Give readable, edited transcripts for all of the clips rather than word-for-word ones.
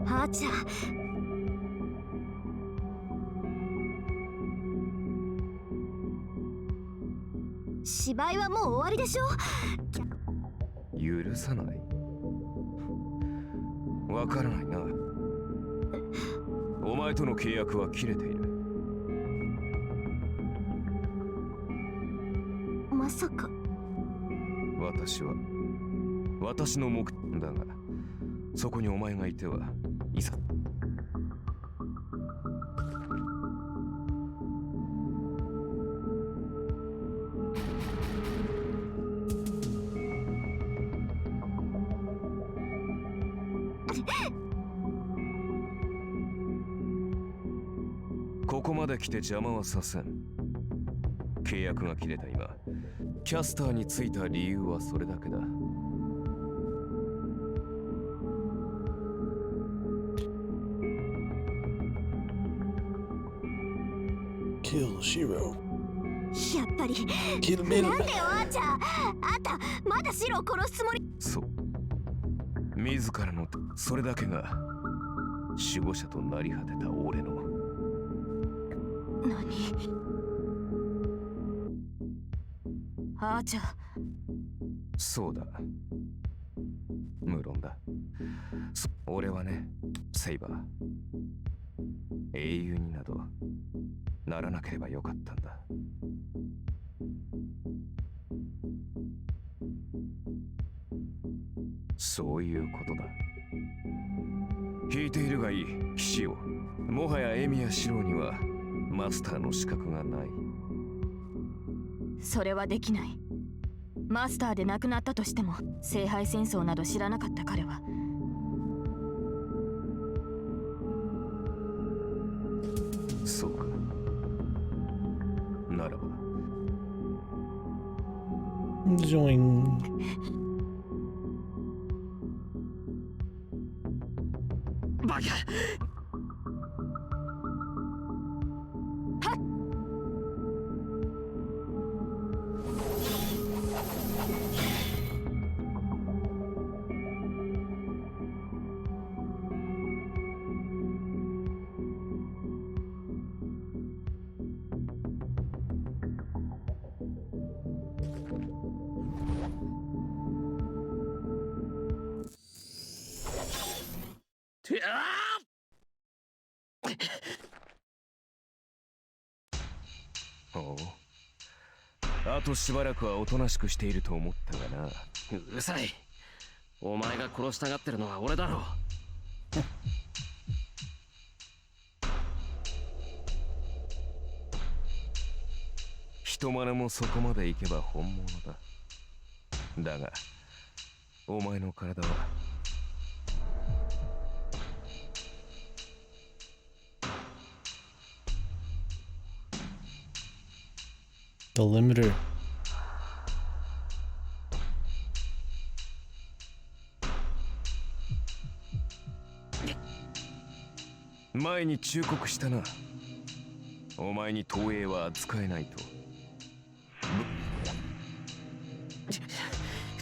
あーちゃん、芝居はもう終わりでしょ。許さない。わからないな。お前との契約は切れている。まさか。私の目的だが、そこにお前がいてはいざ。ここまで来て邪魔はさせん。契約が切れた今、キャスターについた理由はそれだけだ。Kill Shiro. やっぱり。 Kill なん Mil. でよ、あーちゃん。あんたまだシロを殺すつもり。そう。自らのそれだけが守護者となり果てた俺の。何。あーちゃん。そうだ。無論だ。俺はね、セイバー。英雄になどならなければよかったんだ。そういうことだ。引いているがいい、騎士よ。もはやエミやシローにはマスターの資格がない。それはできない。マスターで亡くなったとしても、聖杯戦争など知らなかった彼は。そうか。ならば。Join. バカ。おう。あとしばらくはおとなしくしていると思ったがな。うるさい。お前が殺したがってるのは俺だろう。人真似もそこまで行けば本物だ。だがお前の体はThe limiter. 前に忠告したな。お前に投影は扱えないと。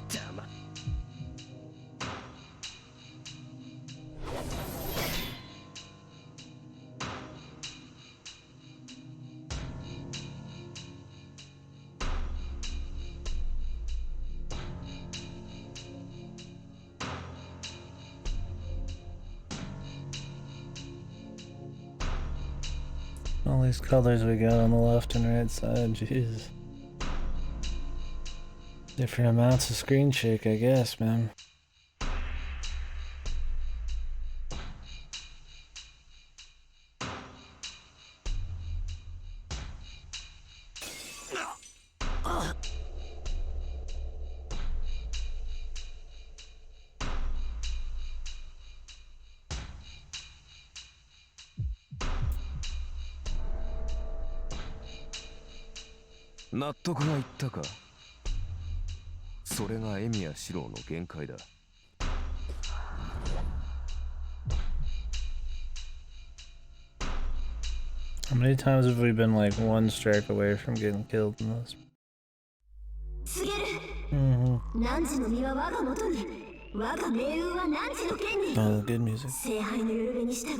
邪魔。All these colors we got on the left and right side, jeez. Different amounts of screen shake, I guess, man. 納得がいったか。それがエミやシローの限界だ。How many times have we been like one strike away from getting killed in this? 告げる。 Mm-hmm. 汝の身は我が元に。我が命運は汝の剣に。 Oh, good music. 聖杯のよるべに従い、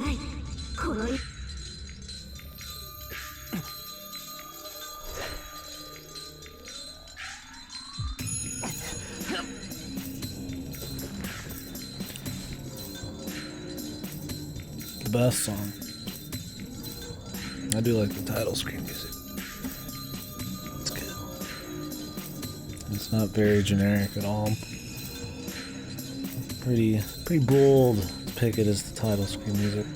この The best song. I do like the title screen music. It's good. It's not very generic at all. Pretty bold to pick it as the title screen music.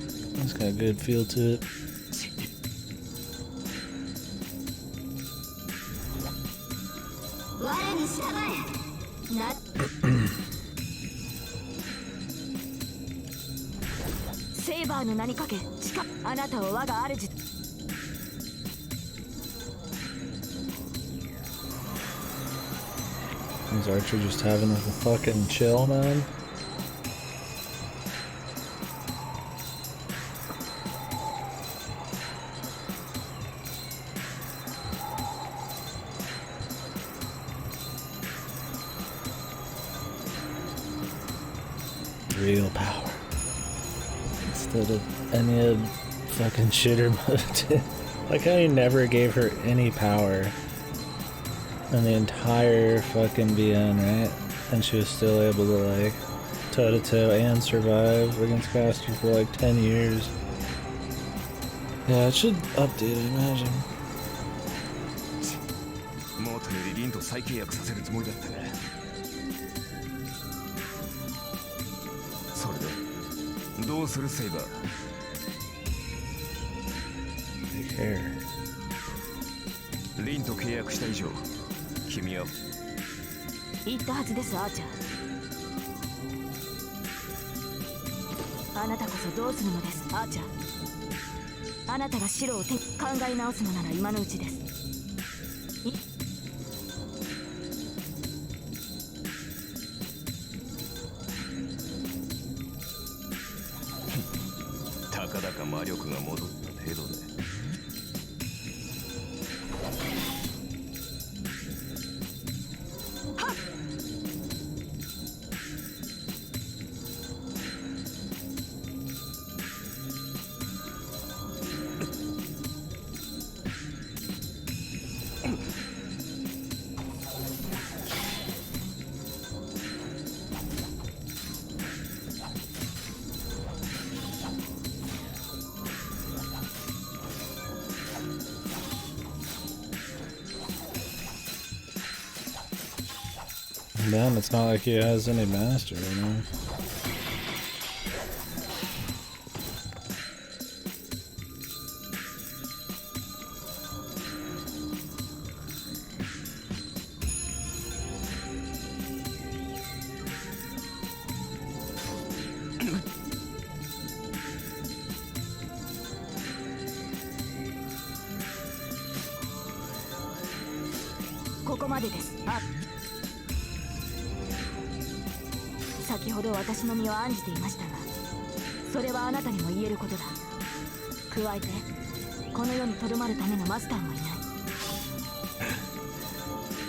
It's got a good feel to it. 我に従え。な セイバーの名にかけ近あなたを我が主 Is Archer just having a fucking chill, man? Real power. Instead of any fucking shitter mode. Like how he never gave her any power in the entire fucking BN, right? And she was still able to like toe to toe and survive against Caster for like 10 years. Yeah, it should update, I imagine. もとよりリンと再契約させるつもりだったね。それでどうするセイバー。 Take care. リンと契約した以上、君は言ったはずですアーチャー。あなたこそどうするのですアーチャー。あなたが白を考え直すのなら今のうちです。たかだか魔力が戻った程度で。Damn, it's not like he has any master, you know?ここまでです。先ほど私の身を案じていましたが、それはあなたにも言えることだ。加えてこの世にとどまるためのマスターもいない。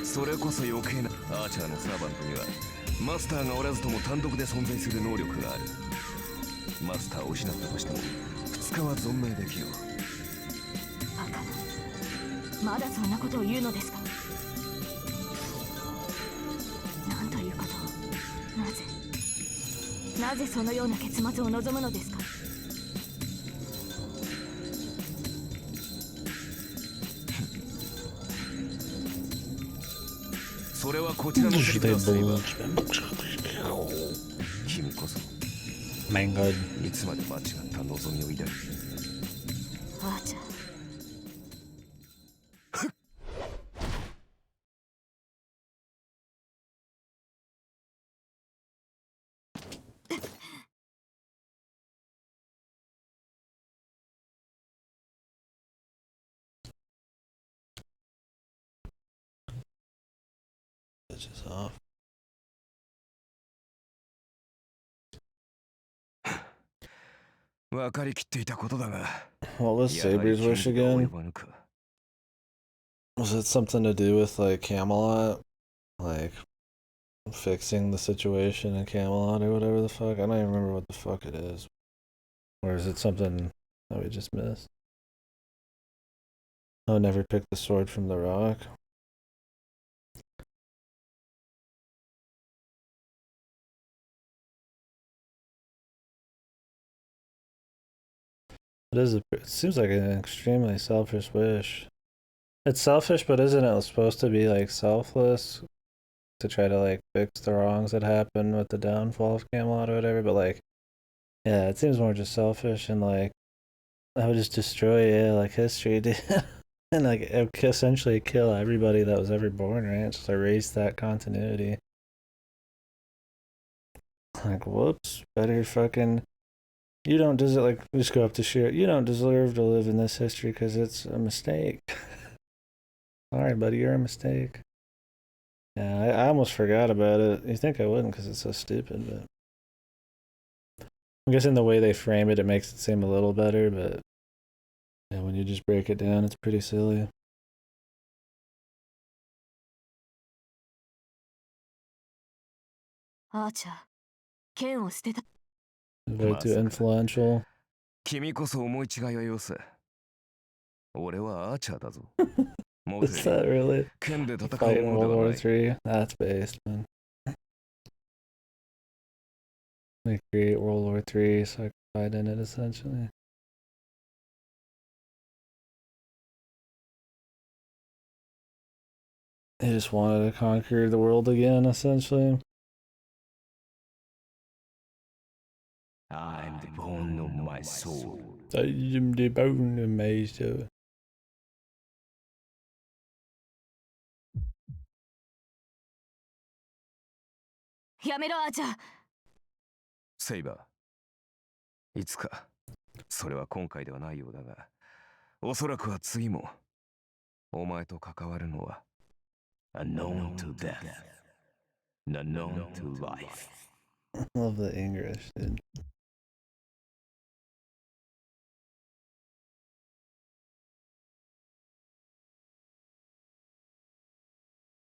それこそ余計な。アーチャーのサーバントにはマスターがおらずとも単独で存在する能力がある。マスターを失ったとしても2日は存命できよう。バカな、まだそんなことを言うのですか。なんということを。なぜそのような結末を望むのですか。それはこちらの責任だ。君こそ Mango. いつまで間違った望みを抱いて off. What was Saber's wish again? Was it something to do with like Camelot? Like fixing the situation in Camelot or whatever the fuck? I don't even remember what the fuck it is. Or is it something that we just missed? Oh, never picked the sword from the rock. It seems like an extremely selfish wish. It's selfish, but isn't it supposed to be like selfless to try to like fix the wrongs that happened with the downfall of Camelot or whatever? But like, yeah, it seems more just selfish and like that would just destroy, yeah, like history, dude. And like essentially kill everybody that was ever born, right? Just erase that continuity. Like, whoops, better fucking. You don't deserve, like, just go up to Shiro. You don't deserve to live in this history because it's a mistake. Sorry, buddy, you're a mistake. Yeah, I almost forgot about it. You think I wouldn't because it's so stupid, but I'm guessing the way they frame it, it makes it seem a little better, but yeah, when you just break it down, it's pretty silly. Very too influential. 君こそ思い違いはよせ。俺はアーチャーだぞ。 Is that really? Fight in World War III? That's based, man. They create World War III so I can fight in it, essentially. They just wanted to conquer the world again, essentially. I'm the bone of my soul. I am the bone of my soul. Saber. いつか。それは今回ではないようだが、おそらくは次も。お前と関わるのは unknown to death, unknown to life. I love the English, dude.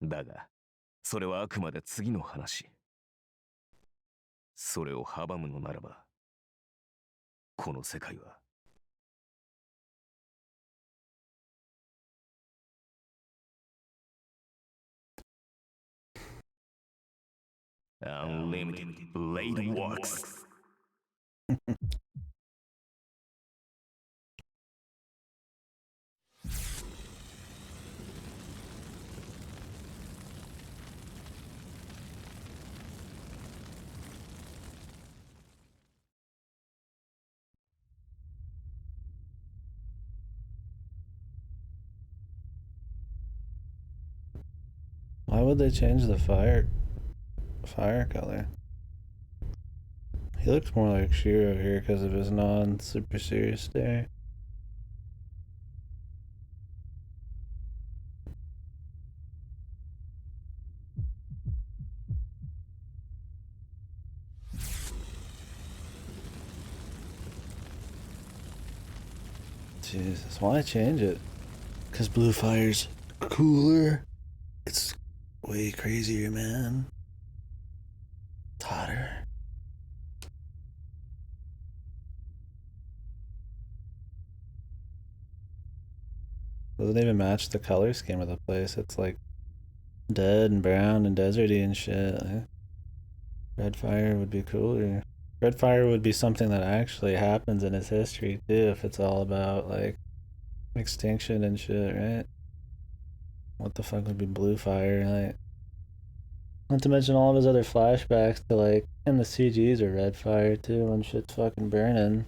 だが、それはあくまで次の話。それを阻むのならば、この世界は。Unlimited Blade Works. Why would they change the fire color? He looks more like Shiro here because of his non-super serious stare. Jesus, why change it? Because blue fire's cooler. It's way crazier, man. It's hotter. Doesn't even match the color scheme of the place. It's like dead and brown and deserty and shit. Red fire would be cooler. Red fire would be something that actually happens in its history too, if it's all about like extinction and shit, right? What the fuck would be blue fire? Like, not to mention all of his other flashbacks to like, and the CGs are red fire too when shit's fucking burning.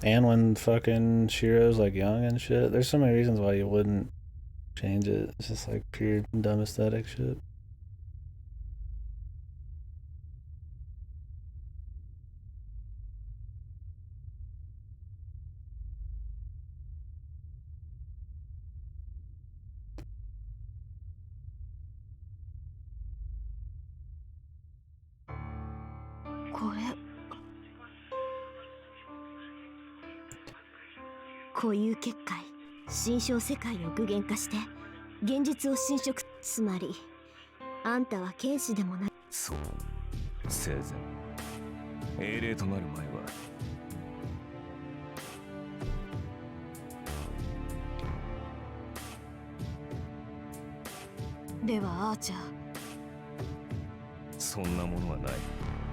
And when fucking Shiro's like young and shit. There's so many reasons why you wouldn't change it. It's just like pure dumb aesthetic shit. 固有結界、心象世界を具現化して現実を侵食。つまりあんたは剣士でもない。そう、生前英霊となる前はではアーチャー、そんなものはない。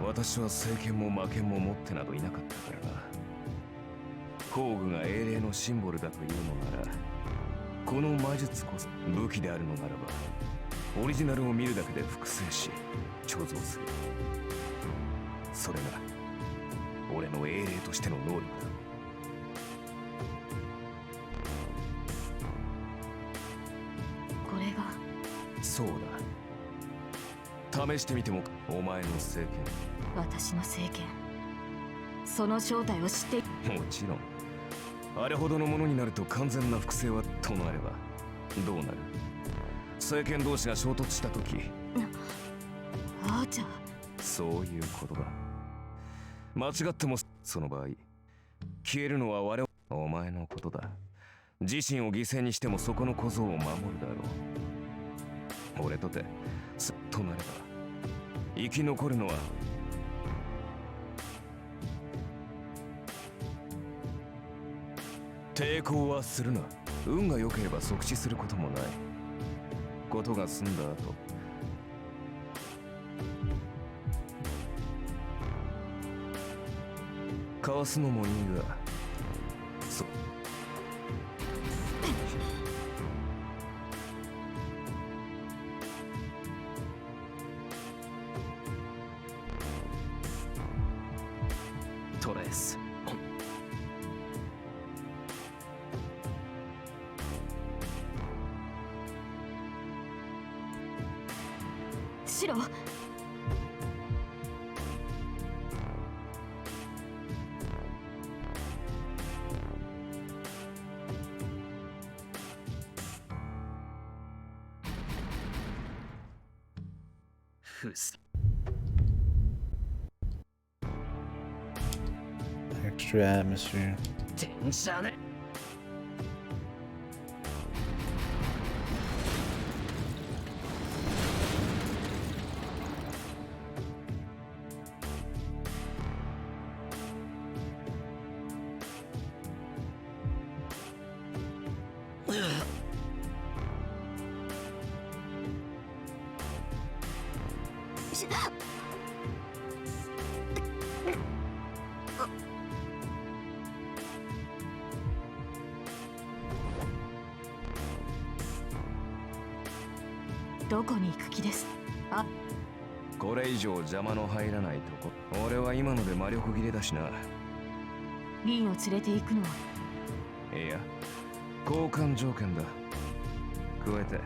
私は政権も魔剣も持ってなどいなかったからな。工具が英霊のシンボルだというのなら、この魔術こそ武器であるのならば、オリジナルを見るだけで複製し貯蔵する。それが俺の英霊としての能力だ。これがそうだ、試してみても。お前の政私の政権、その正体を知って。権、もちろんあれほどのものになると完全な複製はとなればどうなる。政権同士が衝突した時、アーチャー、そういうことだ。間違ってもその場合消えるのはお前のことだ。自身を犠牲にしてもそこの小僧を守るだろう。俺とてとなれば生き残るのは抵抗はするな。運が良ければ即死することもない。ことが済んだ後、かわすのもいいが、そうトレース。シロ、ふざ Extra atmosphere. てんじゃね。どこに行く気です？あ、これ以上邪魔の入らないとこ。俺は今ので魔力切れだしな。リンを連れて行くのは？いや、交換条件だ。加えて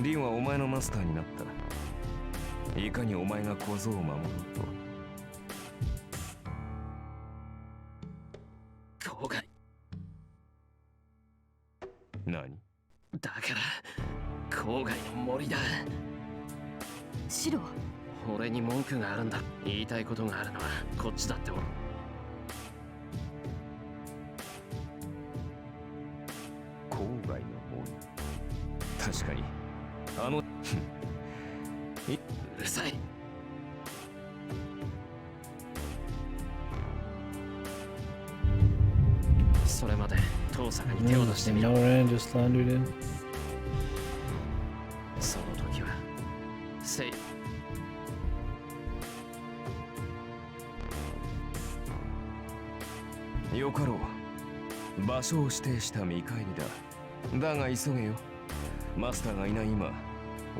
リンはお前のマスターになった。いかにお前が小僧を守ろうと。郊外何だから郊外の森だ。シロ、俺に文句があるんだ。言いたいことがあるのはこっちだって。郊外の森。確かにあのうるさい。それまで遠坂に手を出してみろ。 No rain, just thundered in. その時はせいよかろう。場所を指定した見返りだ。だが急げよ。マスターがいない今、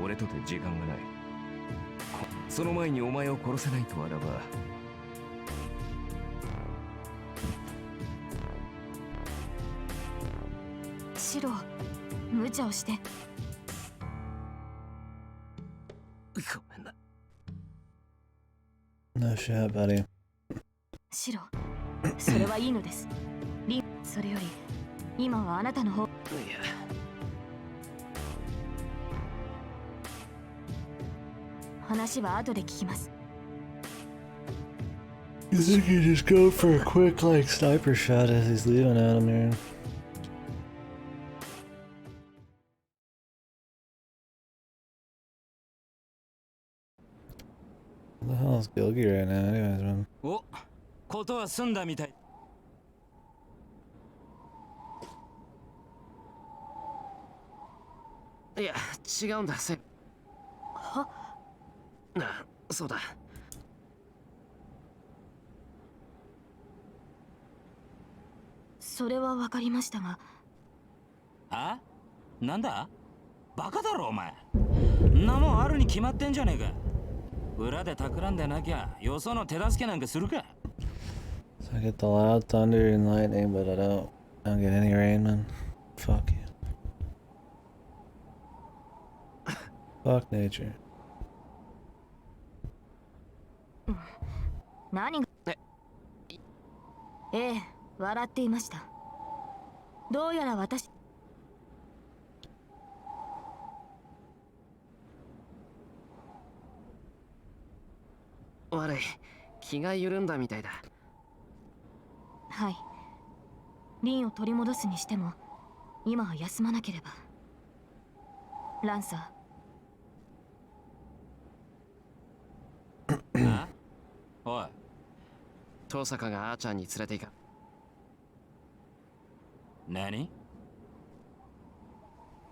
俺とて時間がない。その前にお前を殺せないとあらば、シロ、無茶をして。ごめんな。 No shit, buddy. シロ、それはいいのです。リン、それより今はあなたの方。いや、話は後で聞きます。 You think you just go for a quick, like, sniper shot as he's leaving at him here? Smells gilgy right now, anyways, man. お、ことは済んだみたい。いや違うんだはそうだそれはわかりましたが。あ？なんだ？バカだろお前。んなもんあるに決まってんじゃねえか。裏で企んでなきゃよその手助けなんかするか。 So I get the loud thunder and lightning, but I don't get any rain, man. Fuck you. Fuck nature. 何が。ええ、笑っていました。どうやら私。悪い気が緩んだみたいだ。はい。リンを取り戻すにしても、今は休まなければ。ランサあ？おい。登坂があーちゃんに連れて行か。何？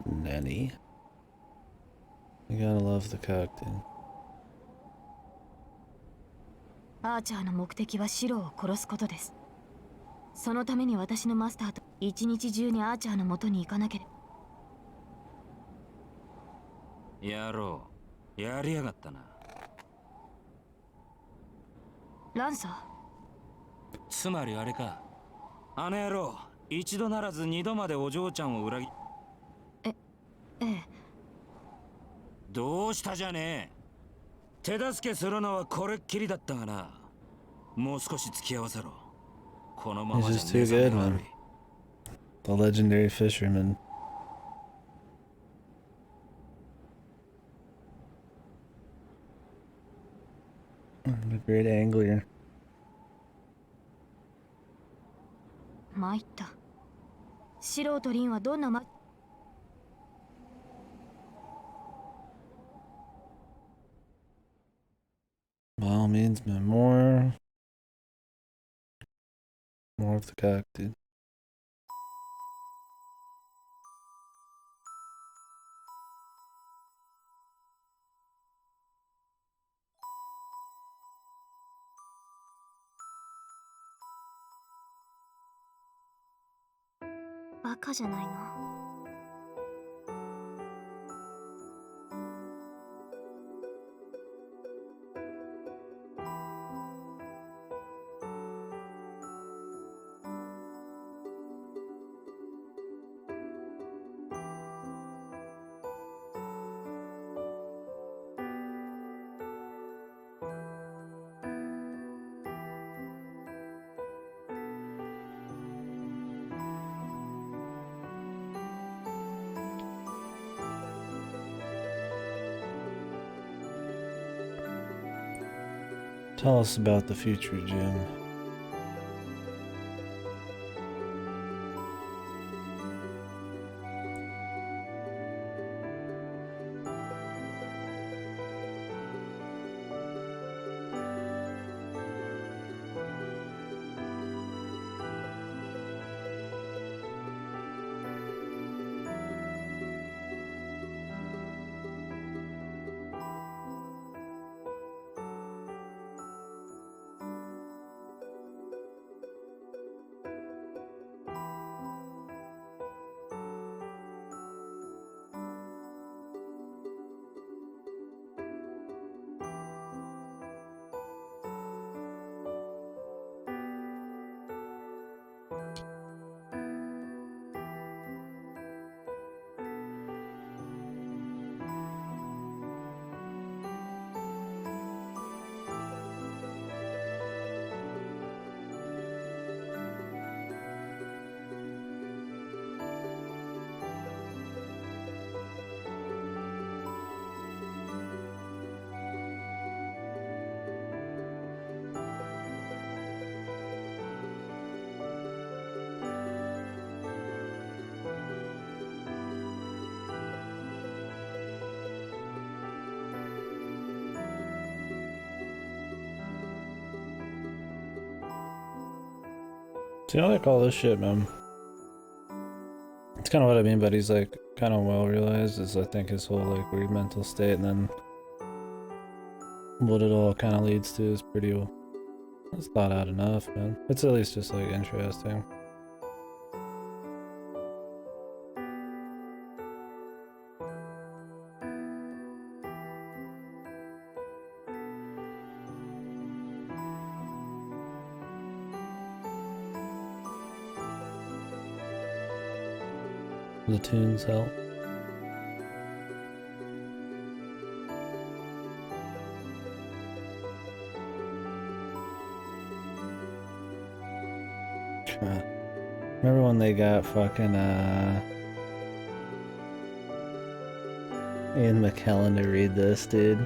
Nanny. You gotta love the cock, dude. アーチャーの目的はシロを殺すことです。そのために私のマスターと一日中にアーチャーの元に行かなければ。やろう。やりやがったな。ランサつまりあれか。あの野郎、一度ならず二度までお嬢ちゃんを裏切。ええ。どうしたじゃねえ。手助けするのはこれっきりだったがな。もう少し付き合わせろ。このまま He's じゃ just too 目覚 good, め man. 悪い。The legendary fisherman. The great angler. 参った。シロとリンはどんなBy all means, man. More of the cock, dude. バカじゃないの。Tell us about the future, Jim. See, I like all this shit, man. It's kind of what I mean, but he's like kind of well realized is I think his whole like weird mental state, and then what it all kind of leads to is pretty well. It's thought out enough, man. It's at least just like interesting. The tunes help. Remember when they got fucking Ian McKellen to read this, dude?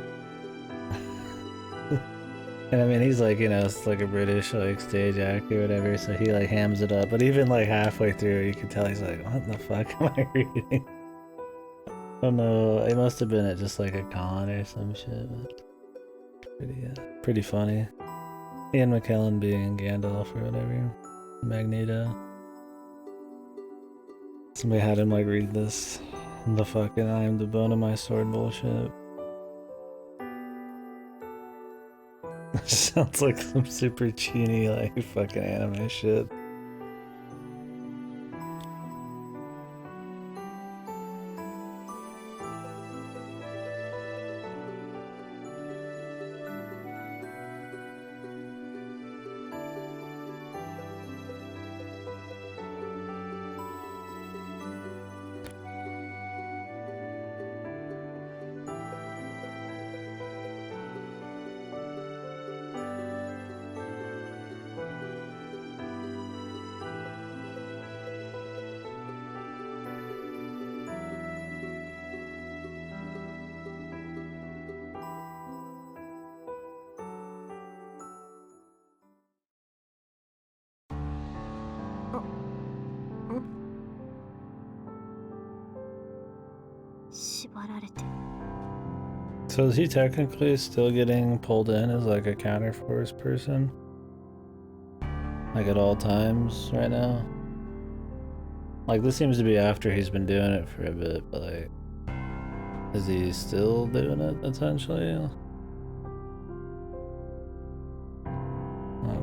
And I mean, he's like, you know, it's like a British like stage actor or whatever, so he like hams it up. But even like halfway through, you can tell he's like, what the fuck am I reading? Oh no, it must have been at just like a con or some shit. But pretty funny. Ian McKellen being Gandalf or whatever. Magneto. Somebody had him like read this. The fucking I am the bone of my sword bullshit. Sounds like some super cheeny like fucking anime shit. So is he technically still getting pulled in as like a counterforce person? Like at all times right now? Like this seems to be after he's been doing it for a bit, but like, is he still doing it essentially?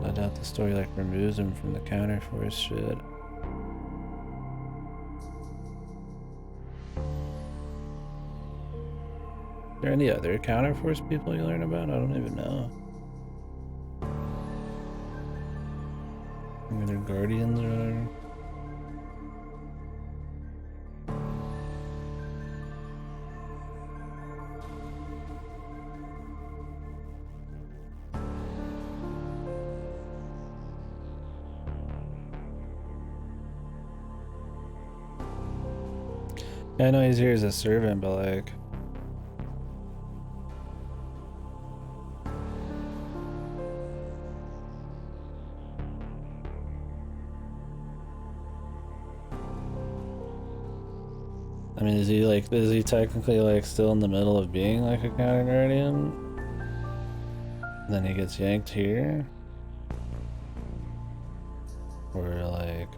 I doubt the story like removes him from the counterforce shit. Are there any other counterforce people you learn about? I don't even know. Any other guardians or whatever? I know he's here as a servant, but like, I mean, is he technically like still in the middle of being like a counter guardian? Then he gets yanked here? Or like,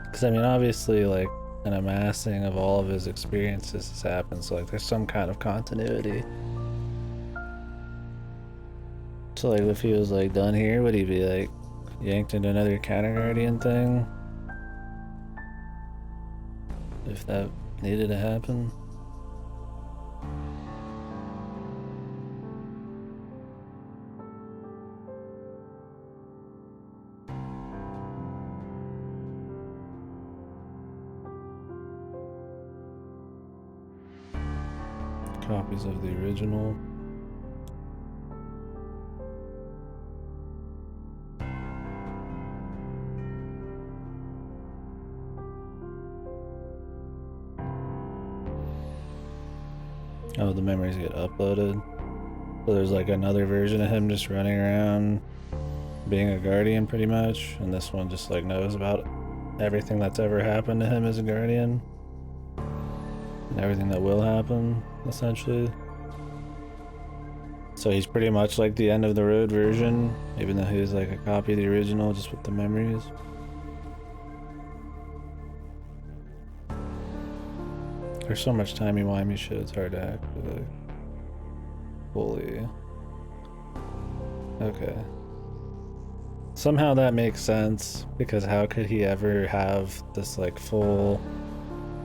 because I mean, obviously like an amassing of all of his experiences has happened, so like there's some kind of continuity. So like if he was like done here, would he be like yanked into another counter guardian thing? If that needed to happen. Copies of the original. Oh, the memories get uploaded. So there's like another version of him just running around being a guardian pretty much, and this one just like knows about everything that's ever happened to him as a guardian. And everything that will happen, essentially. So So he's pretty much like the end of the road version, even though he's like a copy of the original, just with the memories. There's so much timey-wimey shit, it's hard to actually fully... Okay. Somehow that makes sense, because how could he ever have this like full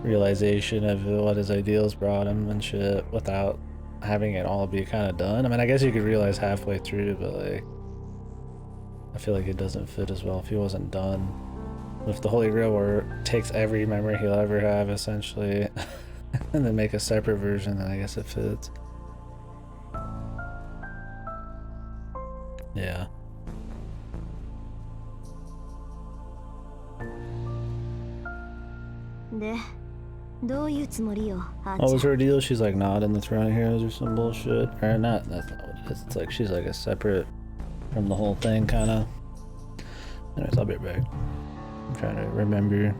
realization of what his ideals brought him and shit without having it all be kind of done? I mean, I guess you could realize halfway through, but like, I feel like it doesn't fit as well if he wasn't done. If the Holy Grail were takes every memory he'll ever have, essentially, and then make a separate version, then I guess it fits. Yeah. What was her deal? She's like not in the Throne of Heroes or some bullshit? Or not, that's not what it is. It's like she's like a separate from the whole thing, kind of. Anyways, I'll be right back. I'm trying to remember.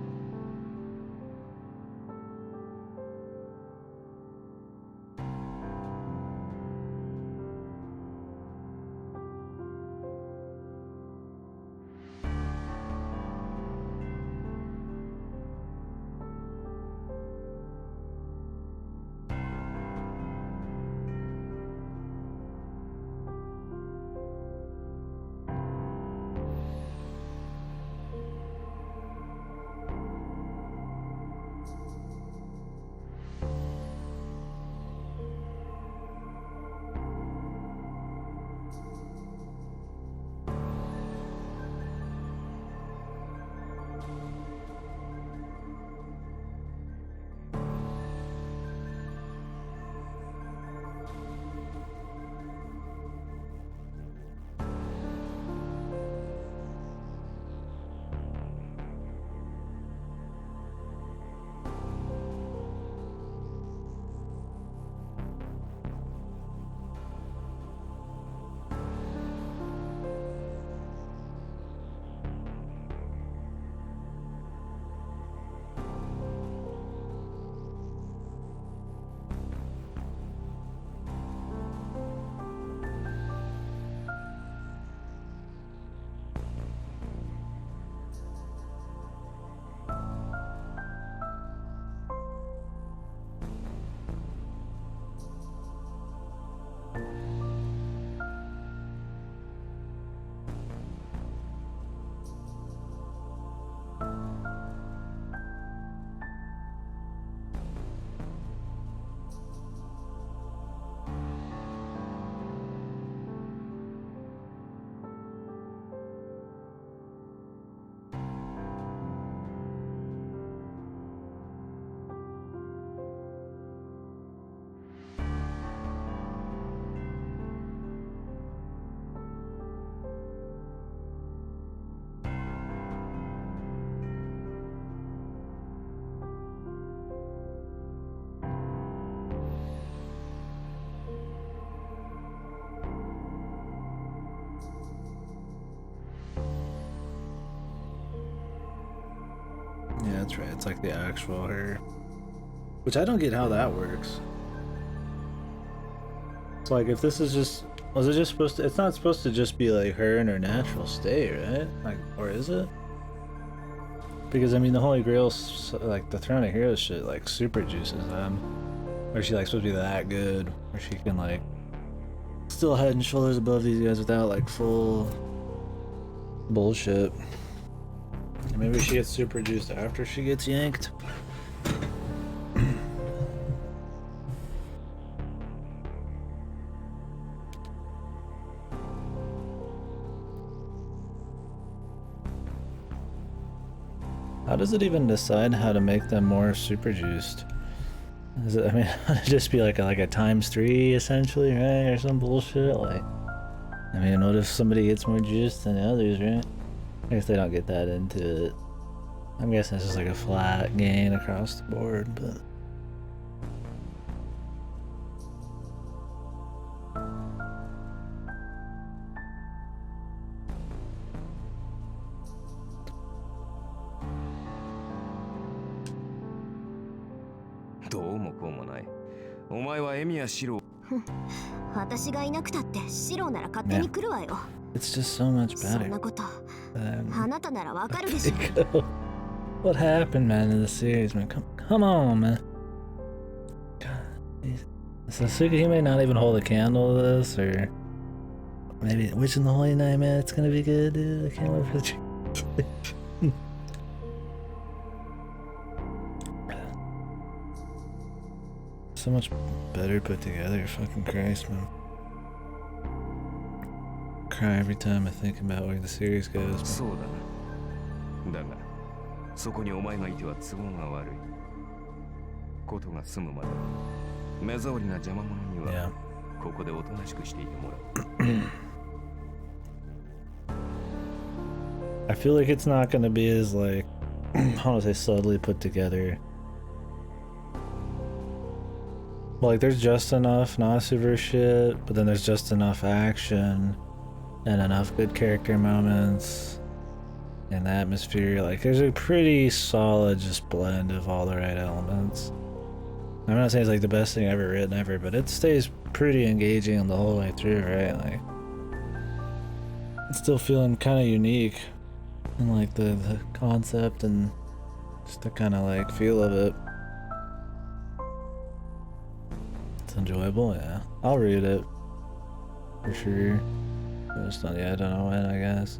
Yeah, that's right. It's like the actual her. Which I don't get how that works. It's like if this is just... Was it just supposed to... It's not supposed to just be like her in her natural state, right? Like, or is it? Because I mean the Holy Grail, like the Throne of Heroes shit, like super juices them. Or she like supposed to be that good. Where she can like... Still head and shoulders above these guys without like full... bullshit. Maybe she gets super juiced after she gets yanked. How does it even decide how to make them more super juiced? Is it, I mean, it'd just be like a ×3 essentially, right? Or some bullshit. Like, I mean, what if somebody gets more juiced than the others, right? I guess they don't get that into it. I'm guessing it's just like a flat gain across the board, but... 私がいなくたってシローなら勝手に来るわよ。 It's just so much そん better なこと than あなたならわかるでしょ。 What happened, man, in the series, man? Come on, man. God, Sasuke, he may not even hold a candle to this, or maybe Witch in the Holy Night, man. It's gonna be good, dude. I can't wait for the so much better put together, fucking Christ, man. Cry every time I think about where the series goes. そうだな。だがそこにお前がいては都合が悪い。ことが済むまで目障りな邪魔者には Yeah. ここでおとなしくしていてもらう。I feel like it's not gonna be as like how to say subtly put together. Like there's just enough Nasuver shit, but then there's just enough action and enough good character moments and atmosphere. Like there's a pretty solid just blend of all the right elements. I'm not saying it's like the best thing ever written ever, but it stays pretty engaging the whole way through, right? Like it's still feeling kind of unique in like the concept and just the kind of like feel of it. It's enjoyable, yeah. I'll read it for sure. I just don't, yeah, I don't know when, I guess.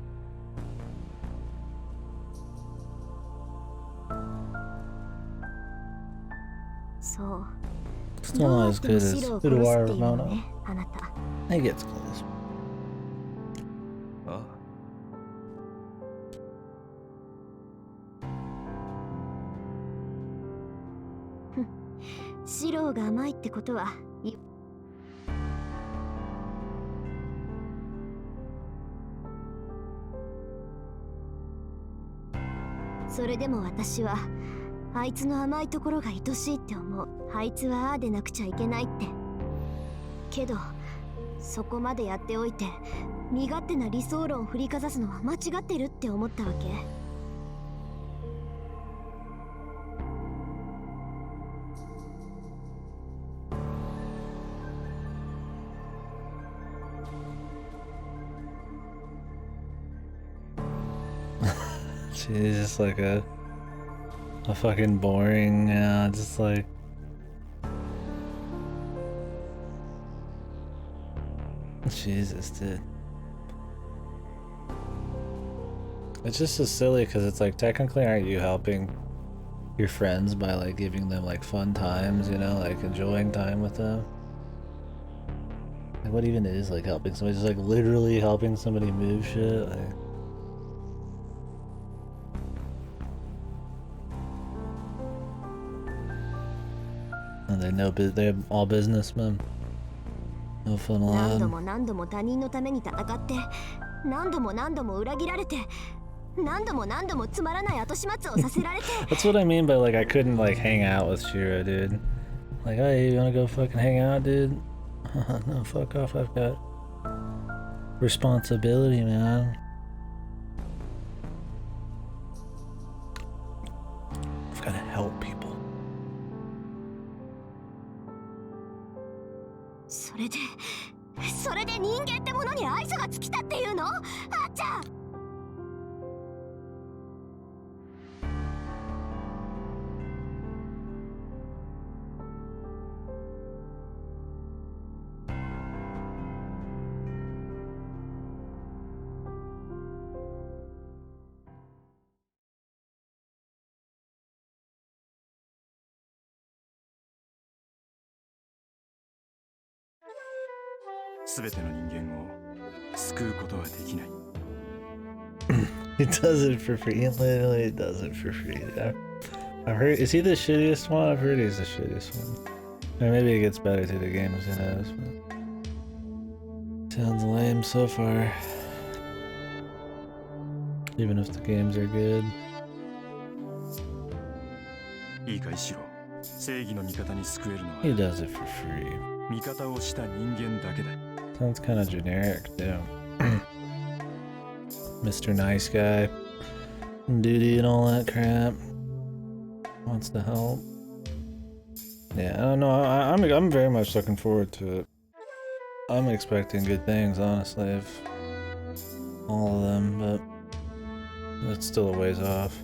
So Still not as good as Uruwara Mono. あなた。 It gets close. ああ。シローが甘いってことは、それでも私はあいつの甘いところが愛しいって思う。あいつはああでなくちゃいけないって。けどそこまでやっておいて身勝手な理想論を振りかざすのは間違ってるって思ったわけ。She's just like a fucking boring, just like Jesus, dude. It's just so silly because it's like technically aren't you helping your friends by like giving them like fun times, you know, like enjoying time with them? Like what even is like helping somebody? Just like literally helping somebody move shit? Like, and they know they're all businessmen. No fun 何度 allowed. も何度も他人のために戦って何度も何度も裏切られて何度も何度もつまらない後始末をさせられて That's what I mean by like I couldn't like hang out with Shiro, dude. Like, hey, you wanna go fucking hang out, dude? No, fuck off. I've got responsibility, man. I've gotta help people. それで人間ってものに愛想が尽きたっていうの？あっちゃん。すべての人間を救うことはできない。 He does it for free. He literally does it for free. I've heard. Is he the shittiest one? I've heard he's the shittiest one. Or maybe it gets better through the games. Who knows? But sounds lame so far. Even if the games are good. いいかいしろ。正義の味方に救えるの He は does it for free. 味方をした人間だけだ。 Sounds kind of generic, too. Mr. Nice Guy. Duty and all that crap. Wants to help. Yeah, I don't know. I'm very much looking forward to it. I'm expecting good things, honestly, of all of them, but it's still a ways off.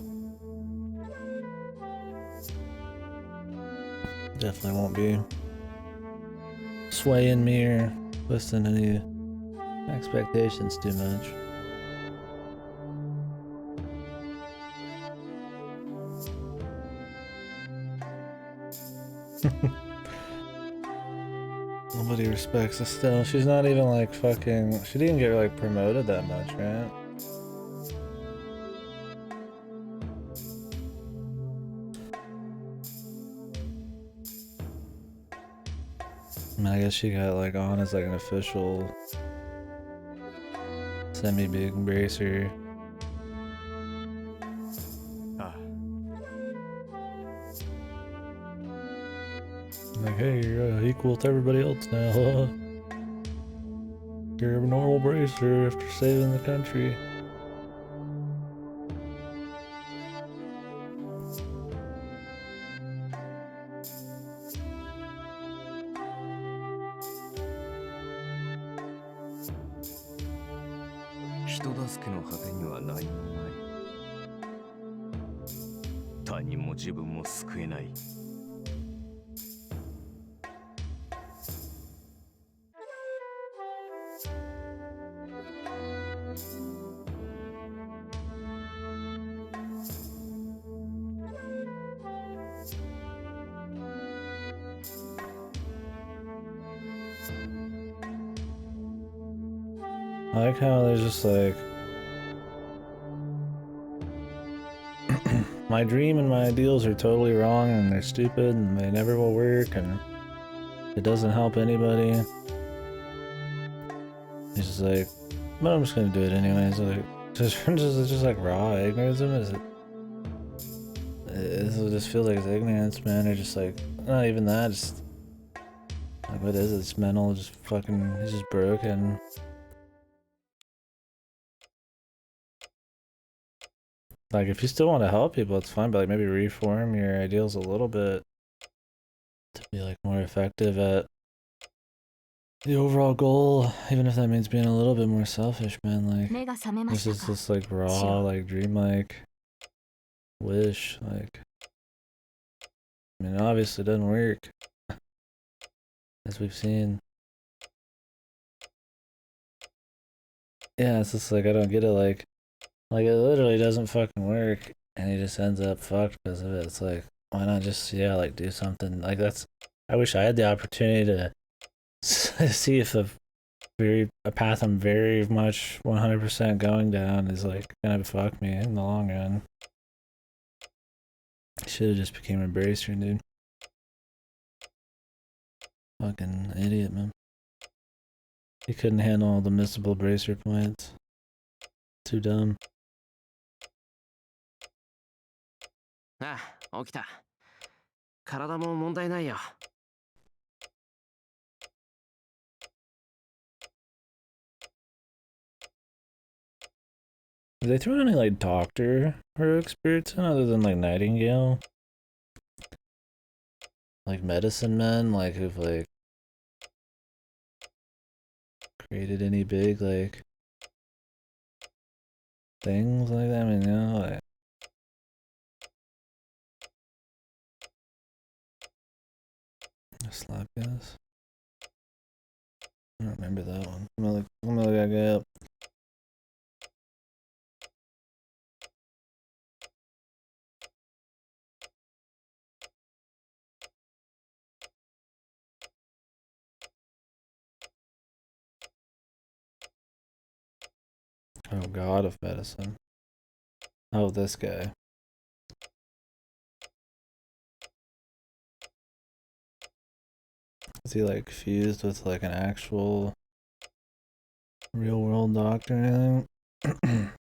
Definitely won't be swaying me or twisting any expectations too much. Nobody respects Estelle. She's not even like fucking. She didn't get like promoted that much, right? I mean, I guess she got like on as like an official semi-big bracer. Ah, Like, hey, you're equal with everybody else now. You're a normal bracer after saving the country.人助けの果てには何もない。他人も自分も救えない。I like how there's just like my dream and my ideals are totally wrong and they're stupid and they never will work and it doesn't help anybody. He's just like, but I'm just gonna do it anyways. Like, just like raw ignorance. Is it? It just feels like it's ignorance, man. Or just like not even that. Just like what is it? It's mental. Just fucking. He's just broken. Like if you still want to help people, it's fine. But like maybe reform your ideals a little bit to be like more effective at the overall goal, even if that means being a little bit more selfish, man. Like this is just like raw, like dreamlike wish. Like I mean, obviously it doesn't work, as we've seen. Yeah, it's just like I don't get it. Like it literally doesn't fucking work, and he just ends up fucked because of it. It's like why not just like do something like that's. I wish I had the opportunity to see if a path I'm very much 100% going down is like gonna fuck me in the long run. Should have just became a bracer, dude. Fucking idiot, man. He couldn't handle all the missable bracer points. Too dumb. ああ、起きた。体も問題ないよ。Did they throw any like doctor heroic spirits in other than like Nightingale? Like medicine men, like who've like created any big like things like that? I mean, you know, like slap gas. I don't remember that one. Let me look that guy up. Oh, god of medicine. Oh, this guy. Is he like fused with like an actual real world doctor or anything?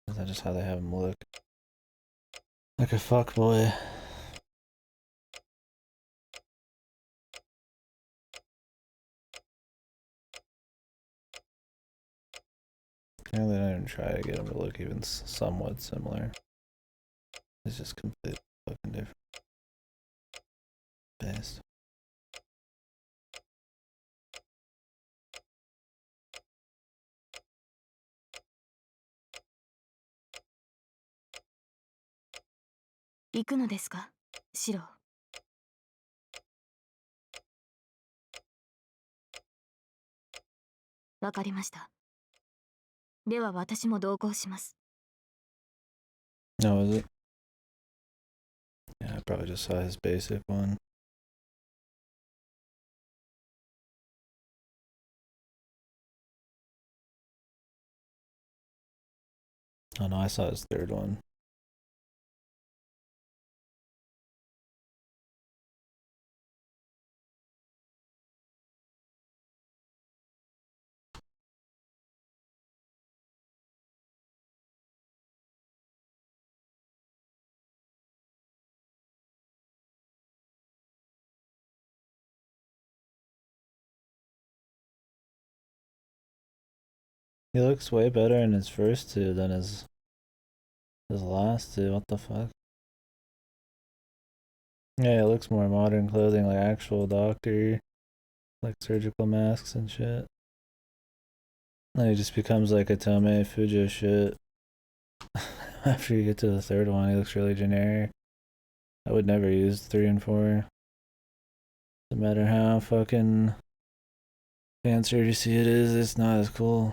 Is that just how they have him look? Like a fuckboy. Apparently I didn't try to get him to look even somewhat similar. It's just completely fucking different. Based. 行くのですか、シロ。わかりました。では私も同行します。No, is it? Yeah, I probably just saw his basic one. Oh no, I saw his third one. He looks way better in his first two than his last two. What the fuck? Yeah, it looks more modern clothing, like actual doctor, like surgical masks and shit. Then he just becomes like a Tomei Fujo shit. After you get to the third one, he looks really generic. I would never use 3 and 4. No matter how fucking fancy you see it is, it's not as cool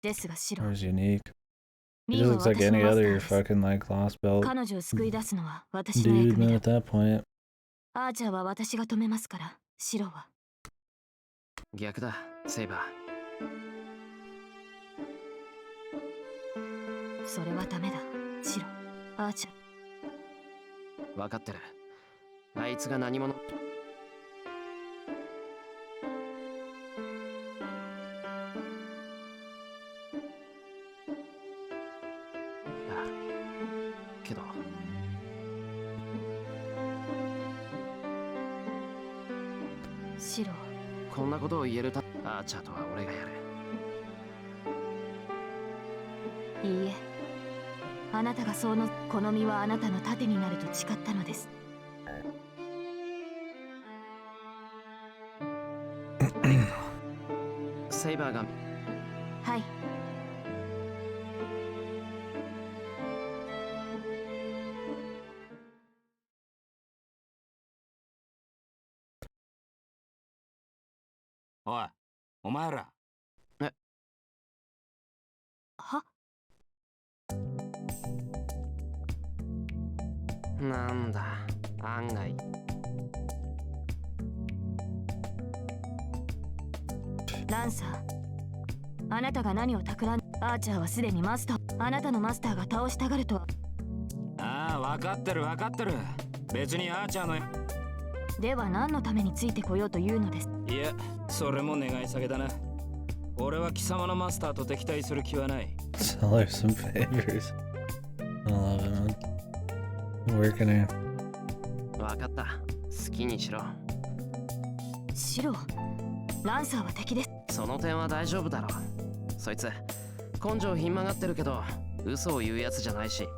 ですがシロ、 or as unique. He リー just は looks like 私の any マスター other です。 fucking like lost belt 彼女を救い出すのは私の役 dude, 目 man, だ。 at that point. アーチャーは私が止めますから、シロは。逆だ、セイバそれはダメだ、シロ。アーチャー。ー。わかってる。あいつが何者。けどシロ、こんなことを言えるたアーチャーとは俺がやる。いいえ。あなたがその好みはあなたの盾になると誓ったのです。セイバーがはい。おい、お前ら。は、なんだ、案外。ランサー。あなたが何を企ん、アーチャーはすでにマスター。あなたのマスターが倒したがるとは。ああ、わかってるわかってる。別にアーチャーの。では何のためについてこようというのです。いや、それも願い下げだな。俺は貴様のマスターと敵対する気はない。Sell her some favors. I love it, man. Working here. わかった。好きにしろ。シロ、ランサーは敵です。その点は大丈夫だろう。そいつ根性ひん曲がってるけど嘘を言うやつじゃないし。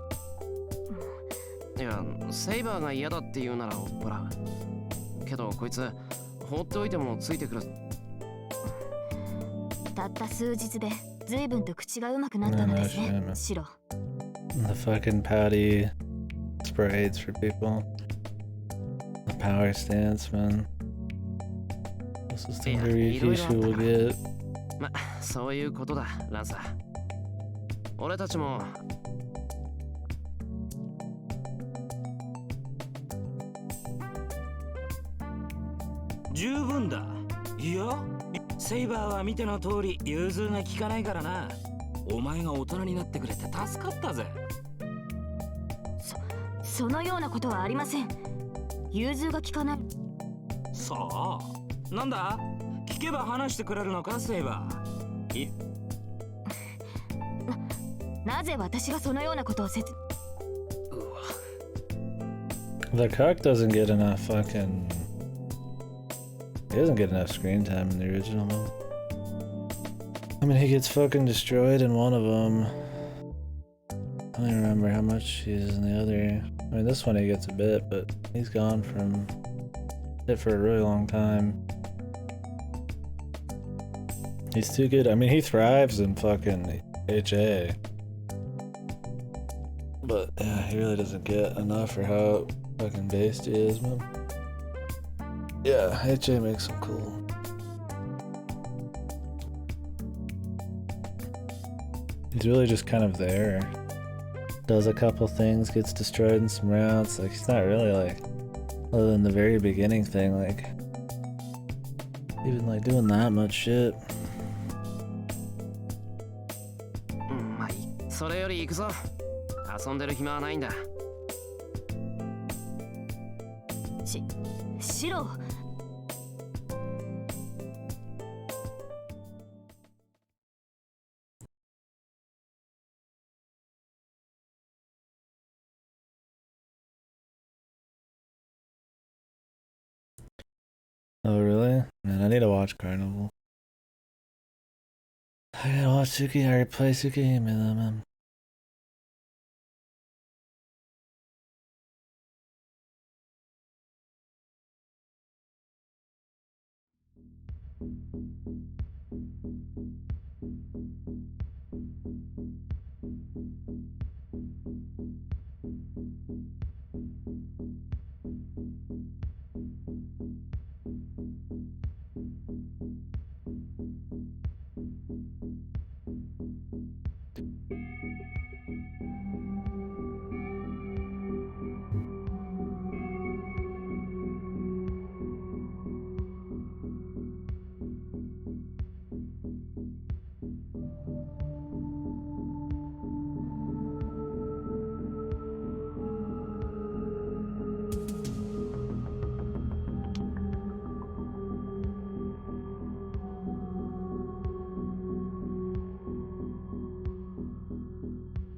いや、セイバーが嫌だって言うなら追っ払うけど、こいつ放っておいてもついてくる。たった数日で随分と口がうまくなったのですね、シロ。 The fucking pouty sprays for people. The power stance, man. This is things that Rikishi will get. ま、そういうことだ、ランサー。俺たちも十分だ。いや、セイバーは見ての通り融通が効かないからな。お前が大人になってくれて助かったぜ。そのようなことはありません。融通が効かない。さあ、なんだ、聞けば話してくれるのか、セイバー。なぜ私がそのようなことを説。 The cock doesn't get enough fucking. He doesn't get enough screen time in the original one. I mean, he gets fucking destroyed in one of them. I don't even remember how much he's in the other. I mean, this one he gets a bit, but he's gone from it for a really long time. He's too good. I mean, he thrives in fucking HA. But yeah, he really doesn't get enough for how fucking based he is, man. Yeah, HA makes him cool. He's really just kind of there. Does a couple things, gets destroyed in some rounds. Like, he's not really like, other than the very beginning thing, like, even like doing that much shit. まあいい。それより行くぞ。遊んでる暇はないんだ。シロ。Oh, really? Man, I need to watch Carnival. I gotta watch Suki. I already play Tsukihime though, man.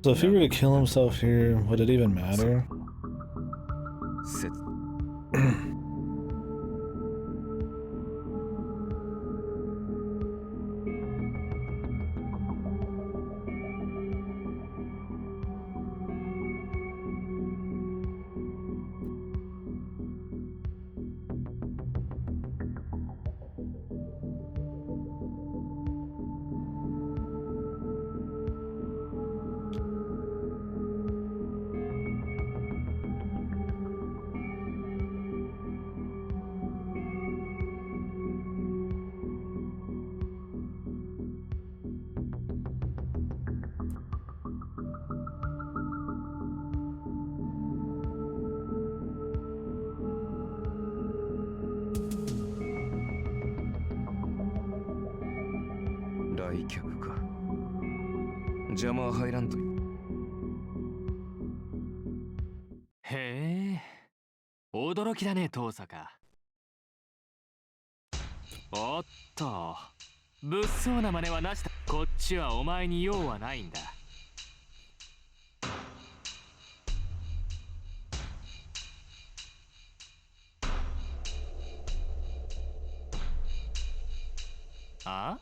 So if he were to kill himself here, would it even matter?へえ、驚きだね、遠坂。おっと、物騒な真似はなしだ。こっちはお前に用はないんだ。あ？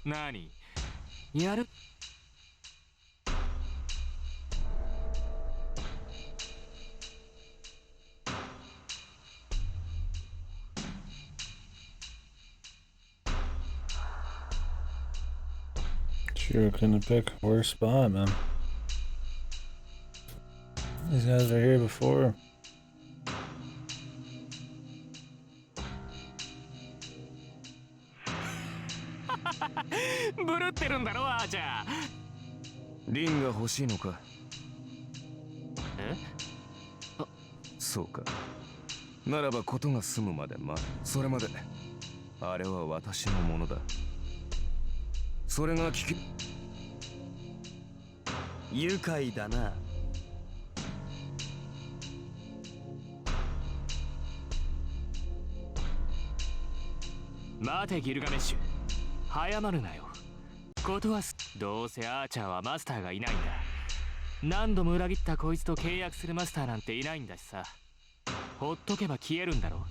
何？やる？Sure couldn't pick a worse spot, man. These guys are here before. ブルってるんだろ、あーちゃん。リンが欲しいのか。え？あ、そうか。ならばことが済むまでそれまであれは私のものだ。それが聞き愉快だな。待てギルガメッシュ、早まるなよ。断す。どうせアーチャーはマスターがいないんだ。何度も裏切ったこいつと契約するマスターなんていないんだしさ。ほっとけば消えるんだろ。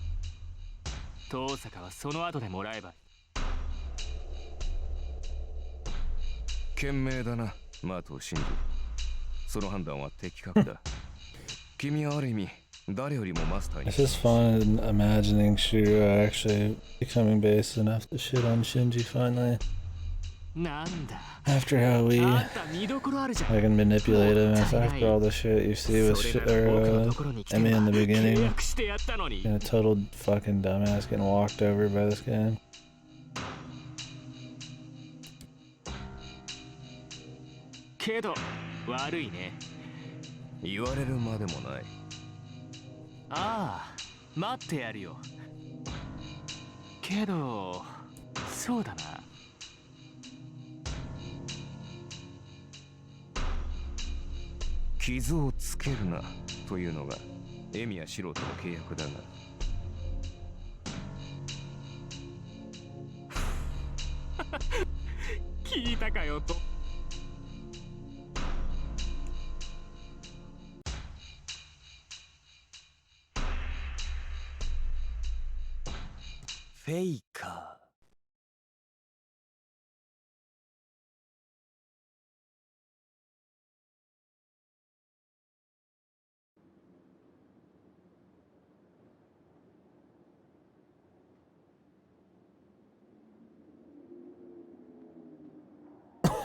遠坂はその後でもらえば。賢明だな、マト真珠。その判断は的確だ。君はある意味誰よりもマスターに。It's just fun imagining Shiro actually becoming based enough to shit on Shinji finally. なんだ After how we あんた見どころあるじゃん I can manipulate him after all the shit you see with それなら僕のところに来て Emmy れば in the 契 beginning. 約してやったのに A total fucking dumbass getting walked over by this guy. けど悪いね言われるまでもない。ああ待ってやるよけどそうだな傷をつけるなというのがエミやシロとの契約だが、聞いたかよとフェイカ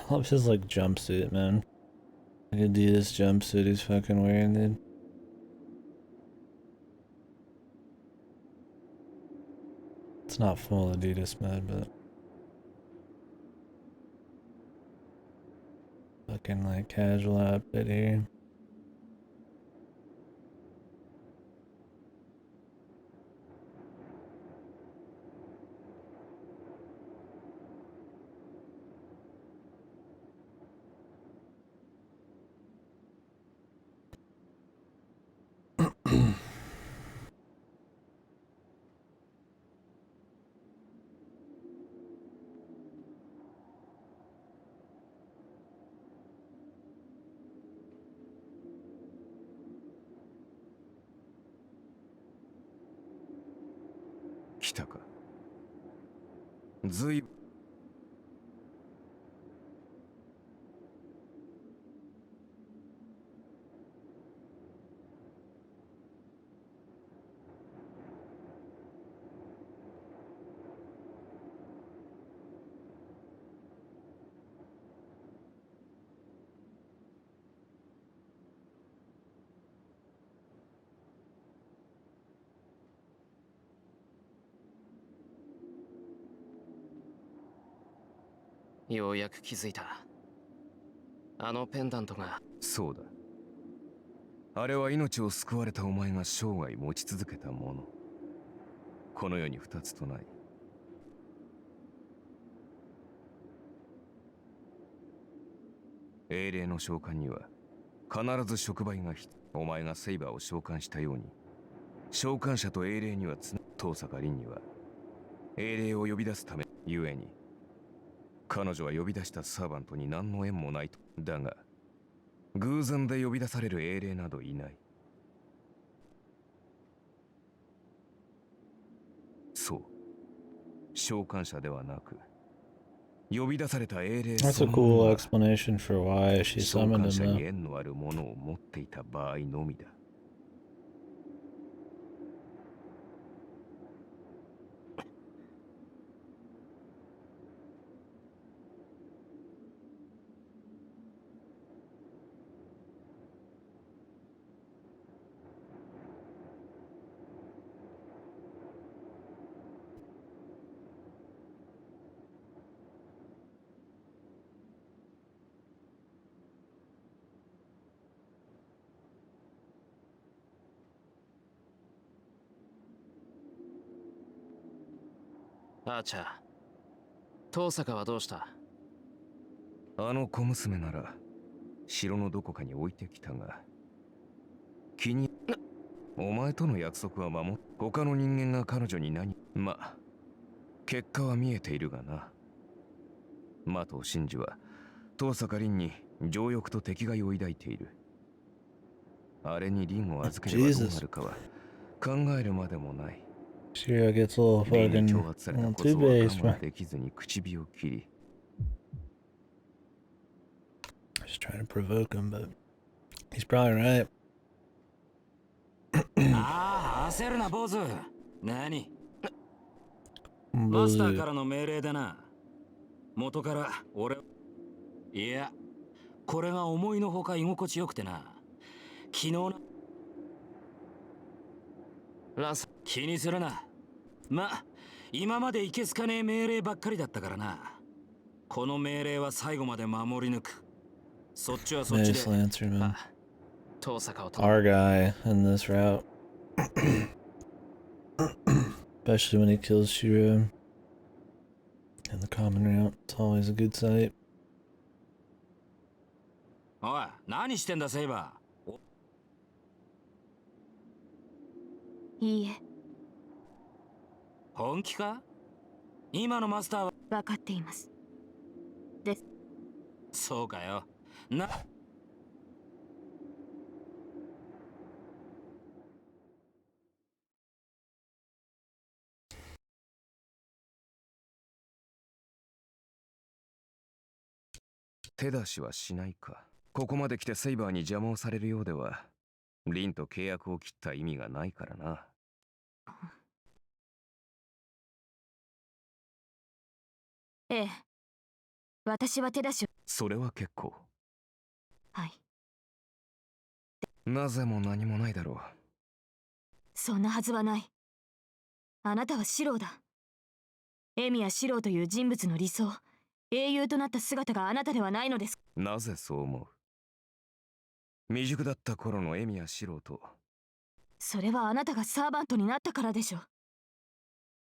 Loves his like jumpsuit, man. Like Adidas jumpsuit he's fucking wearing, dude. It's not full Adidas mode, but fucking like casual outfit here. .来たか。ずいようやく気づいた。あのペンダントが。そうだ。あれは命を救われたお前が生涯持ち続けたもの。この世に二つとない。英霊の召喚には必ず触媒がお前がセイバーを召喚したように、召喚者と英霊には遠坂凛には英霊を呼び出すためゆえに、彼女は呼び出したサーバントに何の縁もないと。だが偶然で呼び出される英霊などいない。そう、召喚者ではなく呼び出された英霊 That's a cool explanation for why she 召 summoned 喚者 him に though. 縁のあるものを持っていた場合のみだ。アーチャー、遠坂はどうした？あの小娘なら城のどこかに置いてきたが、気にお前との約束は守っ、他の人間が彼女にまあ結果は見えているがな。麻藤真司は遠坂凛に情欲と敵がを抱いている。あれに凛を預ければどうなるかは考えるまでもない。Shira gets a little 凛に fucking 挑発された little こ too とは我 based, 慢 man. できずに唇を切り、 Just trying to provoke him, but he's probably right. ああ、焦るな、坊主。何？マスターからの命令だな。元から俺、いや、これが思いのほか居心地よくてな。昨日のラス、気にするな。ま、今までいけすかねえ命令ばっかりだったからな。この命令は最後まで守り抜く。そっちはそっち Nice で。 Lancer, man. 遠坂をと Our guy in this route. Especially when he kills Shiro. In the common route. It's always a good sight. おい、何してんだセイバー。いいえ、本気か？今のマスターは。分かっています。です。そうかよ。な、手出しはしないか。ここまで来てセイバーに邪魔をされるようでは、リンと契約を切った意味がないからな。ええ、私は手出しを。それは結構。はい。なぜも何もないだろう。そんなはずはない。あなたはシローだ。エミやシローという人物の理想、英雄となった姿があなたではないのです。なぜそう思う？未熟だった頃のエミやシローと。それはあなたがサーバントになったからでしょ。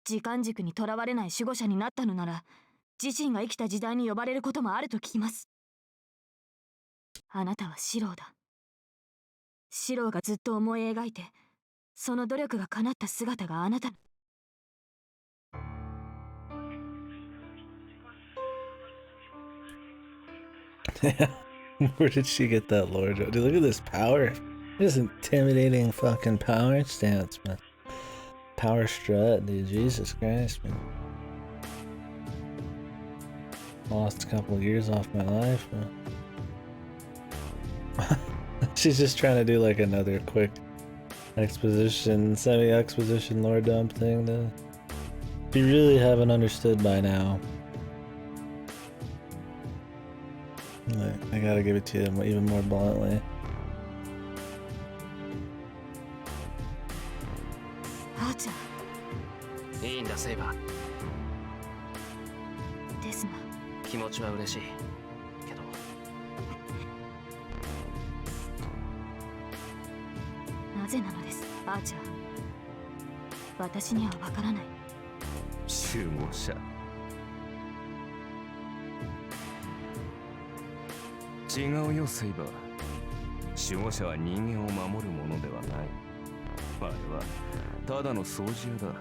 時間軸にとらわれない守護者になったのなら、自身が生きた時代に呼ばれることもあると聞きます。あなたはシローだ。シローがずっと思い描いて、その努力が叶った姿があなたの。Where did she get that lore? Dude, look at this power. This intimidating fucking power stance, man. Power strut, dude. Jesus Christ, man. Lost a couple of years off my life, man. She's just trying to do like another quick exposition, semi-exposition lore dump thing to... You really haven't understood by now. I gotta give it to you even more bluntly. あーちゃん。いいんだセイバー。ですが、気持ちは嬉しいけど、なぜなのです、アーチャー。私にはわからない。集合者。違うよセイバー。守護者は人間を守るものではない。あれはただの操縦だ。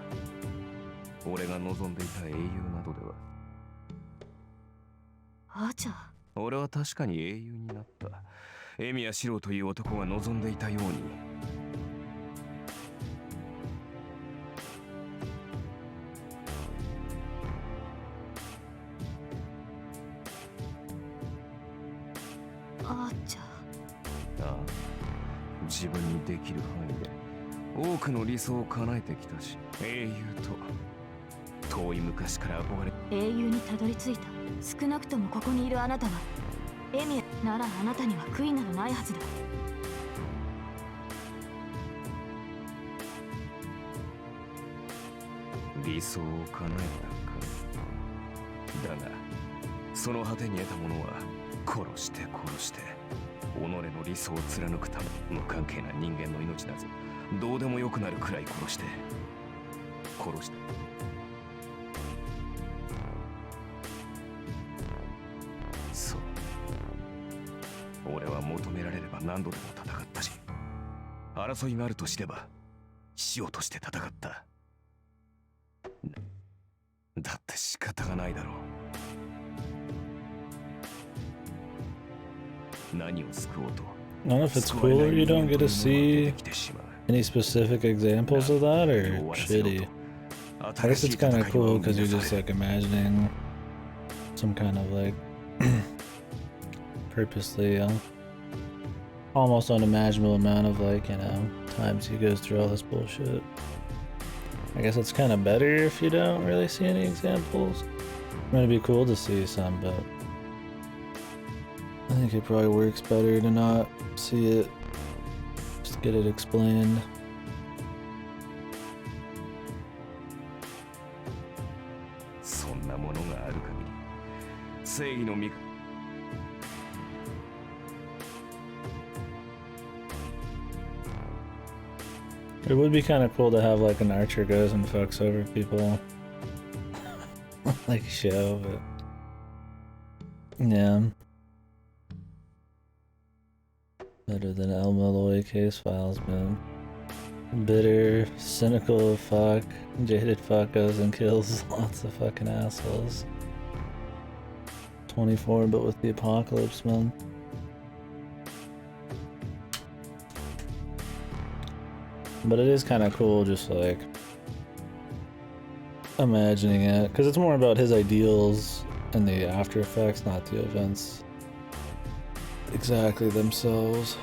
俺が望んでいた英雄などでは。アーチャー。俺は確かに英雄になった。エミヤシロウという男が望んでいたように。アーチャー。ああ、自分にできる範囲で多くの理想を叶えてきたし、英雄と遠い昔から憧れ。英雄にたどり着いた。少なくともここにいるあなたはエミならあなたには悔いなどないはずだ。理想を叶えたか。だがその果てに得たものは殺して殺して己の理想を貫くため。無関係な人間の命などどうでもよくなるくらい殺して殺した。そう、俺は求められれば何度でも戦ったし、争いがあると知れば死をとして戦った。だって仕方がないだろう。何を救おうと。 I don't know if it's cool or you don't get to see any specific examples of that or shitty. I guess it's kind of cool because you're just like imagining some kind of like purposely almost unimaginable amount of like, you know, times he goes through all this bullshit. I guess it's kind of better if you don't really see any examples. It'd be cool to see some, but I think it probably works better to not see it. Just get it explained. It would be kind of cool to have like an archer goes and fucks over people. Like show, but yeah. Better than El Malloy case files, man. Bitter, cynical fuck, jaded fuck goes and kills lots of fucking assholes. 24, but with the apocalypse, man. But it is kind of cool just like imagining it, because it's more about his ideals and the after effects, not the events exactly themselves.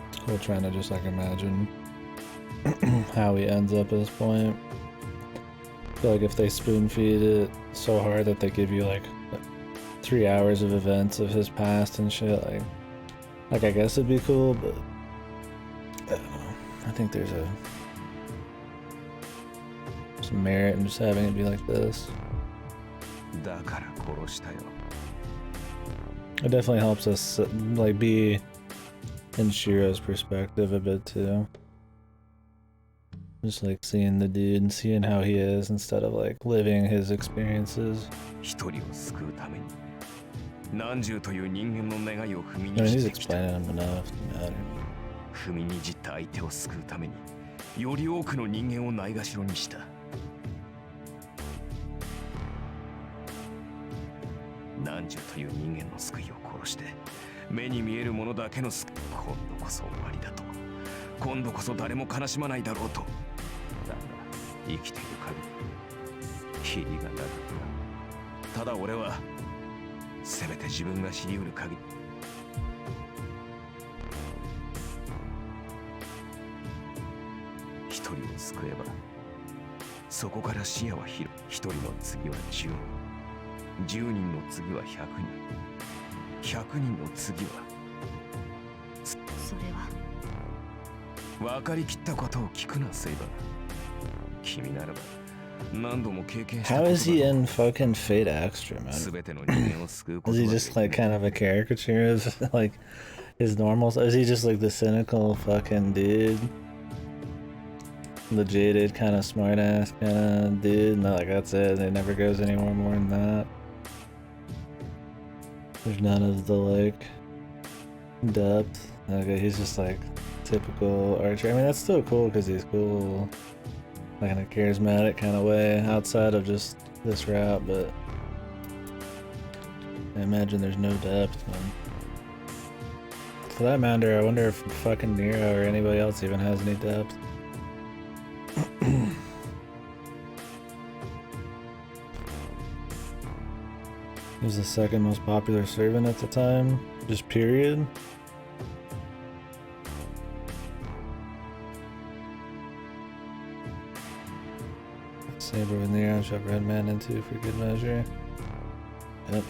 It's cool trying to just like imagine how he ends up at this point. I feel like if they spoon feed it so hard that they give you like 3 hours of events of his past and shit, like I guess it'd be cool, but I don't know. I think there's some merit in just having it be like this. It definitely helps us like be in Shiro's perspective a bit too. Just like seeing the dude and seeing how he is instead of like living his experiences. I mean, he's explaining them enough to matter. 踏みにじった相手を救うためにより多くの人間をないがしろにした。何十という人間の救いを殺して目に見えるものだけの救い、今度こそ終わりだと、今度こそ誰も悲しまないだろうと。だが生きている限り日々がなかった。ただ俺はせめて自分が知り得る限り一人を救えばそこから視野は広い。一人の次は10人、10人の次は100人、100人の次はそれは分かりきったことを聞くなセイバー。君ならば何度も経験した。 How is he in fucking Fate Extra, man? 全ての人間を救うこと Is は he just like kind of a caricature of like his normal? Is he just like the cynical fucking dude? The jaded kind of smart ass kind of dude? No, like that's it. It never goes anywhere more than that. There's none of the like depth. Okay, he's just like typical archer. I mean, that's still cool because he's cool, like in a charismatic kind of way outside of just this route, but I imagine there's no depth, man. For that matter, I wonder if fucking Nero or anybody else even has any depth. He was the second most popular servant at the time, just period. Saber with Nero, shove Redman into for good measure. Yep.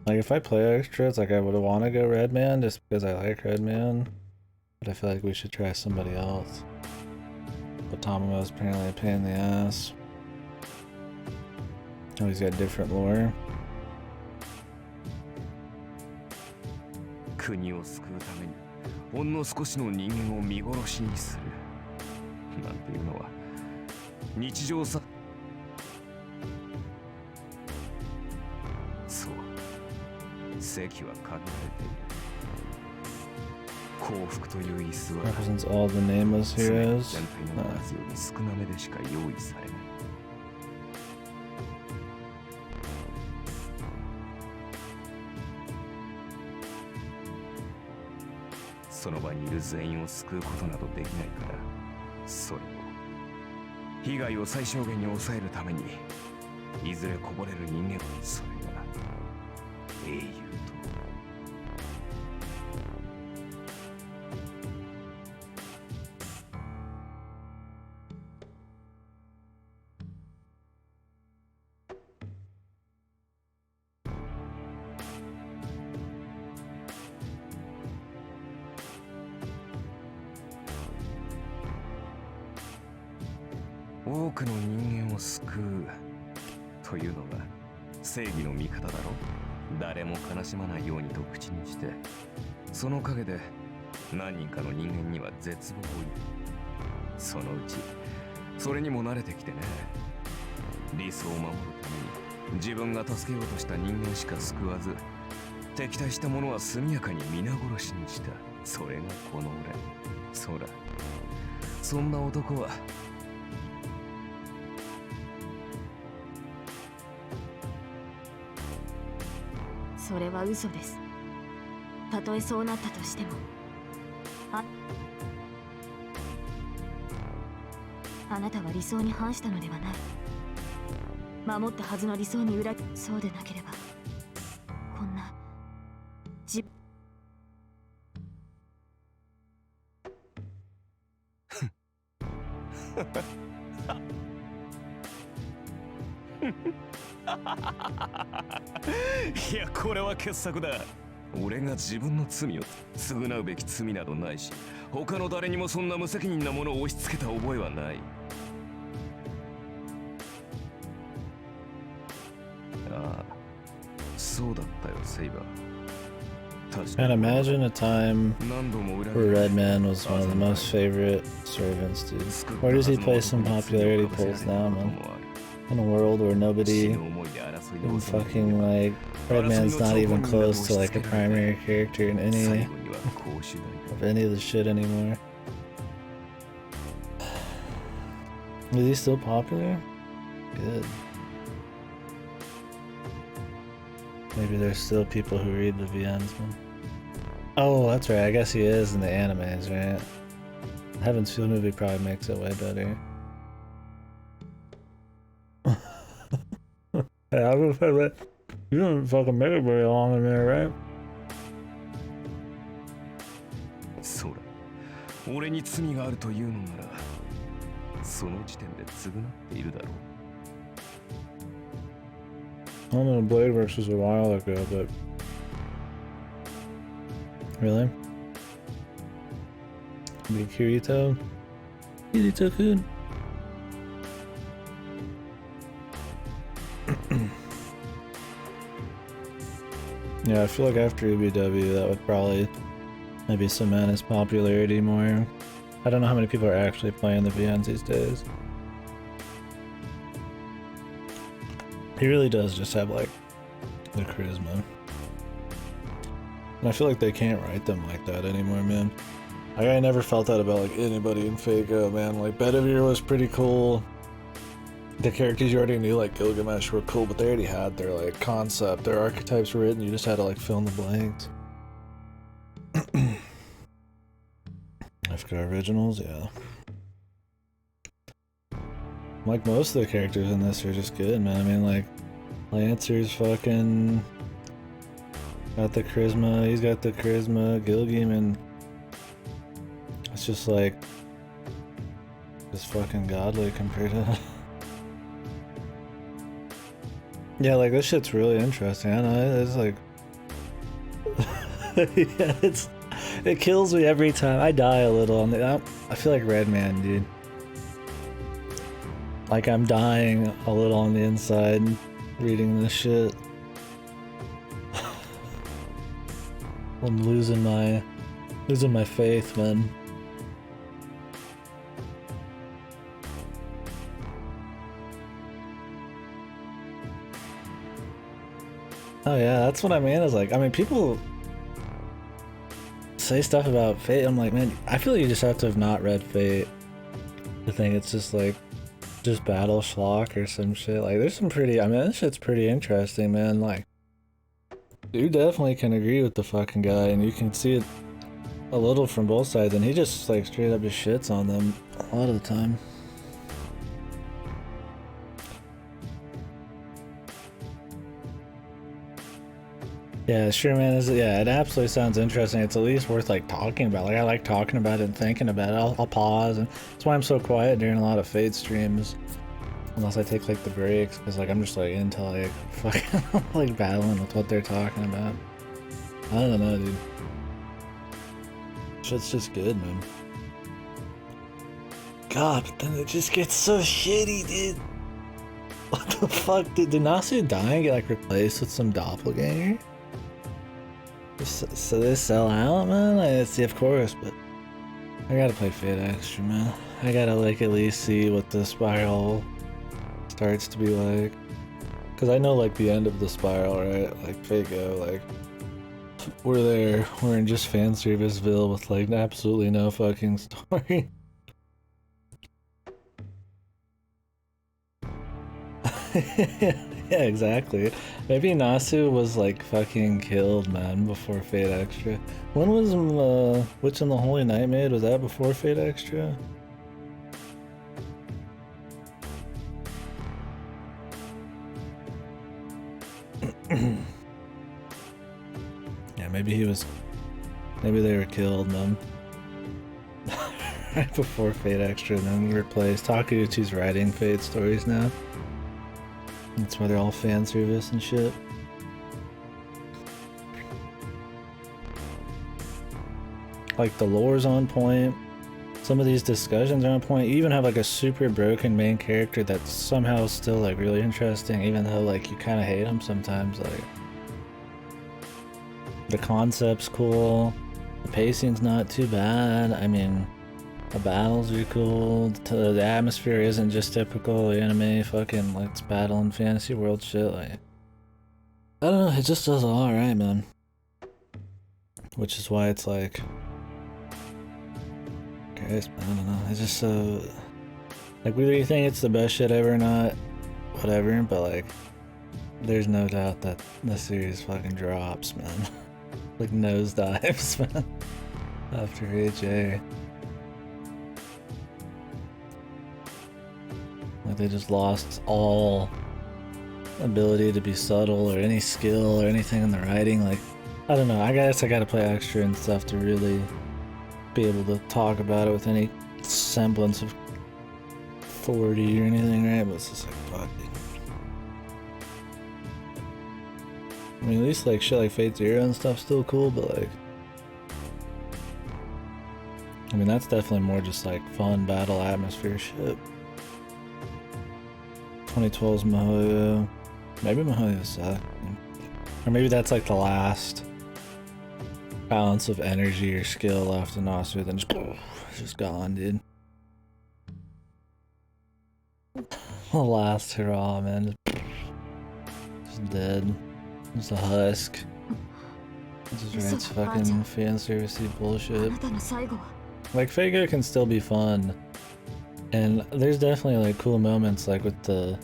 Like if I play extra, it's like I would want to go Redman just because I like Redman, but I feel like we should try somebody else. But Tamamo is apparently a pain in the ass. Oh, he's got different lore. 国を救うためにほんの少しの人間を見殺しにするなんていうのは日常さ。そう、席は限られている。幸福という椅子は Represents all the nameless 全 heroes. 体の数より少なめでしか用意されない。その場にいる全員を救うことなどできないから、それを被害を最小限に抑えるためにいずれこぼれる人間、それが英雄と多くの人間を救うというのが正義の味方だろ。誰も悲しまないようにと口にして、その陰で何人かの人間には絶望を抱く。そのうちそれにも慣れてきてね。理想を守るために自分が助けようとした人間しか救わず、敵対した者は速やかに皆殺しにした。それがこの俺。そら、そんな男はそれは嘘です。たとえそうなったとしても、あなたは理想に反したのではない。守ったはずの理想にそうでなければ、こんないや、これは傑作だ。俺が自分の罪を償うべき罪などないし、他の誰にもそんな無責任なものを押し付けた覚えはない。ああ、そうだったよ、セイバー。 And imagine a time where Redman was one of the most favorite servants, dude. Where does he play some popularity polls now, man? In a world where nobody even fucking, like, Redman's not even close to, like, a primary character in any of the shit anymore. Is he still popular? Good. Maybe there's still people who read the VNs, man. Oh, that's right. I guess he is in the animes, right? Heaven's Feel movie probably makes it way better. Yeah, I was gonna say that. You didn't fucking make it very long in there, right? そうだ。俺に罪があるというのなら、その時点で償っているだろう。I don't know, Bladeworks was a while ago, but... Really? Be Kirito? Kirito-kun? Yeah, I feel like after EBW that would probably maybe cement his popularity more. I don't know how many people are actually playing the VNs these days. He really does just have, like, the charisma. And I feel like they can't write them like that anymore, man. Like, I never felt that about, like, anybody in Fako, man. Like, Bedivere was pretty cool. The characters you already knew, like Gilgamesh, were cool, but they already had their, like, concept. Their archetypes were written, you just had to, like, fill in the blanks. FK originals, yeah. Like, most of the characters in this are just good, man. I mean, like, Lancer's fucking got the charisma, he's got the charisma, Gilgamesh, it's just like, just fucking godly compared to... Yeah, like, this shit's really interesting. I know, it's like... Yeah, it kills me every time. I die a little on the... I feel like Redman, dude. Like, I'm dying a little on the inside reading this shit. I'm losing my faith, man. Oh yeah, that's what I mean. Is like, I mean, people say stuff about Fate. I'm like, man, I feel like you just have to have not read Fate to think it's just like, just battle schlock or some shit. Like, there's some pretty, I mean, this shit's pretty interesting, man. Like, you definitely can agree with the fucking guy, and you can see it a little from both sides, and he just, like, straight up just shits on them a lot of the time. Yeah, sure, man. Yeah, it absolutely sounds interesting. It's at least worth, like, talking about. Like, I like talking about it and thinking about it. I'll pause, and that's why I'm so quiet during a lot of Fate streams. Unless I take, like, the breaks, because, like, I'm just, like, into, like, fucking, like, battling with what they're talking about. I don't know, dude. Shit's just good, man. god, but then it just gets so shitty, dude. What the fuck? Did Nasu die and get like replaced with some doppelganger? So they sell out, man? Like, see, of course, but I gotta play Fate Extra, man. I gotta like at least see what the spiral starts to be like. Cause I know like the end of the spiral, right? Like Fate Go, like we're there. We're in just fan serviceville with like absolutely no fucking story. Yeah, exactly. Maybe Nasu was like fucking killed, man, before Fate Extra. When was Witch in the Holy Nightmaid? Was that before Fate Extra? Yeah, maybe he was. Maybe they were killed, man. Right before Fate Extra, and then replaced. Takeuchi's writing Fate stories now. That's why they're all fan service and shit. Like the lore's on point. Some of these discussions are on point. You even have like a super broken main character that's somehow still like really interesting, even though like you kind of hate him sometimes. Like the concept's cool. The pacing's not too bad. I mean, the battles are cool. The atmosphere isn't just typical anime fucking let's battle in fantasy world shit. Like, I don't know, it just does all right, man. Which is why it's like, Christ, I don't know. It's just so like, whether you think it's the best shit ever or not, whatever. But like, there's no doubt that the series fucking drops, man. Like nosedives, man. After HA. Like they just lost all ability to be subtle or any skill or anything in the writing. Like, I don't know, I guess I gotta play extra and stuff to really be able to talk about it with any semblance of authority or anything, right? But it's just like, fuck, dude. I mean, at least like shit like Fate Zero and stuff's still cool, but like, I mean, that's definitely more just like fun battle atmosphere shit. 2012's Mihoyo. Maybe Mihoyo sucked. Or maybe that's like the last balance of energy or skill left in Nasu, then just gone, dude. The last hurrah, man. Just dead. Just a husk. Just writes fucking fan servicey bullshit. Like, Fago can still be fun. And there's definitely like cool moments like with the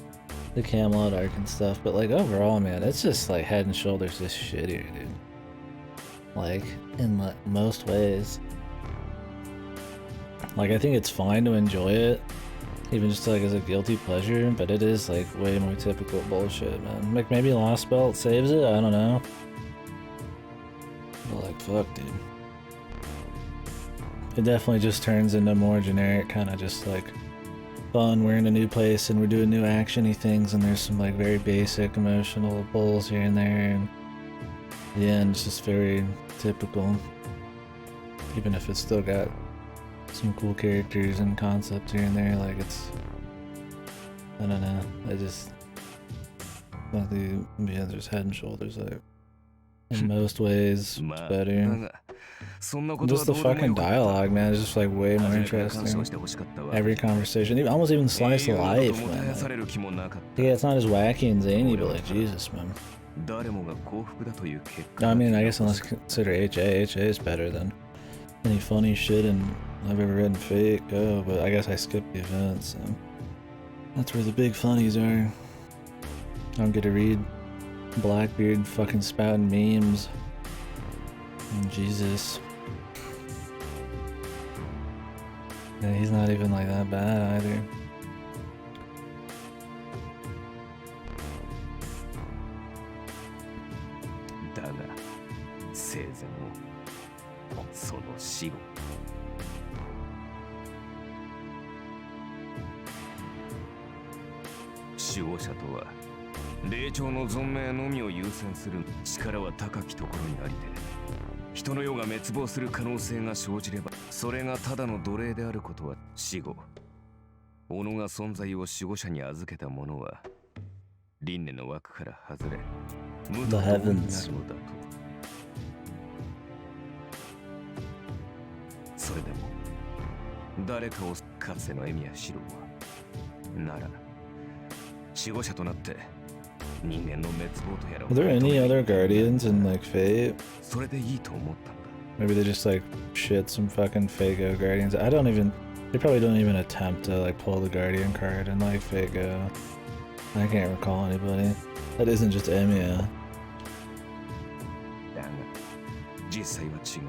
Camelot arc and stuff, but like overall, man, it's just like head and shoulders just shittier, dude. Like in most ways. Like I think it's fine to enjoy it, even just like as a guilty pleasure, but it is like way more typical bullshit, man. Like maybe Lost Belt saves it, I don't know. But like fuck, dude. It definitely just turns into more generic kind of just like fun, we're in a new place and we're doing new action-y things, and there's some like very basic emotional pulls here and there, and at the end it's just very typical, even if it's still got some cool characters and concepts here and there. Like it's, I don't know, I just like there's head and shoulders like in most ways it's better. Just the fucking dialogue, man, is just like way more interesting. Every conversation, almost even slice of life, man. Like, yeah, it's not as wacky and zany, but like Jesus, man. I mean, I guess unless you consider HA is better than any funny shit I've ever read in Fate Go, but I guess I skipped the events, so that's where the big funnies are. I don't get to read Blackbeard fucking spouting memes. And Jesus. Yeah, he's not even like that bad either. Hito no youが滅亡する可能性が生じれば、それがただの奴隷であることは死後己が存在を守護者に預けた者は輪廻の枠から外れ無と同になるのだと。それでも誰かをかつてのエミやシロはなら守護者となって人間の滅亡とやらを Are there any other guardians in like Fate? それでいいと思ったんだ。 Maybe they just like shit some fucking Fago guardians. I don't even. They probably don't even attempt to like pull the guardian card in like Fago. I can't recall anybody. That isn't just Emiya. だが実際は違う。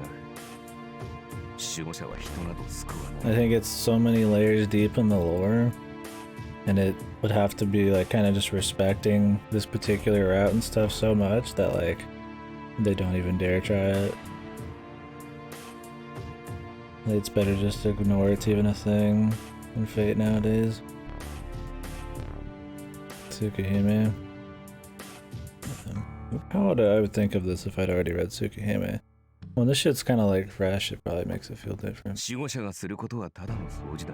守護者は人など救わない。 I think it's so many layers deep in the lore, and it would have to be like kind of just respecting this particular route and stuff so much that like they don't even dare try it. It's better just to ignore it's even a thing in Fate nowadays. Tsukihime. How would I would think of this if I'd already read Tsukihime? When this shit's kind of like fresh, it probably makes it feel different. 守護者がすることはただの掃除だ。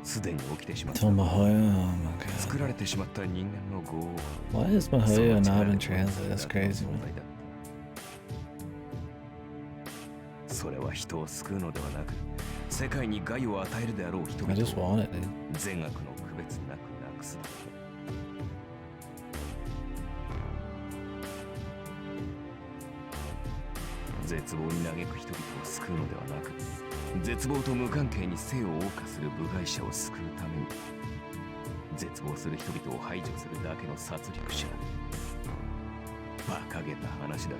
すでに起きてしまった。 Till Mahoya, oh my 作 god. られてしまった人間の業を Why is Mahoya not been translated? That's crazy, 問 man. 題だった。それは人を救うのではなく、世界に害を与えるであろう人 I just 々を want it, dude. 善悪の区別なくなくすだけ。絶望に嘆く人々を救うのではなく、絶望と無関係に生を謳歌する部外者を救うために、絶望する人々を排除するだけの殺戮者。馬鹿げた話だ。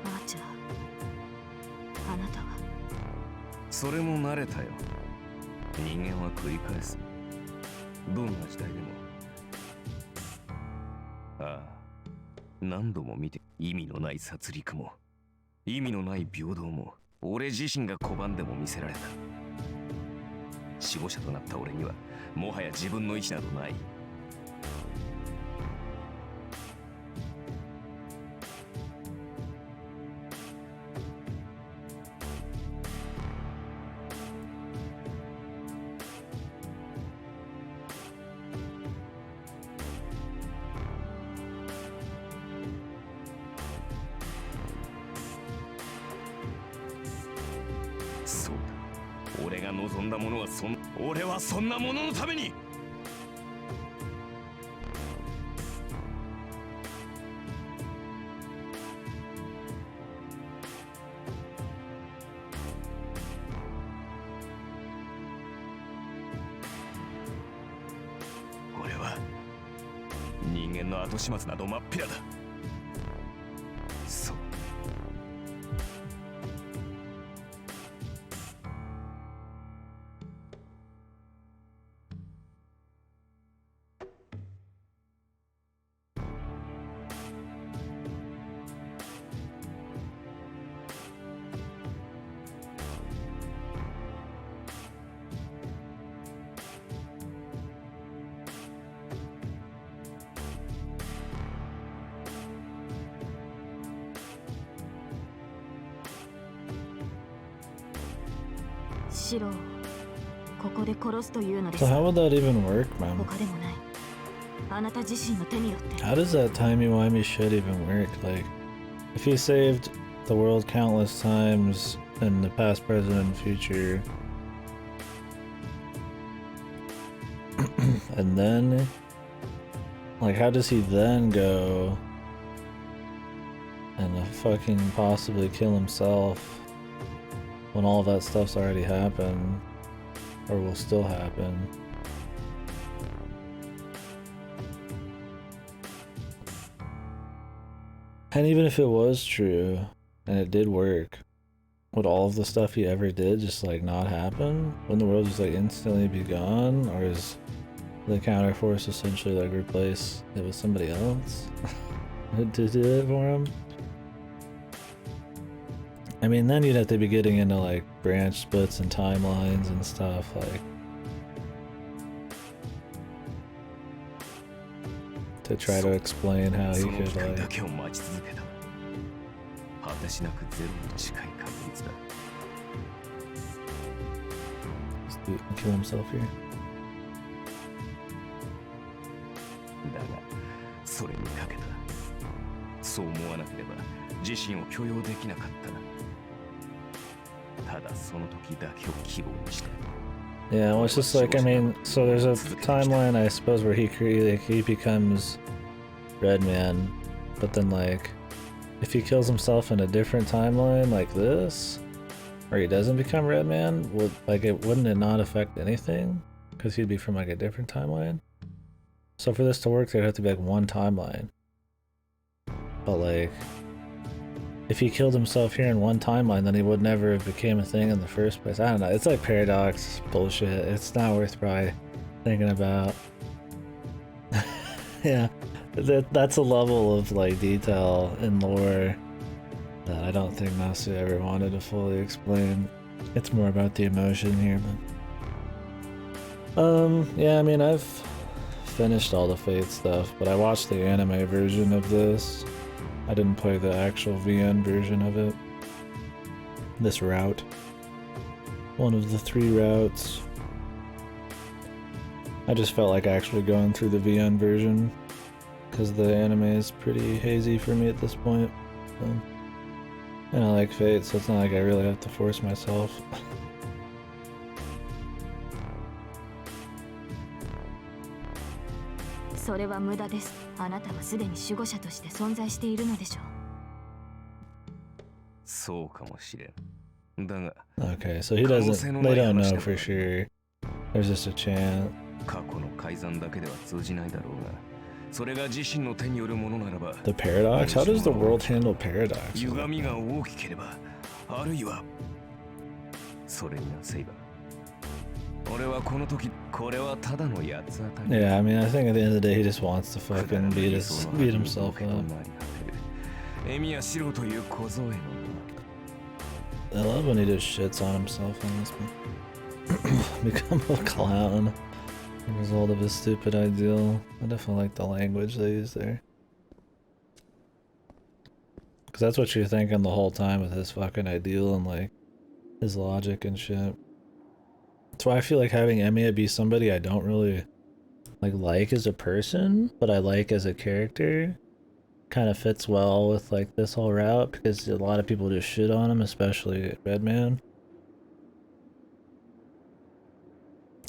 アーチャー、あなたは。それも慣れたよ。人間は繰り返す。どんな時代でも。ああ、何度も見て、意味のない殺戮も意味のない平等も俺自身が拒んでも見せられた。守護者となった俺にはもはや自分の意志などない。そうだ、俺が望んだものは俺はそんなもののために。俺は人間の後始末など真っ平だ。そう。シロをここで殺すというので So す。 how would that even work, man? 他でもない。あなた自身の手によって。 How does that timey-wimey shit even work? Like, if he saved the world countless times in the past, present, and future, and then, like, how does he then go and fucking possibly kill himself when all of that stuff's already happened, or will still happen? And even if it was true, and it did work, would all of the stuff he ever did just like not happen? Wouldn't the world just like instantly be gone? Or is the counterforce essentially like replace it with somebody else to do it for him? I mean, then you'd have to be getting into like branch splits and timelines and stuff. Like, to try to explain how he その could 機会 like だけを待ち続けた。果てしなくゼロに近い確率だ。 kill himself here. だが、それにかけた。そう思わなければ自身を許容できなかったな。ただその時だけを希望にして。 Yeah, well, it's just like, I mean, so there's a timeline, I suppose, where he becomes Red Man, but then like, if he kills himself in a different timeline like this, or he doesn't become Red Man, would wouldn't it not affect anything? Because he'd be from like a different timeline. So for this to work, there'd have to be like one timeline. But like, if he killed himself here in one timeline, then he would never have became a thing in the first place. I don't know. It's like paradox bullshit. It's not worth probably thinking about. Yeah, that's a level of like detail in lore that I don't think Nasu ever wanted to fully explain. It's more about the emotion here, but yeah, I mean, I've finished all the Fate stuff, but I watched the anime version of this. I didn't play the actual VN version of it. This route. One of the 3 routes. I just felt like actually going through the VN version because the anime is pretty hazy for me at this point. So, and I like Fate, so it's not like I really have to force myself. それは無駄です。あなたはすでに守護者として存在しているのでしょう。そうかもしれん。だが、 Okay, so he doesn't, they don't know for sure. There's just a chance. 過去の改ざんだけでは通じないだろうが、それが自身の手によるものならば、 The paradox? How does the world handle paradox? 歪みが大きければ、あるいは、それになセイバー。俺はこの時、これはただの八つ当たり。 Yeah, I mean, I think at the end of the day, he just wants to fucking beat himself up. エミやシロという小僧への。 I love when he just shits on himself on this one. Become a clown. The result of his stupid ideal. I definitely like the language they use there. Because that's what you're thinking the whole time with his fucking ideal and like his logic and shit. That's why I feel like having Emiya be somebody I don't really like as a person, but I like as a character, kind of fits well with like this whole route because a lot of people just shit on him, especially Redman.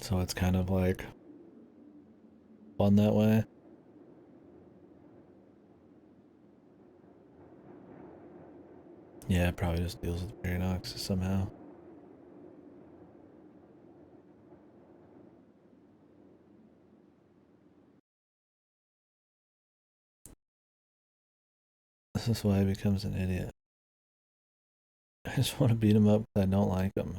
So it's kind of like fun that way. Yeah, it probably just deals with paradox somehow. This is why he becomes an idiot. I just want to beat him up because I don't like him.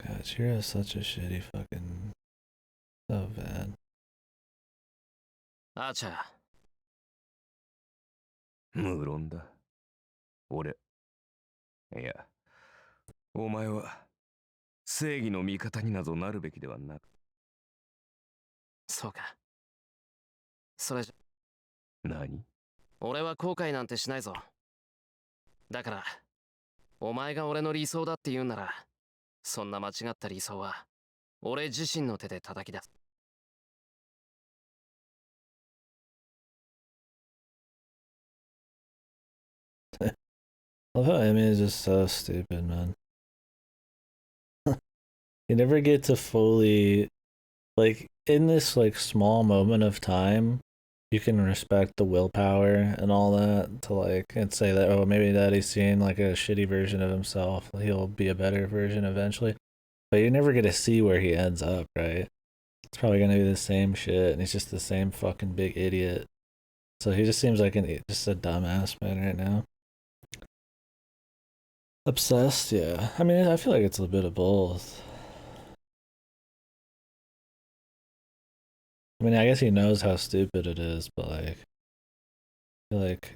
God, Shira is such a shitty fucking... So bad. アーチャー。無論だ。俺。いや、お前は正義の味方になどなるべきではなく。そうか。それじゃ。何？俺は後悔なんてしないぞ。だから、お前が俺の理想だって言うなら、そんな間違った理想は、俺自身の手で叩き出す。I love how Amy is just so stupid, man. You never get to fully, like, in this, like, small moment of time, you can respect the willpower and all that to, like, and say that, oh, maybe Daddy's seeing, like, a shitty version of himself. He'll be a better version eventually. But you never get to see where he ends up, right? It's probably gonna be the same shit, and he's just the same fucking big idiot. So he just seems like just a dumbass man right now. Obsessed, yeah. I mean, I feel like it's a bit of both. I mean, I guess he knows how stupid it is, but like, I feel like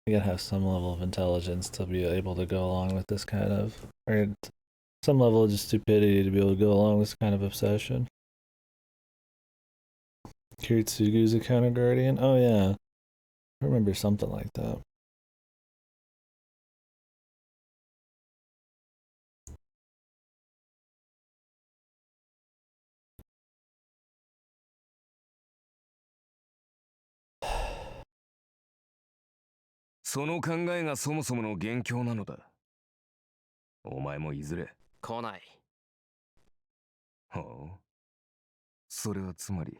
you gotta have some level of intelligence to be able to go along with this kind of, or some level of just stupidity to be able to go along with this kind of obsession. Kiritsugu's a counter guardian? Oh yeah. I remember something like that.その考えがそもそもの元凶なのだ。お前もいずれ。来ない。はあ。それはつまり。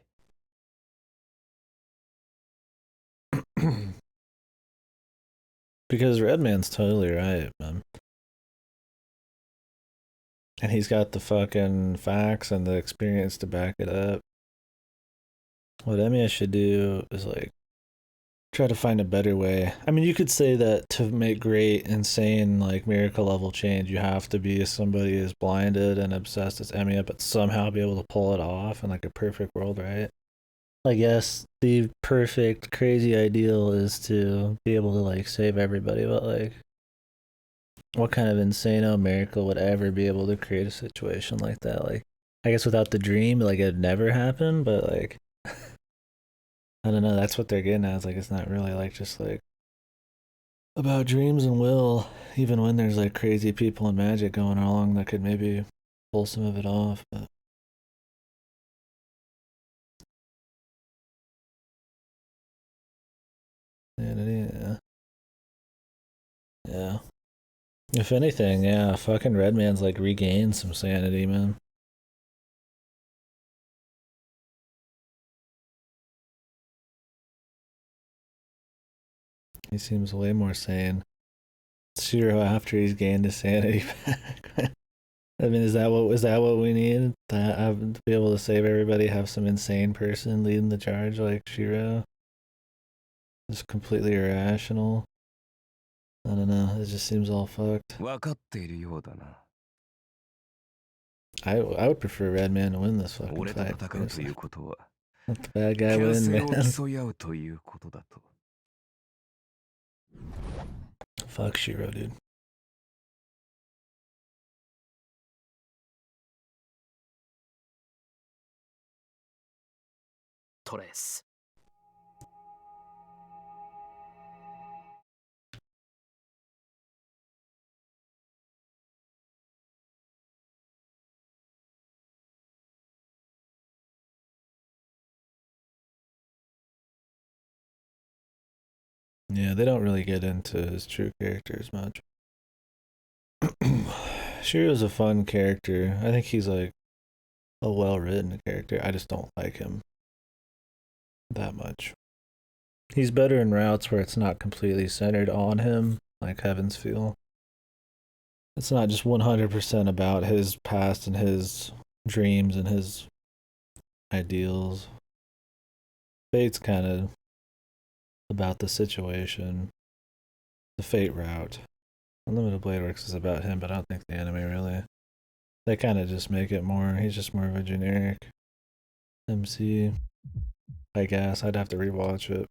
Because Redman's totally right, man. And he's got the fucking facts and the experience to back it up. What Emiya should do is like try to find a better way. I mean, you could say that to make great, insane, like miracle level change, you have to be somebody as blinded and obsessed as Emiya, but somehow be able to pull it off in like a perfect world, right? Like, yes, the perfect, crazy ideal is to be able to like save everybody, but like, what kind of insano miracle would ever be able to create a situation like that? Like, I guess without the dream, like it'd never happen, but like, I don't know, that's what they're getting at. It's like, it's not really like just like about dreams and will, even when there's like crazy people and magic going along that could maybe pull some of it off, but. Yeah. Yeah. If anything, yeah, fucking Redman's like regained some sanity, man. He seems way more sane. Shiro after he's gained his sanity back. I mean, is that what we need? To be able to save everybody, have some insane person leading the charge like Shiro? Just completely irrational. I don't know, it just seems all fucked. I would prefer Redman to win this fucking fight. Let the bad guy win, man. Fuck Shiro, dude. Torres. Yeah, they don't really get into his true characters much. Shiro's a fun character. I think he's like a well-written character. I just don't like him that much. He's better in routes where it's not completely centered on him, like Heaven's Feel. It's not just 100% about his past and his dreams and his ideals. Fate's kind of about the situation. The Fate route. Unlimited Blade Works is about him, but I don't think the anime really. They kind of just make it more. He's just more of a generic MC. I guess I'd have to rewatch it.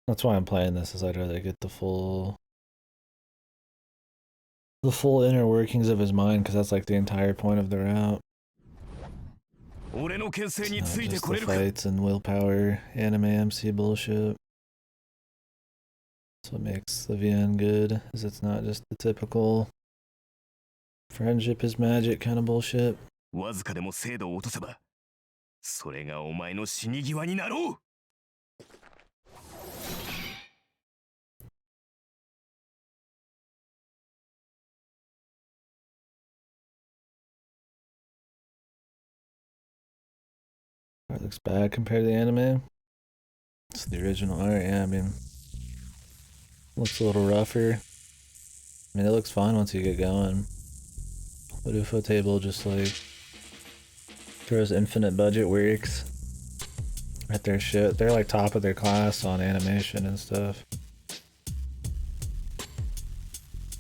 That's why I'm playing this. Is I'd rather get the full inner workings of his mind, because that's like the entire point of the route. It's not just the fights and willpower anime MC bullshit. That's what makes the VN good, is it's not just the typical friendship is magic kind of bullshit. わずかでも精度を落とせば、それがお前の死に際になろう。Art looks bad compared to the anime. It's the original art, yeah, I mean, looks a little rougher. I mean, it looks fine once you get going. But UFO Table just like throws infinite budget works at their shit. They're like top of their class on animation and stuff.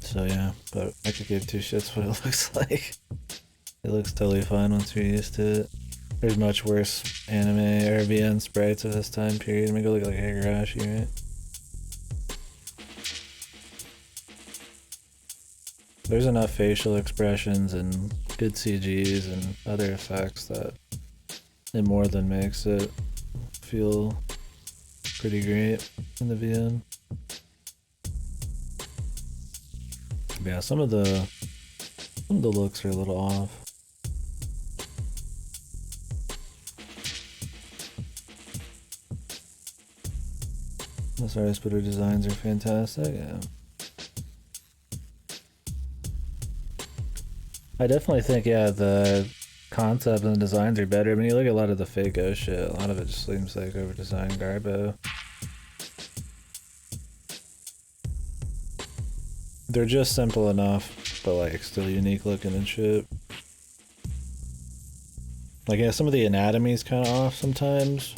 So yeah, but I could give two shits what it looks like. It looks totally fine once you're used to it. There's much worse anime or VN sprites of this time period. Let me go look like Higurashi, right? There's enough facial expressions and good CGs and other effects that it more than makes it feel pretty great in the VN. But yeah, some of the looks are a little off. The artist, but her designs are fantastic. Yeah. I definitely think, yeah, the concept and the designs are better. I mean, you look at a lot of the fake O shit, a lot of it just seems like over-designed garbo. They're just simple enough, but like still unique looking and shit. Like, yeah, some of the anatomy's kind of off sometimes,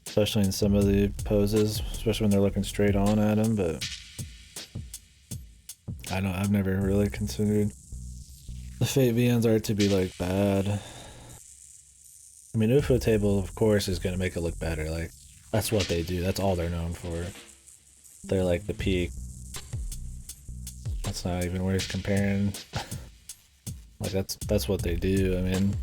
especially in some of the poses, especially when they're looking straight on at him, but I've never really considered the Fate VN's art to be like bad. I mean, UFO Table, of course, is going to make it look better. Like, that's what they do. That's all they're known for. They're like the peak. That's not even worth comparing. Like, that's what they do. I mean,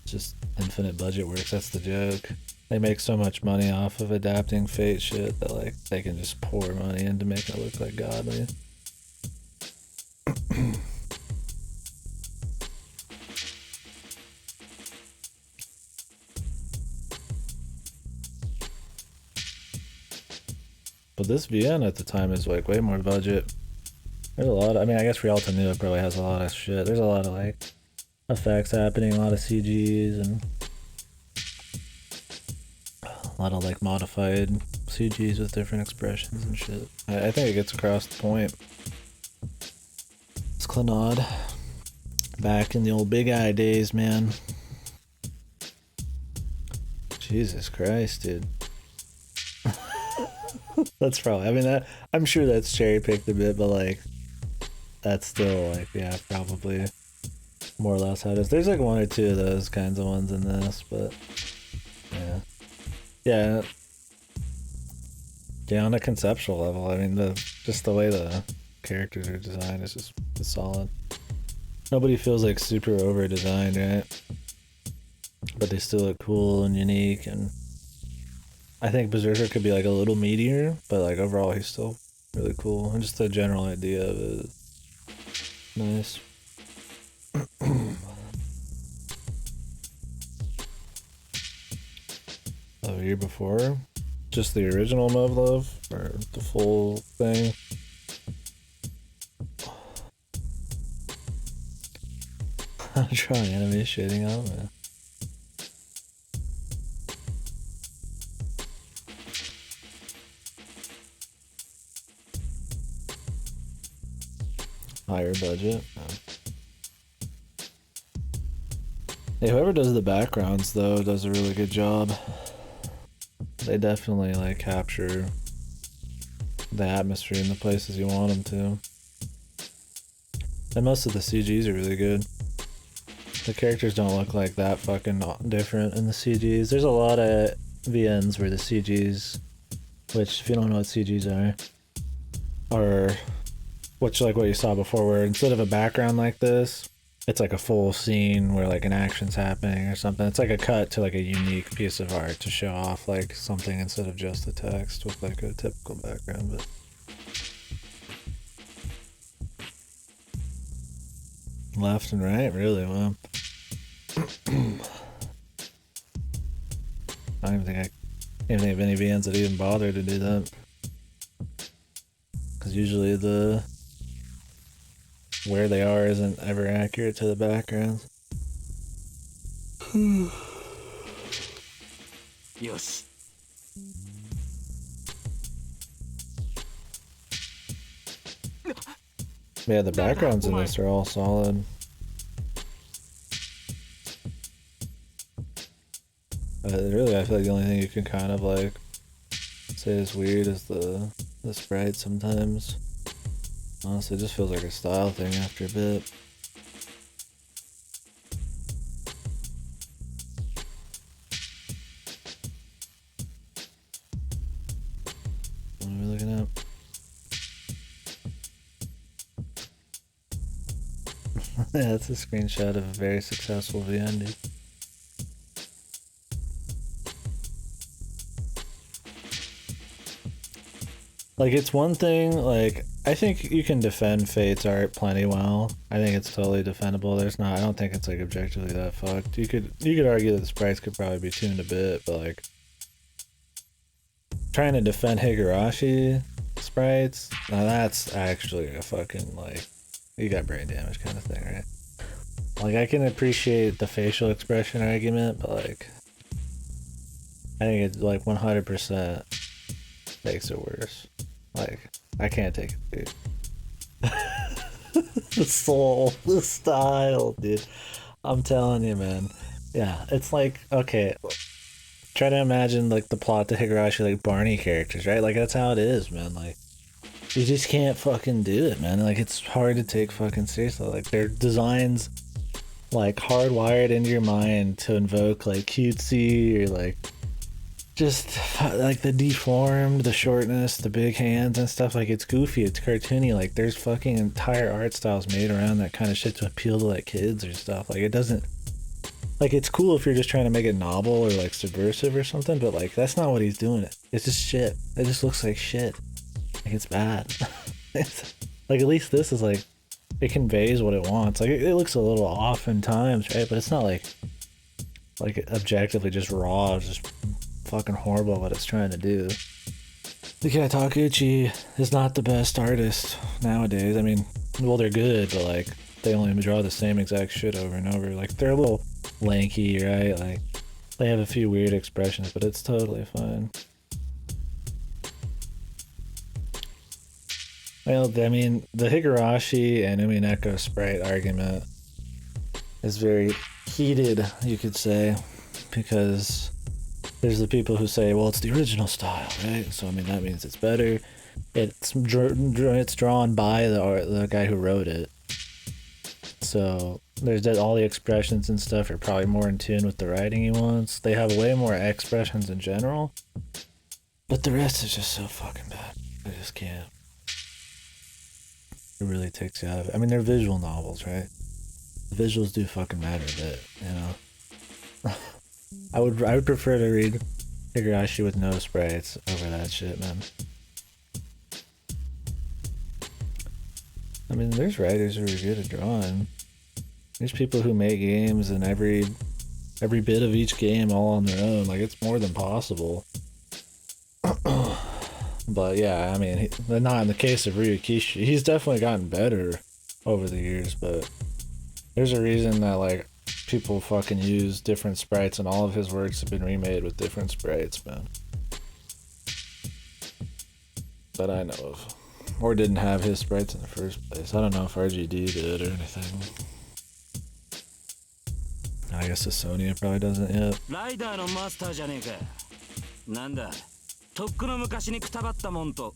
just infinite budget works. That's the joke. They make so much money off of adapting Fate shit that, like, they can just pour money into making it look like godly. But this VN at the time is like way more budget. There's a lot of, I mean, I guess Realta Nua probably has a lot of shit. There's a lot of like effects happening, a lot of CGs, and a lot of like modified CGs with different expressions and shit. I think it gets across the point. It's Clannad. Back in the old Big Eye days, man. Jesus Christ, dude. That's probably, I mean, I'm sure that's cherry picked a bit, but like, that's still like, yeah, probably more or less how it is. There's like one or two of those kinds of ones in this, but yeah. Yeah. Yeah, on a conceptual level, I mean, just the way the characters are designed is just solid. Nobody feels like super over designed, right? But they still look cool and unique, and I think Berserker could be like a little meatier, but like overall he's still really cool. And just the general idea of it is nice. A year before? Just the original Muv-Luv? Or the full thing? I'm trying anime shitting out, man. Higher budget. Hey, whoever does the backgrounds though does a really good job. They definitely like capture the atmosphere in the places you want them to. And most of the CGs are really good. The characters don't look like that fucking different in the CGs. There's a lot of VNs where the CGs, which if you don't know what CGs are which like what you saw before, where instead of a background like this, it's like a full scene where like an action's happening or something. It's like a cut to like a unique piece of art to show off like something instead of just the text with like a typical background. But left and right, really? Well, I don't even think of any VNs that even bother to do that, because usually where they are isn't ever accurate to the backgrounds. Yosh. Yeah, the backgrounds in this are all solid. Really, I feel like the only thing you can kind of like say is weird is the sprite sometimes. Honestly, it just feels like a style thing after a bit. What are we looking at? Yeah, that's a screenshot of a very successful VN, dude. Like, it's one thing, like, I think you can defend Fate's art plenty well. I think it's totally defendable. I don't think it's, like, objectively that fucked. You could argue that the sprites could probably be tuned a bit, but, like, trying to defend Higurashi sprites, now that's actually a fucking, like, you got brain damage kind of thing, right? Like, I can appreciate the facial expression argument, but, like, I think it's, like, 100% makes it worse. Like, I can't take it, dude. The soul, the style, dude. I'm telling you, man. Yeah, it's like, okay, try to imagine, like, the plot to Higurashi, like, Barney characters, right? Like, that's how it is, man. Like, you just can't fucking do it, man. Like, it's hard to take fucking seriously. Like, their designs, like, hardwired into your mind to invoke, like, cutesy or, like, just like the deformed, the shortness, the big hands and stuff. Like, it's goofy, it's cartoony. Like, there's fucking entire art styles made around that kind of shit to appeal to, like, kids or stuff. Like, it doesn't, like, it's cool if you're just trying to make it novel or, like, subversive or something, but, like, that's not what he's doing. It's just shit. It just looks like shit. Like, it's bad. Like, at least this is, like, it conveys what it wants. Like, it looks a little off in times, right? But it's not like objectively just raw, just fucking horrible what it's trying to do. The cat Takuchi is not the best artist nowadays. I mean, well, they're good, but, like, they only draw the same exact shit over and over. Like, they're a little lanky, right? Like, they have a few weird expressions, but it's totally fine. Well, I mean, the Higurashi and Umineko sprite argument is very heated, you could say, because there's the people who say, well, it's the original style, right? So, I mean, that means it's better. It's drawn by the guy who wrote it. So, there's that all the expressions and stuff are probably more in tune with the writing he wants. They have way more expressions in general. But the rest is just so fucking bad. I just can't. It really takes you out of it. I mean, they're visual novels, right? The visuals do fucking matter a bit, you know? I would prefer to read Higurashi with no sprites over that shit, man. I mean, there's writers who are good at drawing. There's people who make games and every bit of each game all on their own. Like, it's more than possible. But yeah, I mean, not in the case of Ryukishi. He's definitely gotten better over the years, but there's a reason that, like, people fucking use different sprites, and all of his works have been remade with different sprites, man. That I know of. Or didn't have his sprites in the first place. I don't know if RGD did or anything. I guess the Sony probably doesn't yet. ライダーのマスターじゃねえか。なんだ、とっくの昔にくたばったもんと。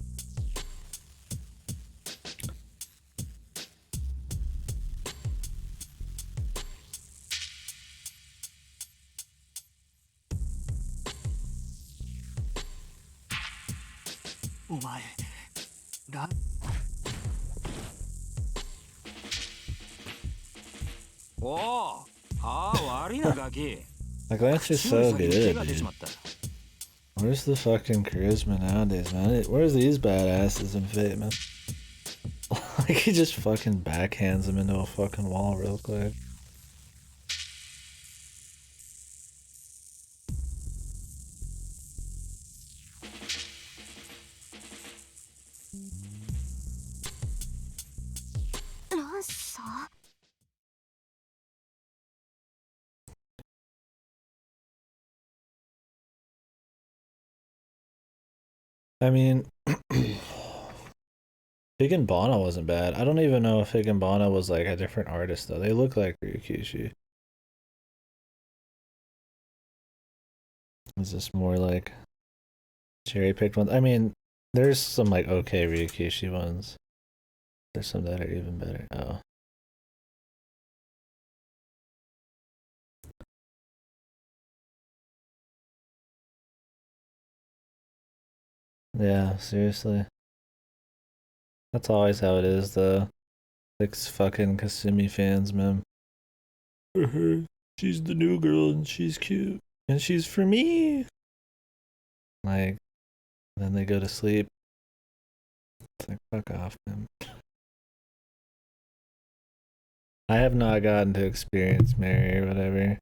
お前おお、ああ、悪いなガキ。 Like, that's just so good, dude. Where's the fucking charisma nowadays, man? Where's these badasses in Fate, man? Like, he just fucking backhands him into a fucking wall real quick. I mean, Higginbana wasn't bad. I don't even know if Higginbana was, like, a different artist, though. They look like Ryukishi. Is this more like cherry-picked ones? I mean, there's some, like, okay Ryukishi ones. There's some that are even better. Oh. Yeah, seriously. That's always how it is, though. Like, fucking Kasumi fans, man. She's the new girl and she's cute. And she's for me. Like, then they go to sleep Fuck off, man. I have not gotten to experience Mary or whatever.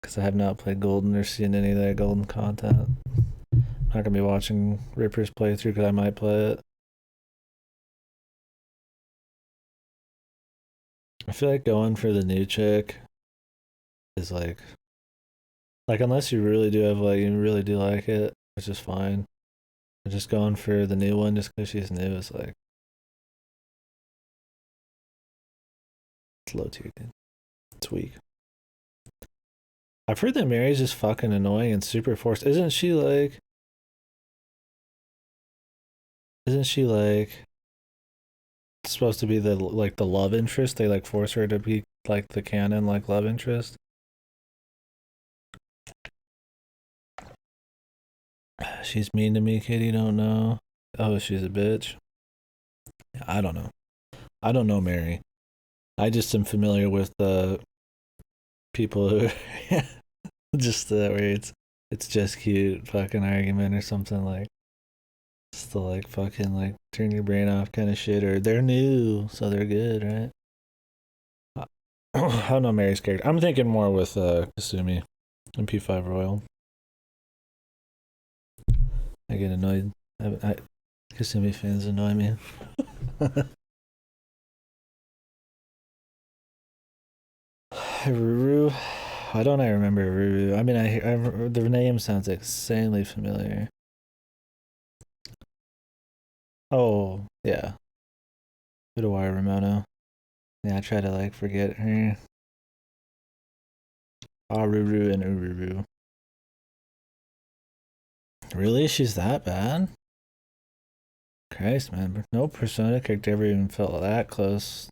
Because I have not played Golden or seen any of that Golden content. I'm not gonna be watching Ripper's playthrough because I might play it. I feel like going for the new chick is like unless you really do have you really do like it, which is fine. But just going for the new one just because she's new is like it's low tier, dude. It's weak. I've heard that Mary's just fucking annoying and super forced. Isn't she like supposed to be the the love interest? They like force her to be like the canon like love interest. She's mean to me, kid. You don't know. Oh, she's a bitch. I don't know. I don't know Mary. I just am familiar with the people who just where it's just cute fucking argument or something like just the like fucking like turn your brain off kind of shit, or they're new so they're good, right? I don't know Mary's character. I'm thinking more with Kasumi and P5 Royal. I get annoyed. Kasumi fans annoy me. Ruru. Why don't I remember Ruru? I mean, I the name sounds insanely familiar. Oh, yeah. Udawara Ramono. Yeah, I try to like forget her. Aruru and Ururu. Really? She's that bad? Christ, man. No Persona character ever even felt that close.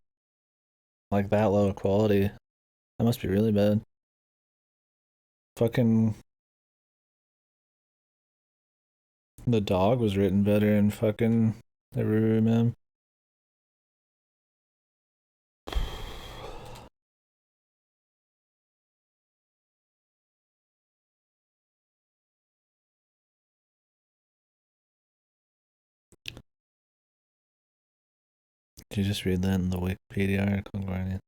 Like that low of quality. That must be really bad. Fucking... The dog was written better in fucking Ururu, man. Did you just read that in the Wikipedia article, Guardian?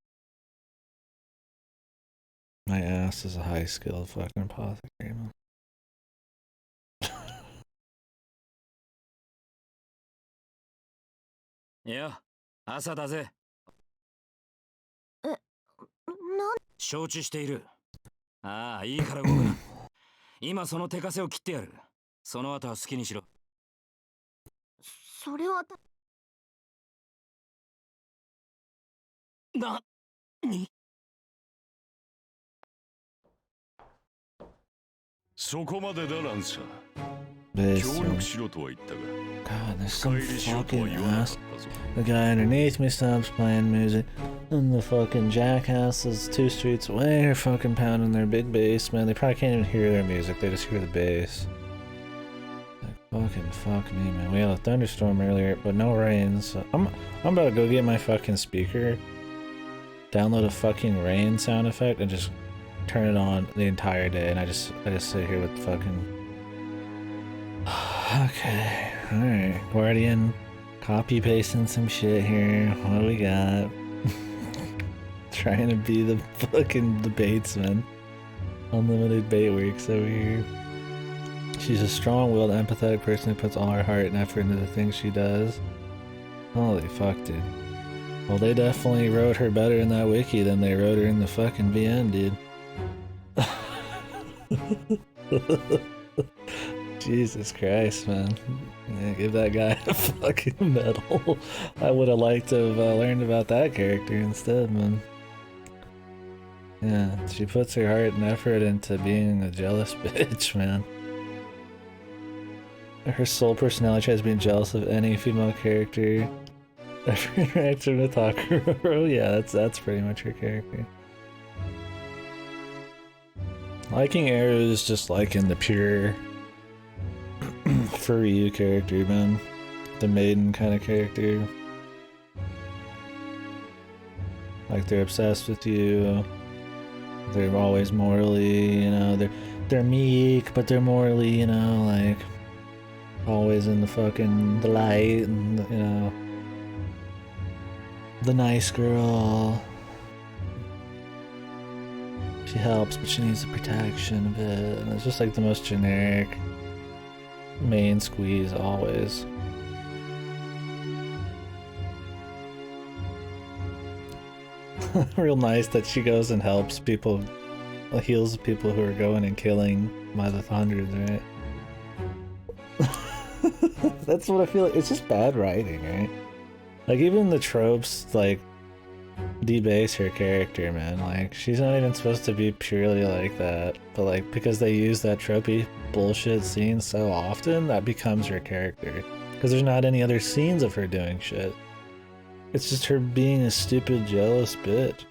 My ass is a high skilled fucking apothecary, man. Yeah, 朝だぜ。承知している。ああ、いいから動くな。今その手枷を切ってやる。その後は好きにしろ。それはにそこまでだランサー。 This, 協力しろとは言ったが、 God, there's some 帰りしろとは fucking 言わなかっ ass. たぞ。 The guy underneath me stops playing music, and the fucking jackasses 2 streets away are fucking pounding their big bass, man. They probably can't even hear their music, they just hear the bass. Like, fucking fuck me, man. We had a thunderstorm earlier, but no rain, so I'm about to go get my fucking speaker, download a fucking rain sound effect, and just turn it on the entire day, and I just sit here with fucking... Okay, alright, Guardian, copy pasting some shit here. What do we got? Trying to be the fucking debatesman. Unlimited bait works over here. She's a strong-willed, empathetic person who puts all her heart and effort into the things she does. Holy fuck, dude. Well, they definitely wrote her better in that wiki than they wrote her in the fucking VN, dude. Jesus Christ, man. Yeah, give that guy a fucking medal. I would have liked to have learned about that character instead, man. Yeah, she puts her heart and effort into being a jealous bitch, man. Her sole personality tries being jealous of any female character ever interacted with Takuro. Yeah, that's pretty much her character. Liking Eru is just liking the pure for you character, man. The maiden kind of character. Like they're obsessed with you. They're always morally, you know, they're meek, but they're morally, you know, like always in the light, and you know, the nice girl. She helps, but she needs the protection a bit, and it's just like the most generic main squeeze always. Real nice that she goes and helps people, heals people who are going and killing by the hundreds, right? That's what I feel like. It's just bad writing, right? Like, even the tropes, like, debase her character, man. Like, she's not even supposed to be purely like that, but like, because they use that tropey bullshit scene so often, that becomes her character. Because there's not any other scenes of her doing shit. It's just her being a stupid, jealous bitch.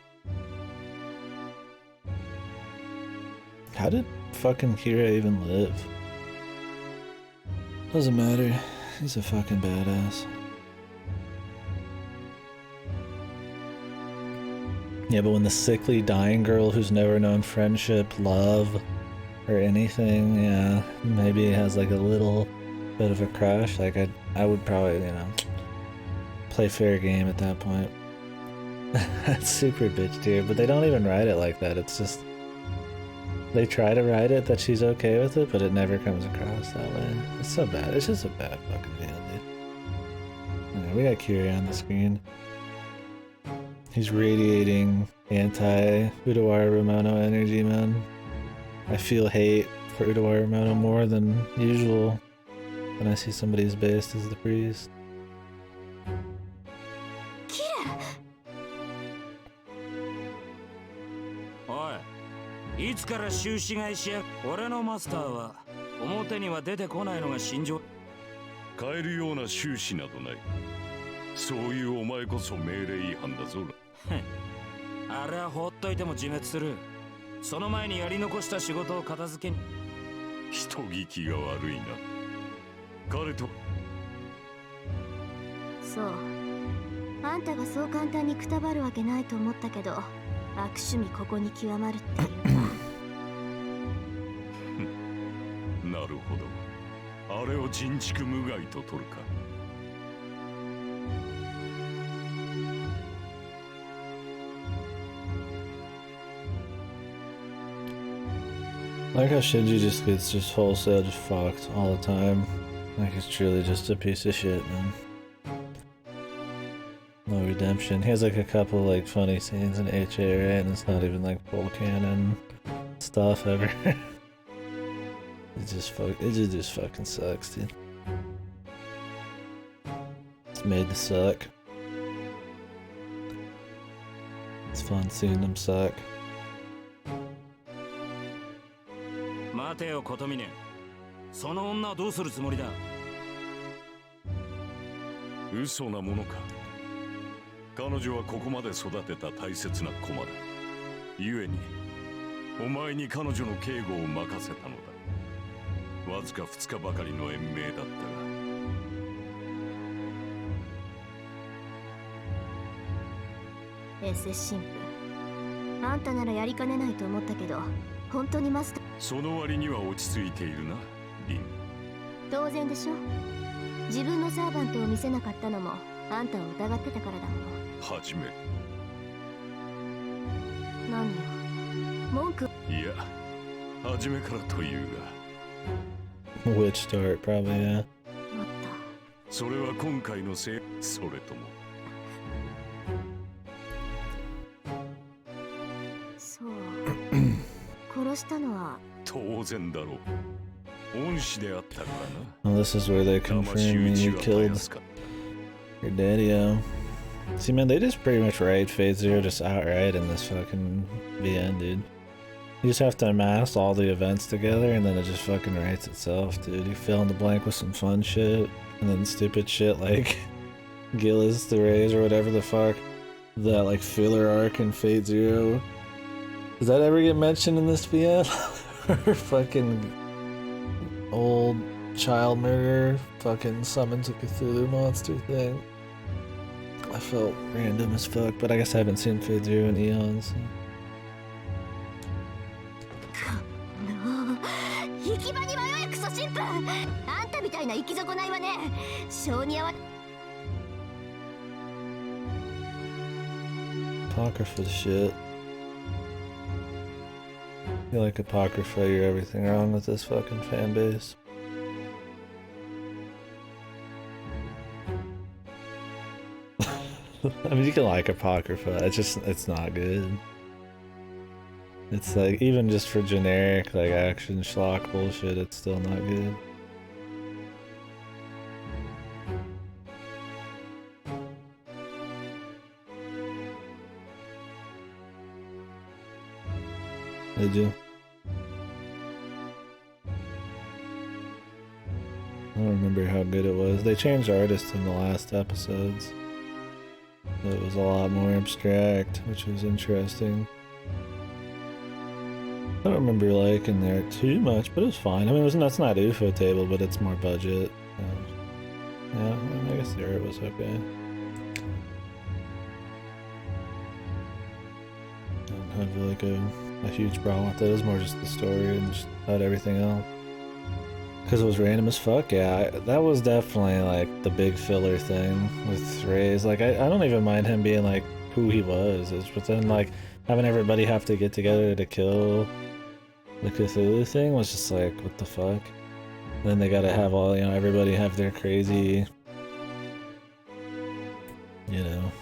How did fucking Kira even live? Doesn't matter. He's a fucking badass. Yeah, but when the sickly, dying girl who's never known friendship, love, or anything, yeah, maybe has like a little bit of a crush, like I would probably, you know, play fair game at that point. That's super bitch tier, but they don't even write it like that. It's just, they try to write it that she's okay with it, but it never comes across that way. It's so bad. It's just a bad fucking deal, dude. Yeah, we got Kira on the screen. He's radiating anti-Udawara Ramono energy, man. I feel hate for Udawara Ramono more than usual when I see somebody as based as the priest.おい、いつから終始買いしや。俺のマスターは表には出てこないのが心情。変えるような終始などない。そういうお前こそ命令違反だぞ。あれは放っといても自滅する。その前にやり残した仕事を片付けに。人聞きが悪いな。彼と。そう。あんたがそう簡単にくたばるわけないと思ったけど、悪趣味ここに極まるっていうか。なるほど。あれを人畜無害と取るか。I like how Shinji just gets just wholesale just fucked all the time. Like, he's truly just a piece of shit, man. No redemption. He has like a couple like funny scenes in HA, right? And it's not even like full canon stuff ever. It just fucking sucks, dude. It's made to suck. It's fun seeing them suck. 待てよ、琴峰。その女はどうするつもりだ。嘘なものか。彼女はここまで育てた大切な駒だ。故に、お前に彼女の警護を任せたのだ。わずか2日ばかりの延命だったが。SS 神父。あんたならやりかねないと思ったけど、本当にマスター。その割には落ち着いているな、リン。当然でしょ。自分のサーバントを見せなかったのもあんたを疑ってたからだもの。はじめ。何よ。文句。いや、はじめからというが。Witch start, probably, yeah. 待った。それは今回のせい、それとも。そう。殺したのは当然だろう。恩師であったからな。Well, this is where they confirm you killed your daddy-o. See, man, they just pretty much write Fate Zero just outright in this fucking VN, dude. You just have to amass all the events together and then it just fucking writes itself, dude. You fill in the blank with some fun shit and then stupid shit like Gillis the Rays or whatever the fuck. That like filler arc in Fate Zero. Does that ever get mentioned in this VN? Or fucking old child murderer fucking summons a Cthulhu monster thing. I felt random as fuck, but I guess I haven't seen Fate Zero in eons. So. 行き場に迷えクソ神父。あんたみたいたいな生き損ないはね、性に合わ。 Apocrypha shit. You like Apocrypha, you're everything wrong with this fucking fan base. I mean, you can like Apocrypha, it's not good. It's like, even just for generic, like, action schlock bullshit, it's still not good. Did you? I don't remember how good it was. They changed artists in the last episodes. It was a lot more abstract, which was interesting. I don't remember liking there too much, but it was fine. I mean, that's not UFO table, but it's more budget. Yeah, I guess the art was okay. I don't have like a huge problem with it. It was more just the story and just about everything else. Because it was random as fuck, yeah. That was definitely like the big filler thing with Ray's. Like, I don't even mind him being like who he was. But then like having everybody have to get together to kill the Cthulhu thing was just like, what the fuck? And then they gotta have all, you know, everybody have their crazy, you know,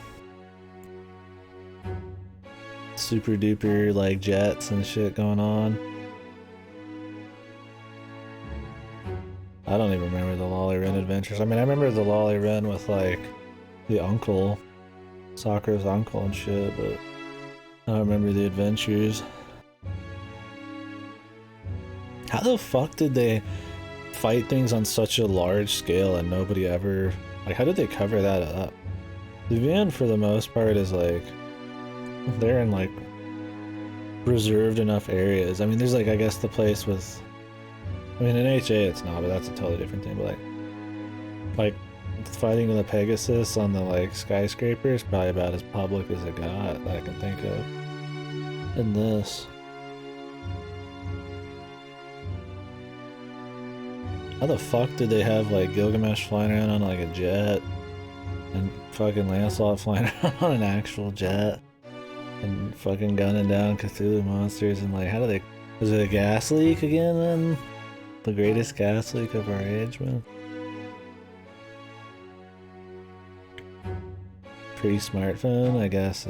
super duper like jets and shit going on. I don't even remember the Lolly Run adventures. I mean, I remember the Lolly Run with like the uncle, Sakura's uncle and shit, but I don't remember the adventures. How the fuck did they fight things on such a large scale and nobody ever, like, how did they cover that up? The van for the most part is like, they're in like reserved enough areas. I mean, there's like, I guess the place with, I mean, in HA it's not, but that's a totally different thing. But like fighting with a Pegasus on the like skyscraper is probably about as public as it got that I can think of. In this, how the fuck did they have like Gilgamesh flying around on like a jet, and fucking Lancelot flying around on an actual jet, and fucking gunning down Cthulhu monsters, and like, how do they? Was it a gas leak again then? The greatest gas leak of our age, man. Pre-smartphone, I guess.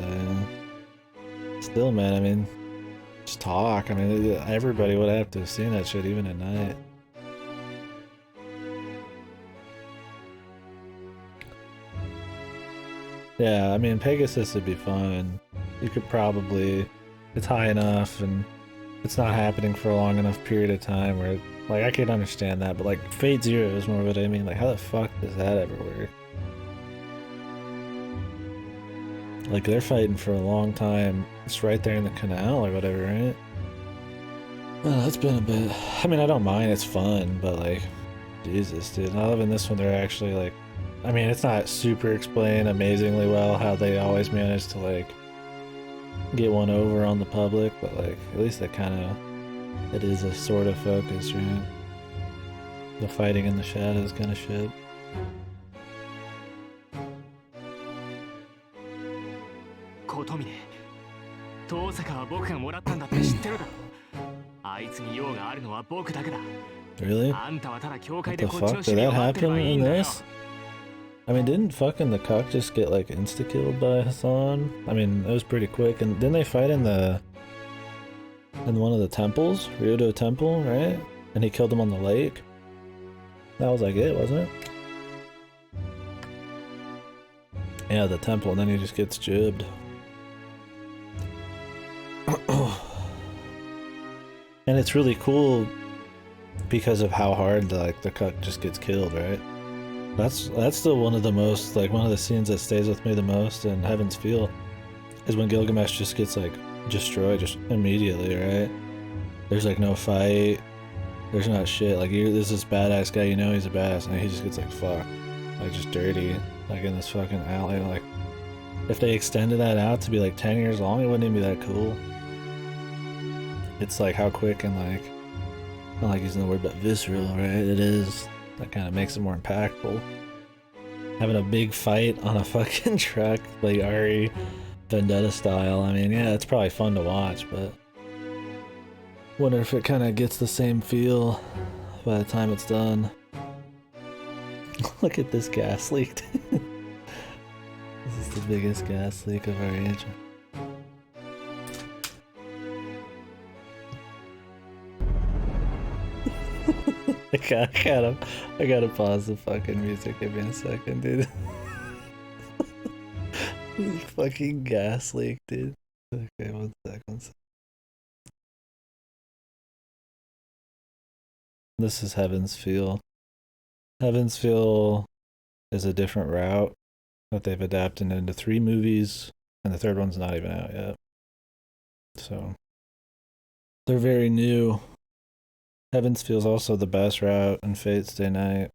Still, man, I mean, just talk. I mean, everybody would have to have seen that shit even at night. Yeah, I mean, Pegasus would be fine. You could probably, it's high enough and it's not happening for a long enough period of time where, like, I could understand that, but like Fate Zero is more what I mean. Like, how the fuck does that ever work? Like, they're fighting for a long time. It's right there in the canal or whatever, right? Well, that's been a bit. I mean, I don't mind. It's fun, but like, Jesus, dude. I love in this one they're actually like, I mean, it's not super explained amazingly well how they always manage to like get one over on the public, but like, at least that kind of, it is a sort of focus, right? The fighting in the shadows kind of shit. Really? What the fuck? Did that happen in this? I mean, didn't fucking the cock just get like insta-killed by Hassan? I mean, it was pretty quick. And didn't they fight in one of the temples? Ryudo Temple, right? And he killed him on the lake? That was like it, wasn't it? Yeah, the temple, and then he just gets jibbed. And it's really cool because of how hard like the cuck just gets killed, right? That's still one of the most, like, one of the scenes that stays with me the most in Heaven's Feel is when Gilgamesh just gets like destroyed just immediately, right? There's like no fight, there's not shit, like, there's this badass guy, you know he's a badass, and he just gets like fucked, like just dirty, like in this fucking alley. Like, if they extended that out to be like 10 years long, it wouldn't even be that cool. It's like how quick and like, not like using the word, but visceral, right? It is. That kind of makes it more impactful. Having a big fight on a fucking truck, like Ari Vendetta style. I mean, yeah, it's probably fun to watch, but wonder if it kind of gets the same feel by the time it's done. Look at this gas leak. This is the biggest gas leak of our age. I gotta pause the fucking music. Give me a second, dude. Fucking gas leak, dude. Okay, 1 second. This is Heaven's Feel. Heaven's Feel is a different route that they've adapted into 3 movies, and the 3rd one's not even out yet. So they're very new. Heaven's Feel is also the best route in Fate Stay Night.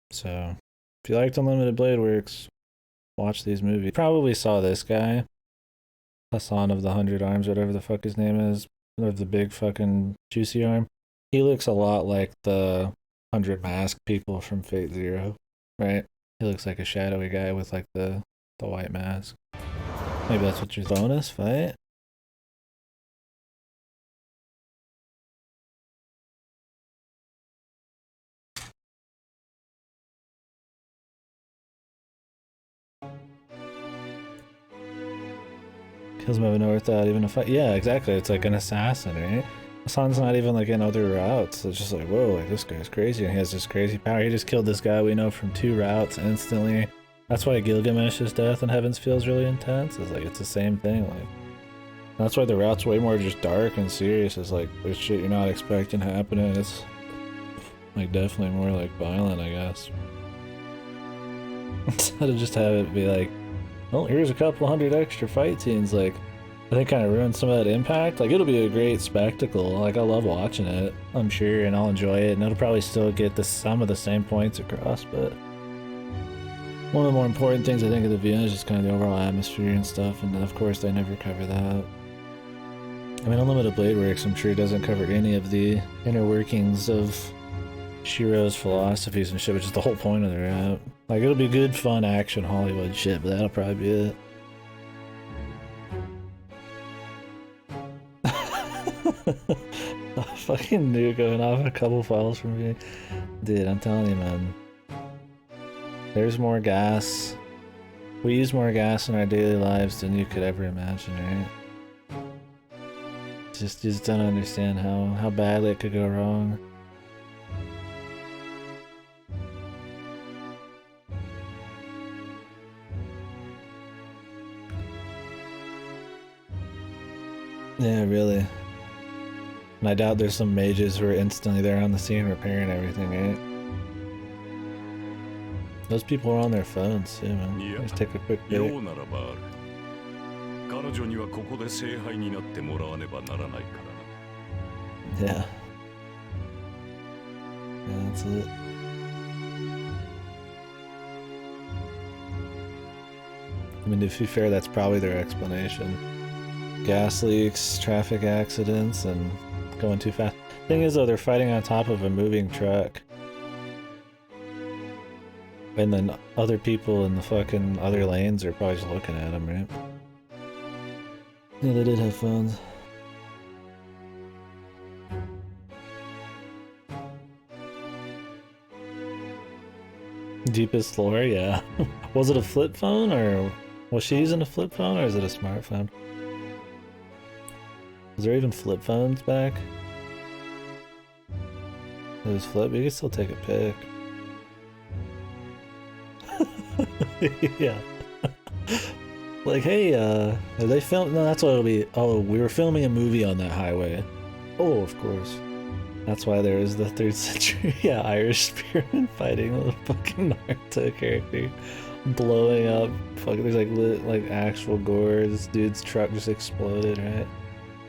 So if you liked Unlimited Blade Works, watch these movies. Probably saw this guy, Hassan of the 100 Arms, whatever the fuck his name is, of the big fucking juicy arm. He looks a lot like the 100 Mask people from Fate Zero, right? He looks like a shadowy guy with like the white mask. Maybe that's what your bonus fight. Kills him out of nowhere without even a fight. Yeah, exactly. It's like an assassin, right? Hassan's not even like in other routes. It's just like, whoa, like this guy's crazy and he has this crazy power. He just killed this guy we know from 2 routes instantly. That's why Gilgamesh's death in Heaven's feels really intense. It's like it's the same thing. Like that's why the route's way more just dark and serious. It's like there's shit you're not expecting happening. It's like definitely more like violent, I guess. Instead of just have it be like, well, here's a couple 100 extra fight scenes, like, I think kind of ruins some of that impact. Like, it'll be a great spectacle. Like, I love watching it, I'm sure, and I'll enjoy it, and it'll probably still get some of the same points across, but one of the more important things I think of the VN is just kind of the overall atmosphere and stuff, and of course they never cover that. I mean, Unlimited Blade Works, I'm sure, doesn't cover any of the inner workings of Shiro's philosophies and shit, which is the whole point of the route. Like, it'll be good, fun, action, Hollywood shit, but that'll probably be it. A fucking nuke going off a couple files from me. Dude, I'm telling you, man. There's more gas. We use more gas in our daily lives than you could ever imagine, right? Just don't understand how badly it could go wrong. Yeah, really. And I doubt there's some mages who are instantly there on the scene repairing everything, right? Those people are on their phones too, man. Just take a quick break. Yeah. Yeah, that's it. I mean, to be fair, that's probably their explanation. Gas leaks, traffic accidents, and going too fast. Thing is, though, they're fighting on top of a moving truck. And then other people in the fucking other lanes are probably just looking at them, right? Yeah, they did have phones. Deepest lore, yeah. Was it a flip phone, or was she using a flip phone, or is it a smartphone? Is there even flip phones back? It was flip. You can still take a pic. Yeah. Like, hey, are they filming? No, that's what it'll be. Oh, we were filming a movie on that highway. Oh, of course. That's why there is the 3rd century, yeah, Irish spearman fighting a fucking Naruto character. Blowing up. Fucking, there's like actual gore. This dude's truck just exploded, right?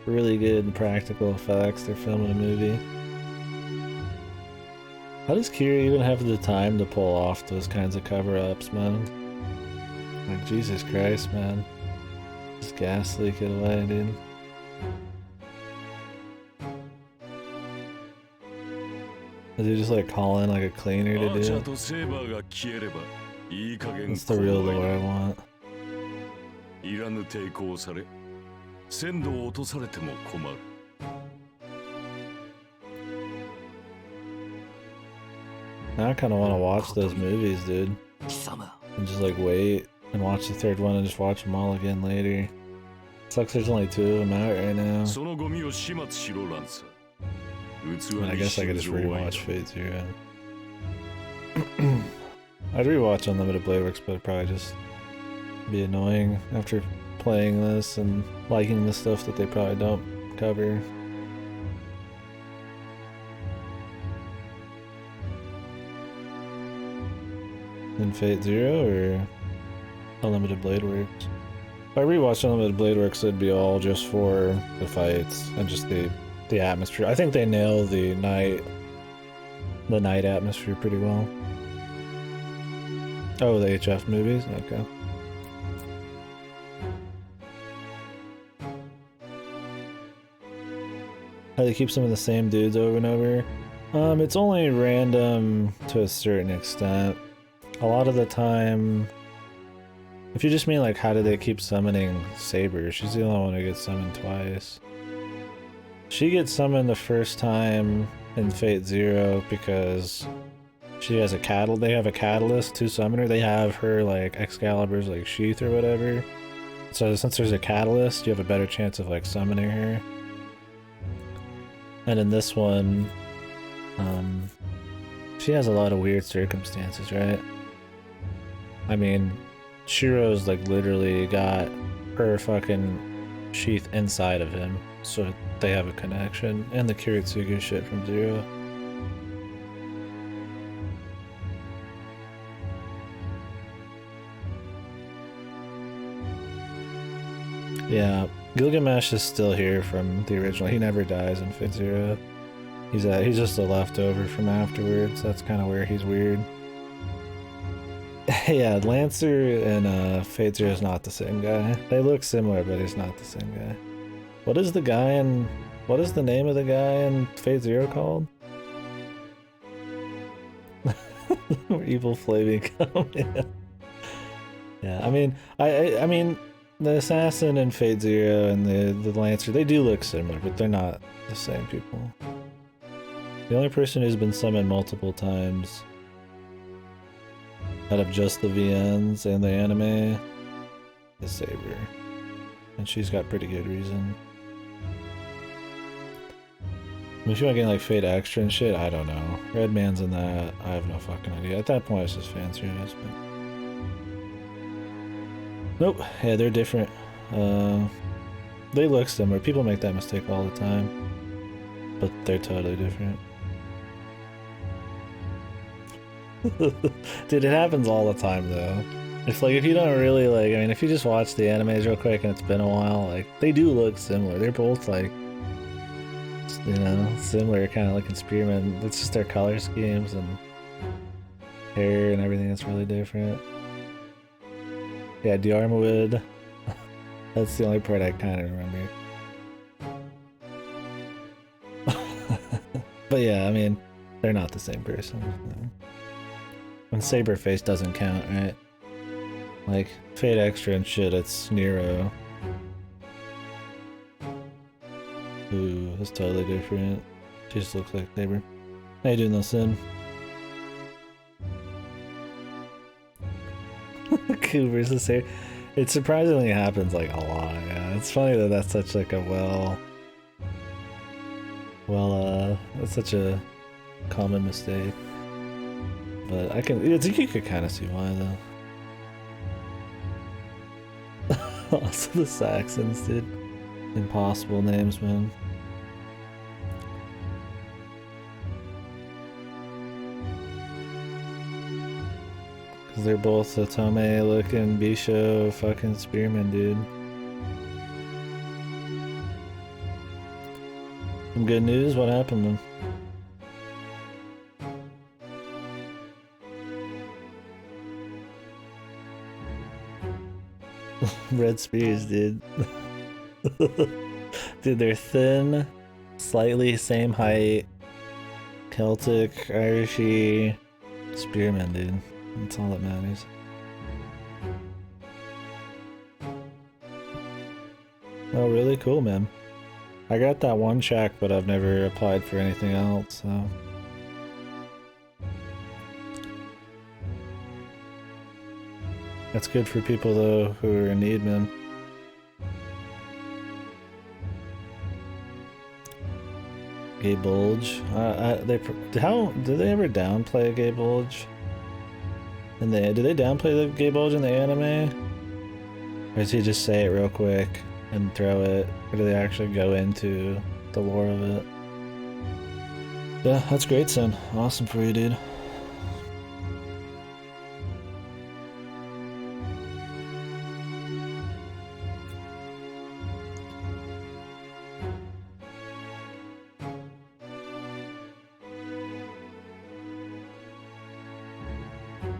Really good practical effects. They're filming a movie. How does Kira even have the time to pull off those kinds of cover-ups, man? Like, Jesus Christ, man. Just gas leak it away, dude. Did he just like call in like a cleaner to ア do ーチャー it? とセーバーが消えればいい加減 That's the real 怖い lore I want. いらぬ抵抗され鮮度を落とされても困る Now I kind of want to watch those movies, dude. 貴様 And just like wait and watch the third one and just watch them all again later. Sucks there's only 2 of them out right now. そのゴミを始末しろランサー I mean, I 器 guess I に could 真 just 珠を湧い rewatch た Fate Zero. I'd rewatch Unlimited Blade Works, but it'd probably just be annoying after playing this and liking the stuff that they probably don't cover. In Fate Zero or Unlimited Blade Works? If I rewatched Unlimited Blade Works, it'd be all just for the fights and just the atmosphere. I think they nail the night atmosphere pretty well. Oh, the HF movies? Okay. How they keep some of the same dudes over and over? It's only random to a certain extent. A lot of the time, if you just mean like how do they keep summoning Saber, she's the only one who gets summoned twice. She gets summoned the first time in Fate Zero because she has they have a catalyst to summon her. They have her like Excalibur's like sheath or whatever. So since there's a catalyst, you have a better chance of like summoning her. And in this one, she has a lot of weird circumstances, right? I mean, Shiro's like literally got her fucking sheath inside of him, so they have a connection, and the Kiritsugu shit from Zero. Yeah, Gilgamesh is still here from the original. He never dies in Fate Zero. He's just a leftover from afterwards. That's kind of where he's weird. Yeah, Lancer and Fate Zero is not the same guy. They look similar, but he's not the same guy. What is the name of the guy in Fate Zero called? Evil Flaving Gum. Yeah, I mean, I mean, the Assassin and Fate Zero and the Lancer, they do look similar, but they're not the same people. The only person who's been summoned multiple times out of just the VNs and the anime is Saber. And she's got pretty good reason. I mean, if you want to get like Fate Extra and shit, I don't know. Redman's in that, I have no fucking idea. At that point, it's just fan service, but... Nope, yeah, they're different. They look similar. People make that mistake all the time. But they're totally different. Dude, it happens all the time though. If you don't really like, I mean, if you just watch the animes real quick and it's been a while, like, they do look similar. They're both like, you know, similar, kind of like in Spearman. It's just their color schemes and hair and everything that's really different. Yeah, Diarmawood. That's the only part I kind of remember. But yeah, I mean, they're not the same person. No. And Saberface doesn't count, right? Like, Fate Extra and shit, it's Nero. Ooh, that's totally different. She just looks like Saber. How you doing, though, Sin? Coup versus Saber. It surprisingly happens, like, a lot, yeah. It's funny that that's such, like, a that's such a common mistake. But you could kind of see why, though. Also the Saxons, dude. Impossible names, man. Cause they're both Otome looking Bisho fucking spearmen, dude. Some good news? What happened then? Red spears, dude. Dude, they're thin, slightly same height, Celtic, Irishy, spearmen, dude. That's all that matters. Oh, really cool, man. I got that one check, but I've never applied for anything else, so... That's good for people, though, who are in need, man. Gay Bulge. How did they ever downplay Gay Bulge? Did they downplay the Gay Bulge in the anime? Or does he just say it real quick and throw it? Or do they actually go into the lore of it? Yeah, that's great, son. Awesome for you, dude.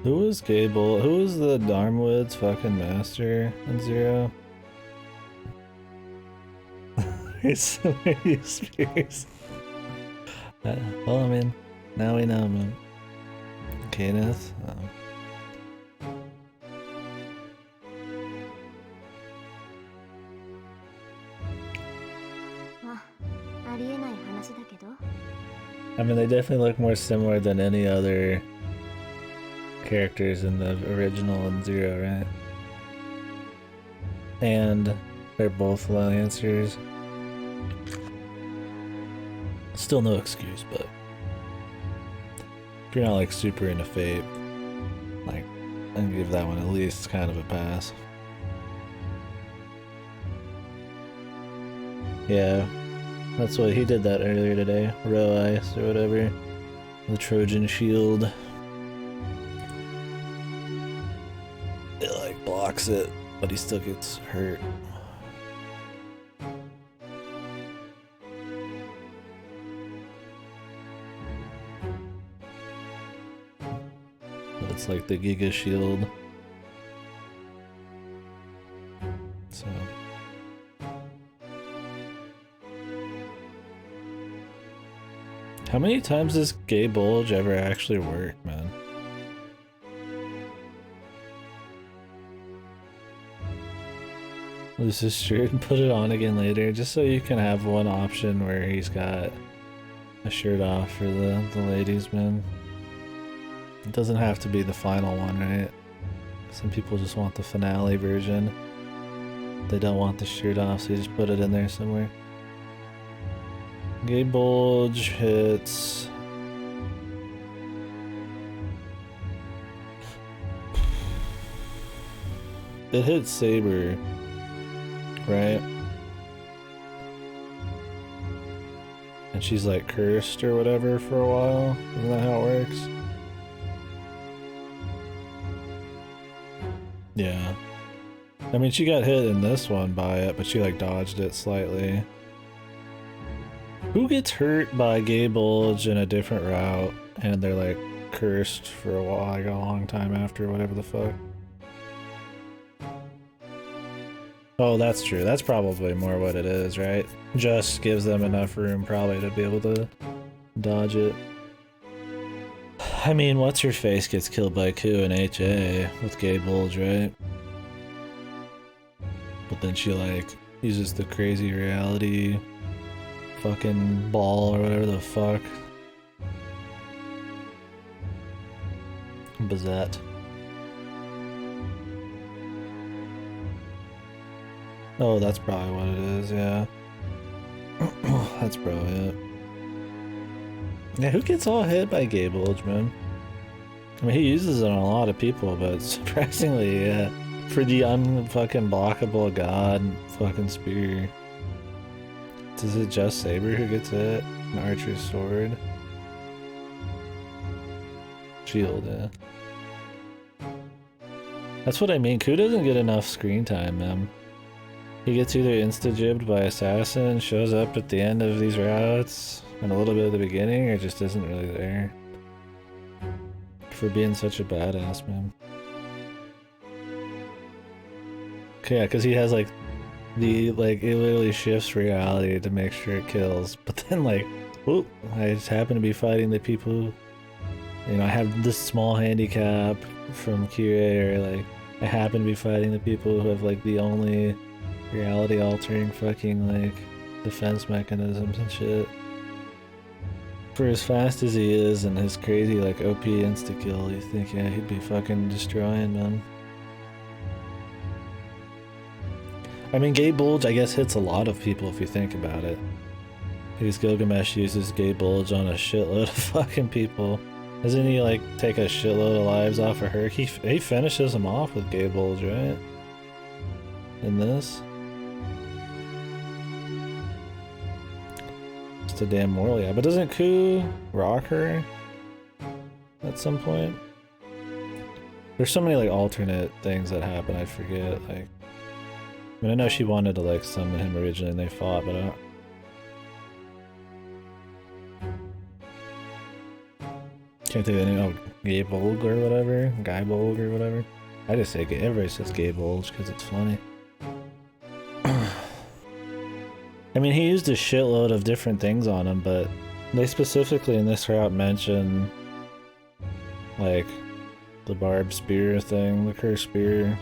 Who was Gable? Who was the Darmwood's fucking master in Zero? There's so many spears. Well, I mean, now we know, man. Kenneth? Oh. ありえない話だけど。 I mean, they definitely look more similar than any other characters in the original and Zero, right? And they're both Lancers. Still no excuse, but if you're not like super into Fate, like, I can give that one at least kind of a pass. Yeah, that's what he did that earlier today. Row Ice or whatever. The Trojan Shield. It like blocks it, but he still gets hurt. But it's like the Giga Shield. So. How many times does Gay Bulge ever actually work, man? Lose his shirt and put it on again later, just so you can have one option where he's got a shirt off for the ladies, man. It doesn't have to be the final one, right? Some people just want the finale version. They don't want the shirt off, so you just put it in there somewhere. Gay Bulge hits... It hits Saber, right? And she's like cursed or whatever for a while. Isn't that how it works? Yeah. I mean, she got hit in this one by it, but she like dodged it slightly. Who gets hurt by Gay Bulge in a different route and they're like cursed for a while, like a long time after, whatever the fuck? Oh, that's true. That's probably more what it is, right? Just gives them enough room probably to be able to dodge it. I mean, what's her face gets killed by Ku and HA with Gay Bulge, right? But then she like uses the crazy reality fucking ball or whatever the fuck. Bazette. Oh, that's probably what it is, yeah. That's probably it. Yeah, who gets all hit by Gay Bulge, man? I mean, he uses it on a lot of people, but surprisingly, yeah. For the unfucking blockable god fucking spear. Is it just Saber who gets hit? An archer's sword? Shield, yeah. That's what I mean. Ku doesn't get enough screen time, man. He gets either insta-jibbed by Assassin, shows up at the end of these routes, and a little bit at the beginning, or just isn't really there. For being such a badass, man. Okay, yeah, because he has like it literally shifts reality to make sure it kills, but then like Oop, I just happen to be fighting the people. You know, I have this small handicap from QA, or like, I happen to be fighting the people who have like the only reality altering fucking like defense mechanisms and shit. For as fast as he is and his crazy like OP insta kill, you think, yeah, he'd be fucking destroying them. I mean, Gate Bulge, I guess, hits a lot of people if you think about it. Because Gilgamesh uses Gate Bulge on a shitload of fucking people. Doesn't he, like, take a shitload of lives off of her? He finishes them off with Gate Bulge, right? In this? Just a damn moral, yeah. But doesn't Ku rock her at some point? There's so many, like, alternate things that happen, I forget, like... I mean, I know she wanted to, like, summon him originally and they fought, but I don't... Can't think of any... Oh, Gay Bulge or whatever? Guy Bulge or whatever? I just say... Everybody says Gay Bulge because it's funny. I mean, he used a shitload of different things on him, but they specifically in this route mention, like, the barbed spear thing, the cursed spear,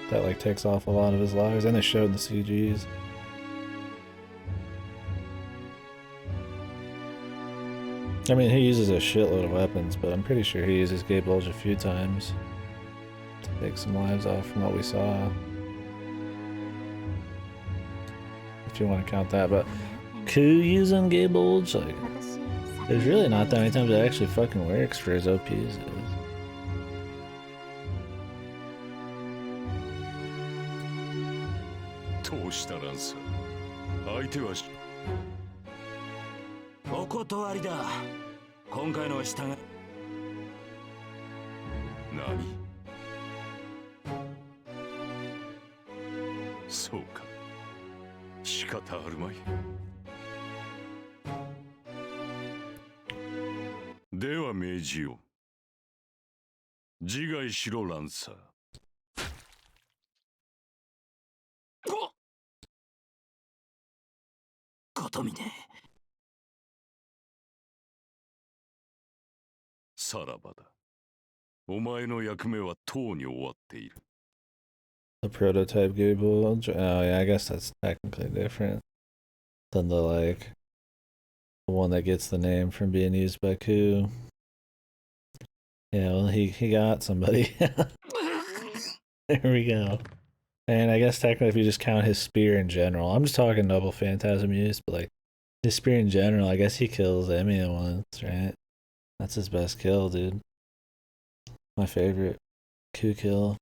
that, like, takes off a lot of his lives, and they showed in the CGs. I mean, he uses a shitload of weapons, but I'm pretty sure he uses Gate Bulge a few times to take some lives off from what we saw. If you want to count that, but Ku using Gate Bulge, like, there's really not that many times it actually fucking works for his OPs.お断りだ。今回のは従い。何？そうか。仕方あるまい。では命じよう。自害しろランサー。ことみね。さらばだ。お前の役目はとうに終わっている。The prototype Gate Bulge? Oh yeah, I guess that's technically different than the, like, the one that gets the name from being used by Ku. Yeah, well, he got somebody. There we go. And I guess technically if you just count his spear in general, I'm just talking Noble Phantasm use, but like, his spear in general, I guess he kills Emiya once, right? That's his best kill, dude. My favorite Ku kill.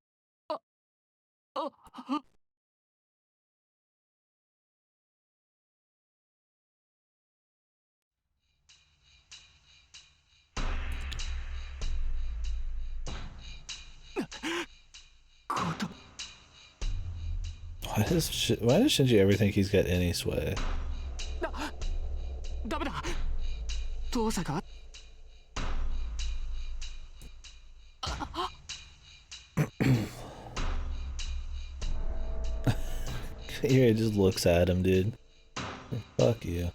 Why does Shinji ever think he's got any sway? ダメだ動作が He just looks at him, dude. Fuck you.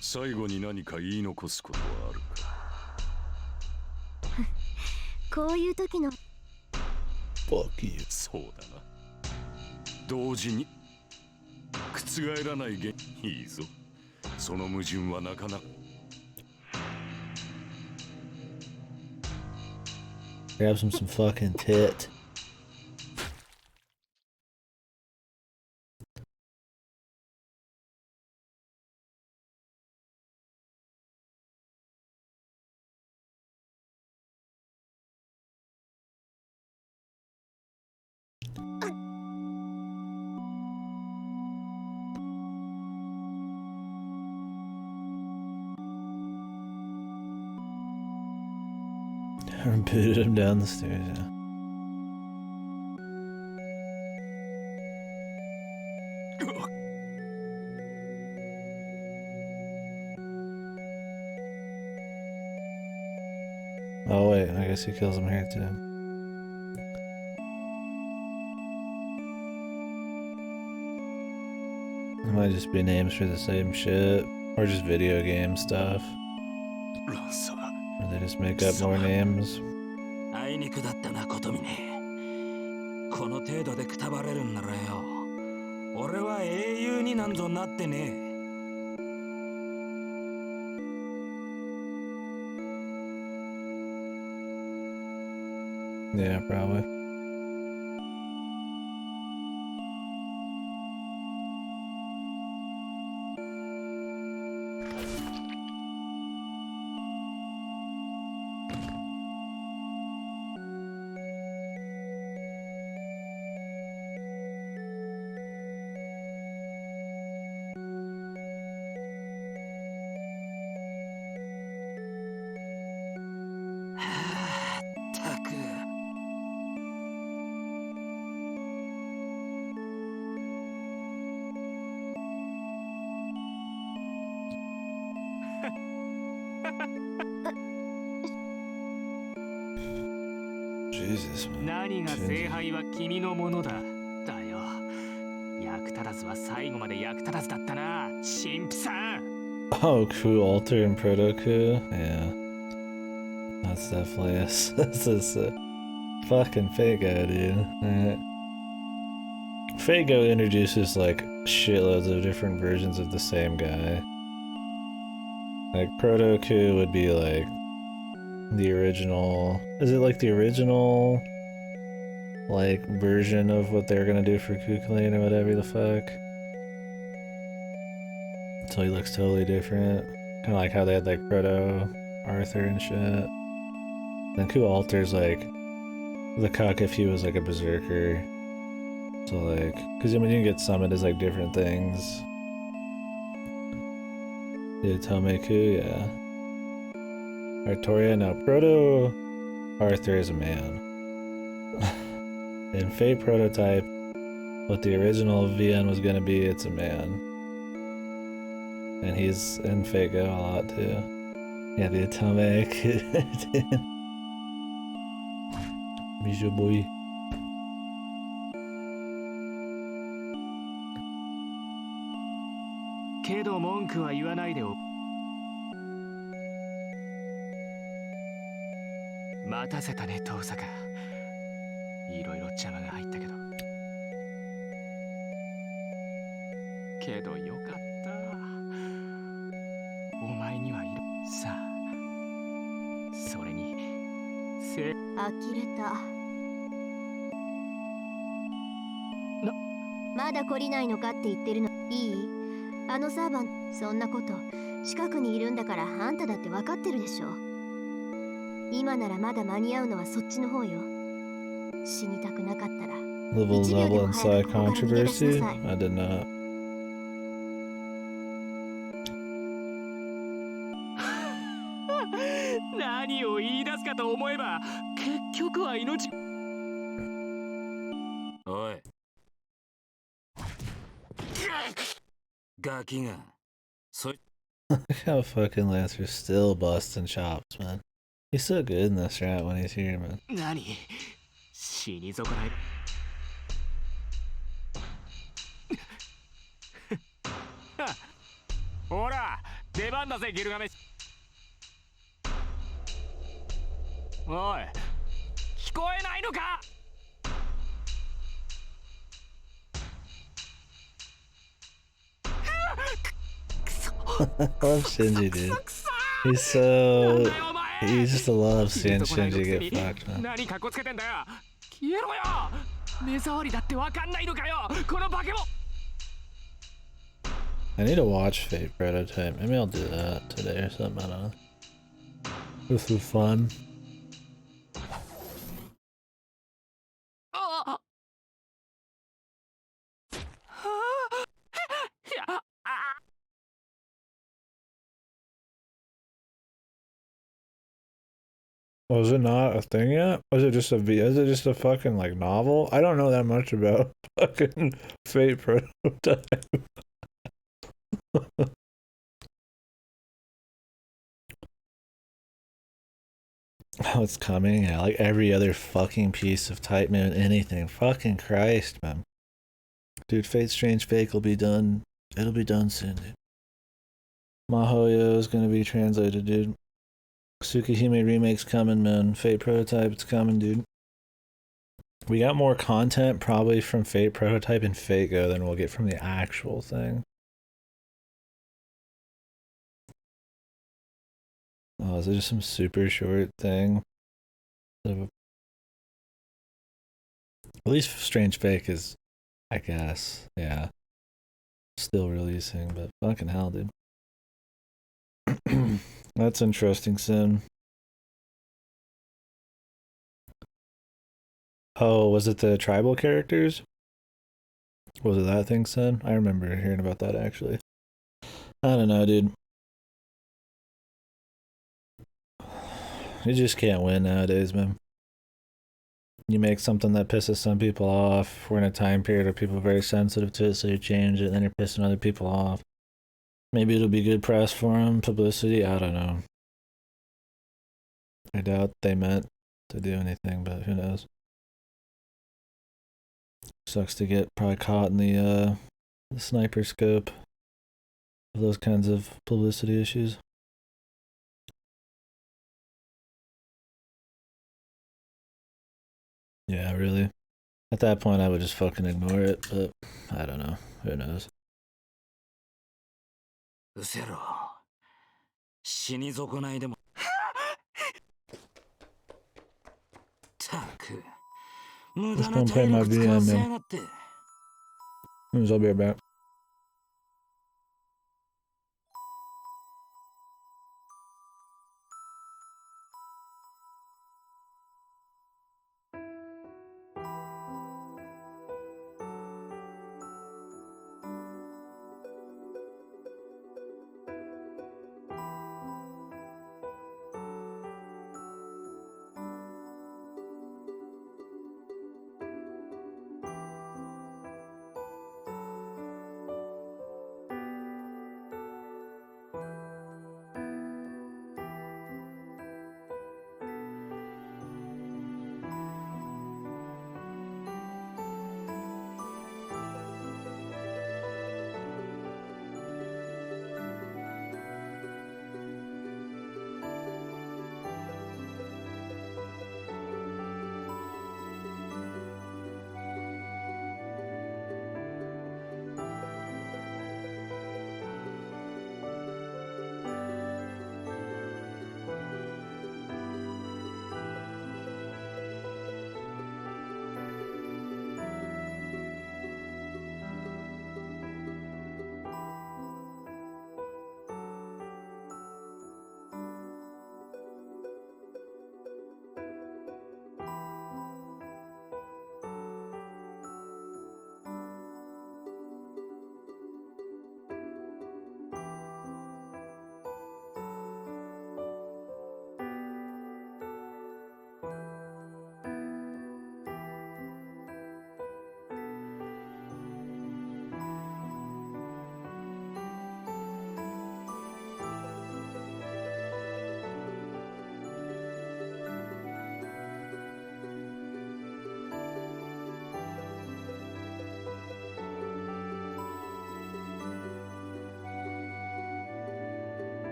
最後に何か言い残すことはあるか。こういう時の Fuck you. そうだな。同時に覆らないげいいぞ。その矛盾はなかなか。Grabs him some fucking tit. And booted him down the stairs, yeah. Oh wait, I guess he kills him here too. It might just be names for the same shit. Or just video game stuff. ランサー Or they just make up more names. あいにくだったなことみね。この程度でくたばれるんならよ、俺は英雄になんぞなってね。Yeah, probably. Jesus, man. 何が聖杯は君のものだ。だよ。役立たずは最後まで役立たずだったな、神父さん。Oh, Coup Alter and Proto Coup? Yeah. That's definitely this is a fucking Fago, dude. Alright. Fago introduces like shitloads of different versions of the same guy. Like Proto Coup would be like the original. Is it like the original like version of what they're gonna do for Kukulin or whatever the fuck? Until he looks totally different. Kinda like how they had like Proto Arthur and shit. Then Coup Alter's like the cuck if he was like a berserker. So like, cause I mean you can get summoned as like different things. Yeah, Tomeku, yeah. Artoria, no, Proto Arthur is a man. In Fate Prototype, what the original VN was gonna be, it's a man. And he's in Fate Go a lot too. Yeah, the Atomic. Bijou boy. But 待たせたね、遠坂。いろいろ邪魔が入ったけど。けどよかった。お前にはいる。さあ。それに、呆れた。まだ懲りないのかって言ってるの。いい？あのサーバン、そんなこと。近くにいるんだからあんただって分かってるでしょ。今ならまだ間に合うのはそっちの方よ。死にたくなかったら。 Level level inside controversy? I did not. 何を言い出すかと思えば、結局は命。おい。ガキが。そい。 Look how fucking Lancer's still busting chops, man. He's so good in this route when he's here, man. 何？死に損ない。ほら、出番だぜ、ギルガメッシュ。おい、聞こえないのか？ I love Shinji, dude. He's so... You just love seeing Shinji get fucked, man. 何かっこつけてんだよ。消えろよ。目障りだってわかんないのかよ。この化け物。 I need to watch Fate Prototype. Maybe I'll do that today or something. I don't know. This is fun. Was it not a thing yet? Was it just a is it just a fucking like novel? I don't know that much about fucking Fate Prototype. Oh, it's coming. Yeah, like every other fucking piece of Type Moon, anything. Fucking Christ, man. Dude, Fate Strange Fake will be done. It'll be done soon, dude. Mahoyo is gonna be translated, dude. Tsukihime remake's coming, man. Fate Prototype, it's coming, dude. We got more content probably from Fate Prototype and Fate Go than we'll get from the actual thing. Oh, is it just some super short thing? At least Strange Fake is, I guess, yeah, still releasing, but fucking hell, dude. That's interesting, Sin. Oh, was it the tribal characters? Was it that thing, Sin? I remember hearing about that, actually. I don't know, dude. You just can't win nowadays, man. You make something that pisses some people off. We're in a time period where people are very sensitive to it, so you change it, and then you're pissing other people off. Maybe it'll be good press for them, publicity, I don't know. I doubt they meant to do anything, but who knows. Sucks to get probably caught in the sniper scope of those kinds of publicity issues. Yeah, really. At that point, I would just fucking ignore it, but I don't know. Who knows? うせろ。死に損ないでも。たく。無 Just 駄な gonna play 体 my 力使 VM, わせ man. やがって。I'll be right back.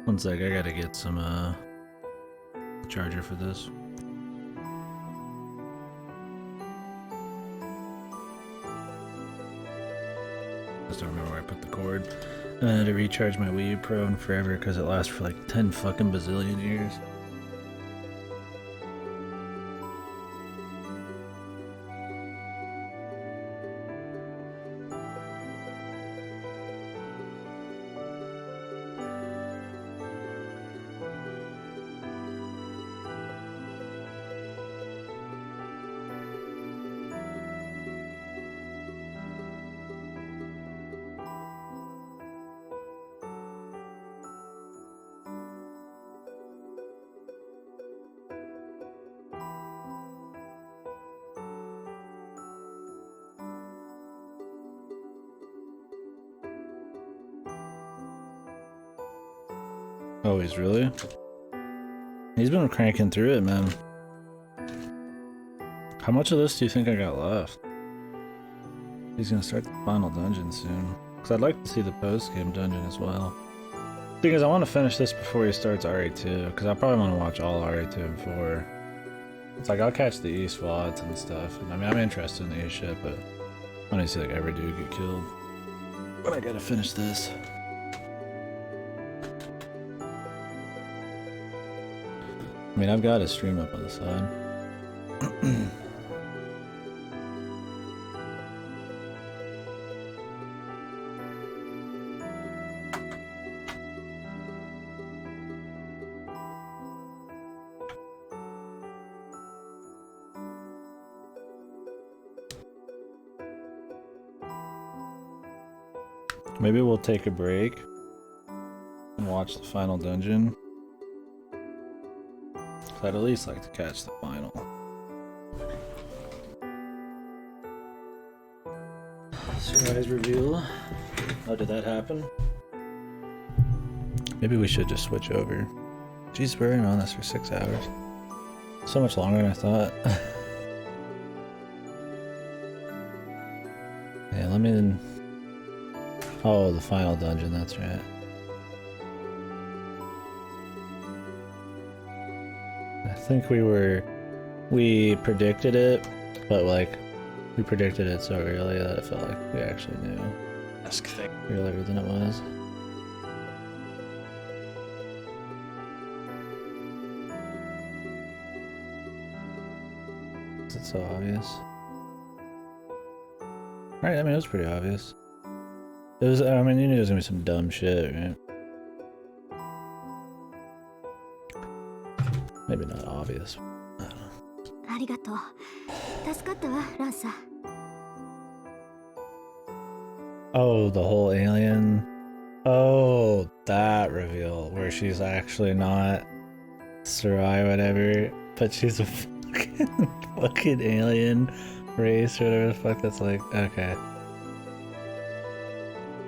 One sec, I gotta get some charger for this. Just don't remember where I put the cord. I had to recharge my Wii U Pro in forever because it lasts for like 10 fucking bazillion years. Oh, he's really? He's been cranking through it, man. How much of this do you think I got left? He's gonna start the final dungeon soon. Because I'd like to see the post-game dungeon as well. Thing is, I want to finish this before he starts RE2, because I probably want to watch all RE2 and 4. It's like, I'll catch the East VODs and stuff. And, I mean, I'm interested in the East shit, but I want to see like every dude get killed. But I gotta finish this. I mean, I've got a stream up on the side. Maybe we'll take a break and watch the final dungeon. I'd at least like to catch the final. Surprise reveal. Oh, did that happen? Maybe we should just switch over. Jeez, we're on this for 6 hours. So much longer than I thought. Yeah, let me... Oh, the final dungeon, that's right. I think we predicted it, but like, we predicted it so early that it felt like we actually knew. Earlier than it was. It's so obvious. Right, I mean, it was pretty obvious. It was, I mean, you knew it was gonna be some dumb shit, right? Maybe not obvious. I don't know. ありがとう。助かったわ、ランサ。 Oh, the whole alien. Oh, that reveal where she's actually not Sarai, whatever, but she's a fucking alien race or whatever the fuck that's like. Okay.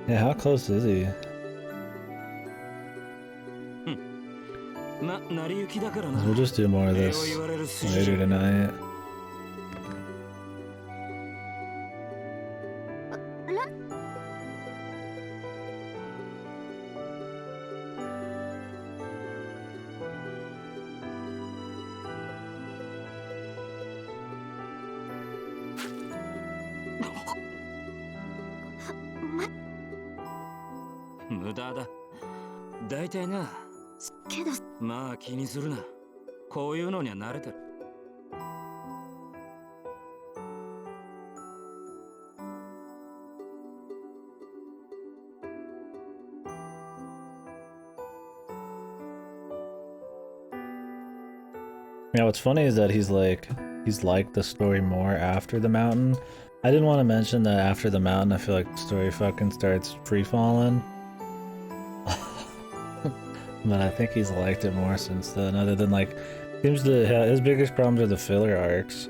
Yeah, how close is he? We'll just do more of this later tonight. Yeah, what's funny is that he's liked the story more after the mountain. I didn't want to mention that after the mountain, I feel like the story fucking starts free falling. But I think he's liked it more since then, other than like, seems to his biggest problems are the filler arcs.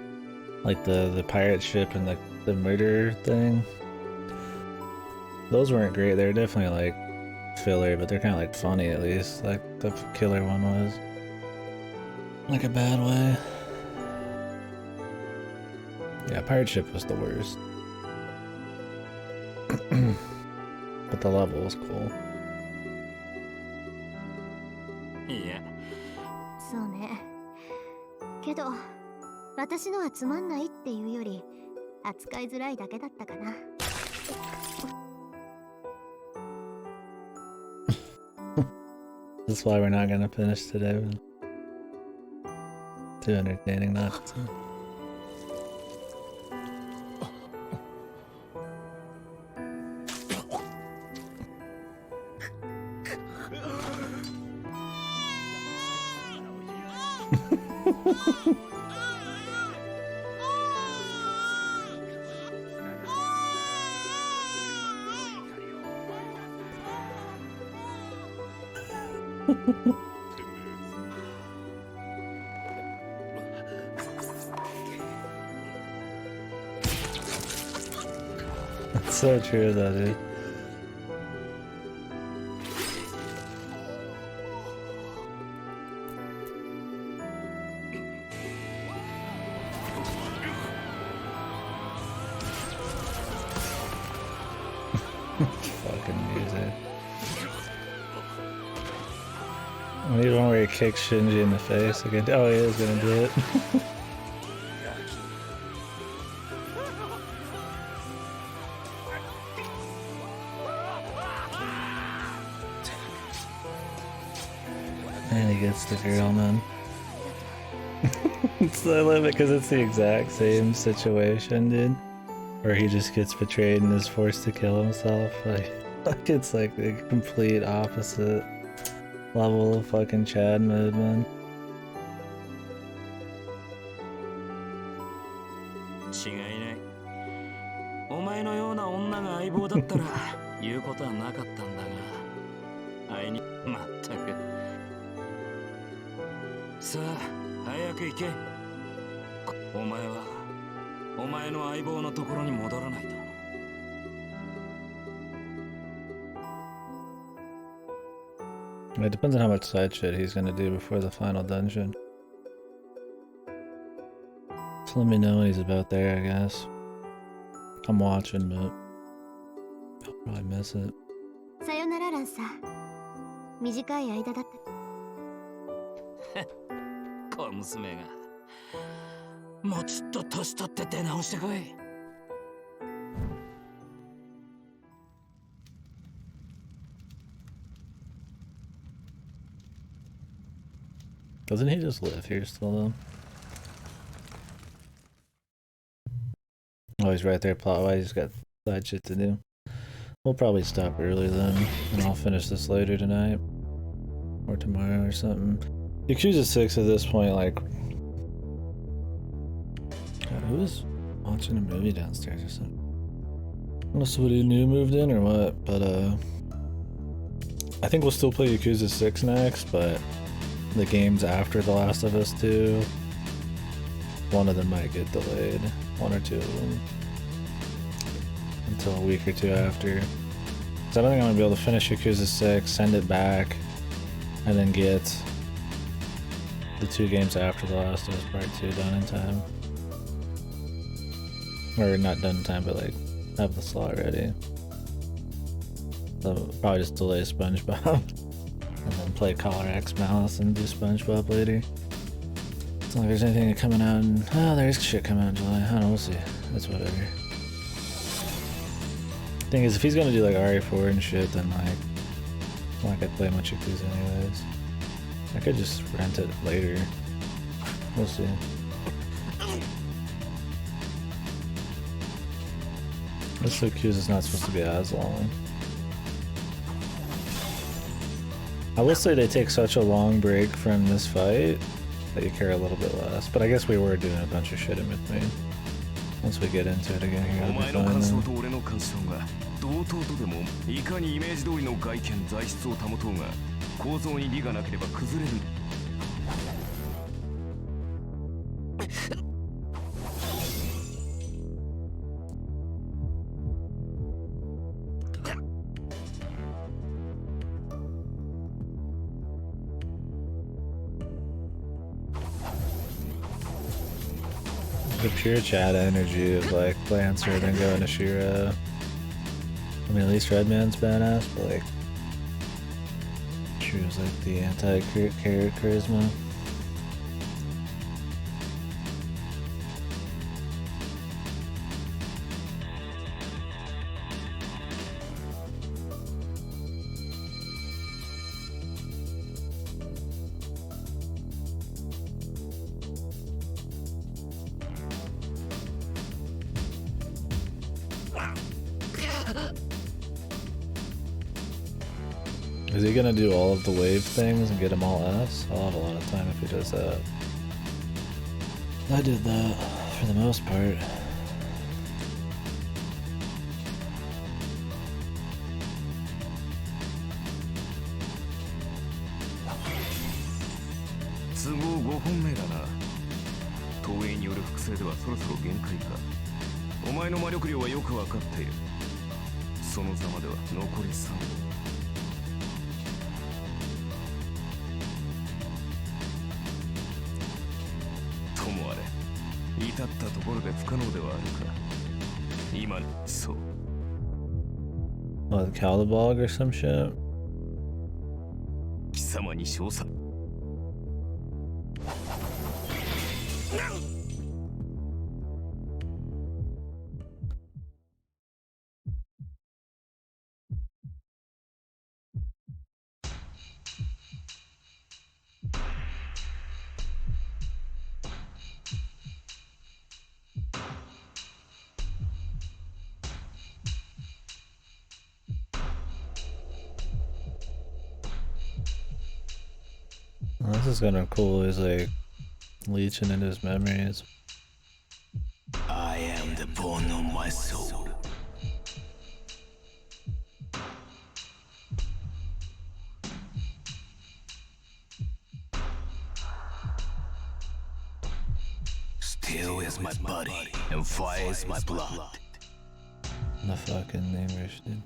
Like the pirate ship and like the murder thing. Those weren't great, they were definitely like filler, but they're kinda like funny at least, like the killer one was. Like a bad way. Yeah, pirate ship was the worst. But the level was cool. Yeah. そうね。けど、私のはつまんないっていうより、扱いづらいだけだったかな。That's why we're not gonna finish today. Too entertaining not to. That's so true though, dude. fucking music. I need one where he kicks Shinji in the face again. Oh, he is gonna do it. And he gets the girl, man. So I love it because it's the exact same situation, dude. Where he just gets betrayed and is forced to kill himself. Like it's like the complete opposite level of fucking Chad mode, man. 違いない。お前のような女が相棒だったら言うことはなかったんだが、あいにまったく。さあ、早く行け。お前はお前の相棒のところに戻らないと。It depends on how much side shit he's gonna do before the final dungeon. So let me know when he's about there, I guess. I'm watching, but I'll probably miss it. さよならランサー。短い間だった。小娘がもうちょっと年取って出直してこい。Doesn't he just live here still though? Oh, he's right there plot-wise, he's got side shit to do. We'll probably stop early then, and I'll finish this later tonight. Or tomorrow or something. Yakuza 6 at this point, like... God, who was watching a movie downstairs or something? I don't know if somebody new moved in or what, but I think we'll still play Yakuza 6 next, but the games after The Last of Us 2, one of them might get delayed. One or two of them. Until a week or two after. So I don't think I'm gonna be able to finish Yakuza 6, send it back, and then get the 2 games after The Last of Us Part 2 done in time. Or not done in time, but like have the slot ready. So probably just delay SpongeBob. And then play Collar X Malice and do SpongeBob later. It's not like there's anything coming out in... Oh, there's shit coming out in July. I don't know, we'll see. That's whatever. Thing is, if he's gonna do like RE4 and shit, then like... I'm not gonna play much Yakuza anyways. I could just rent it later. We'll see. This Yakuza's not supposed to be as long. I will say they take such a long break from this fight that you care a little bit less, but I guess we were doing a bunch of shit in between. Once we get into it again here, it'll be fine then. 同等とでもいかにイメージ通りの外見材質を保とうが構造に利がなければ崩れる。The pure chat energy of like Lancer then going to Shira. I mean, at least Redman's badass, but like Shira's like the anti-charisma. Is he gonna do all of the wave things and get them all S? I'll have a lot of time if he does that. I did that for the most part.都合5本目だな。投影による複製ではそろそろ限界か。お前の魔力量はよくわかっている。そのざまでは残り3本。至ったところで不可能ではあるか。今そう What, Calibog or some shit? 貴様に称賛。Well, this is kind of cool. He's like leeching into his memories. I am the bone of my soul. Steel is my body and fire is my blood. The fucking English, dude.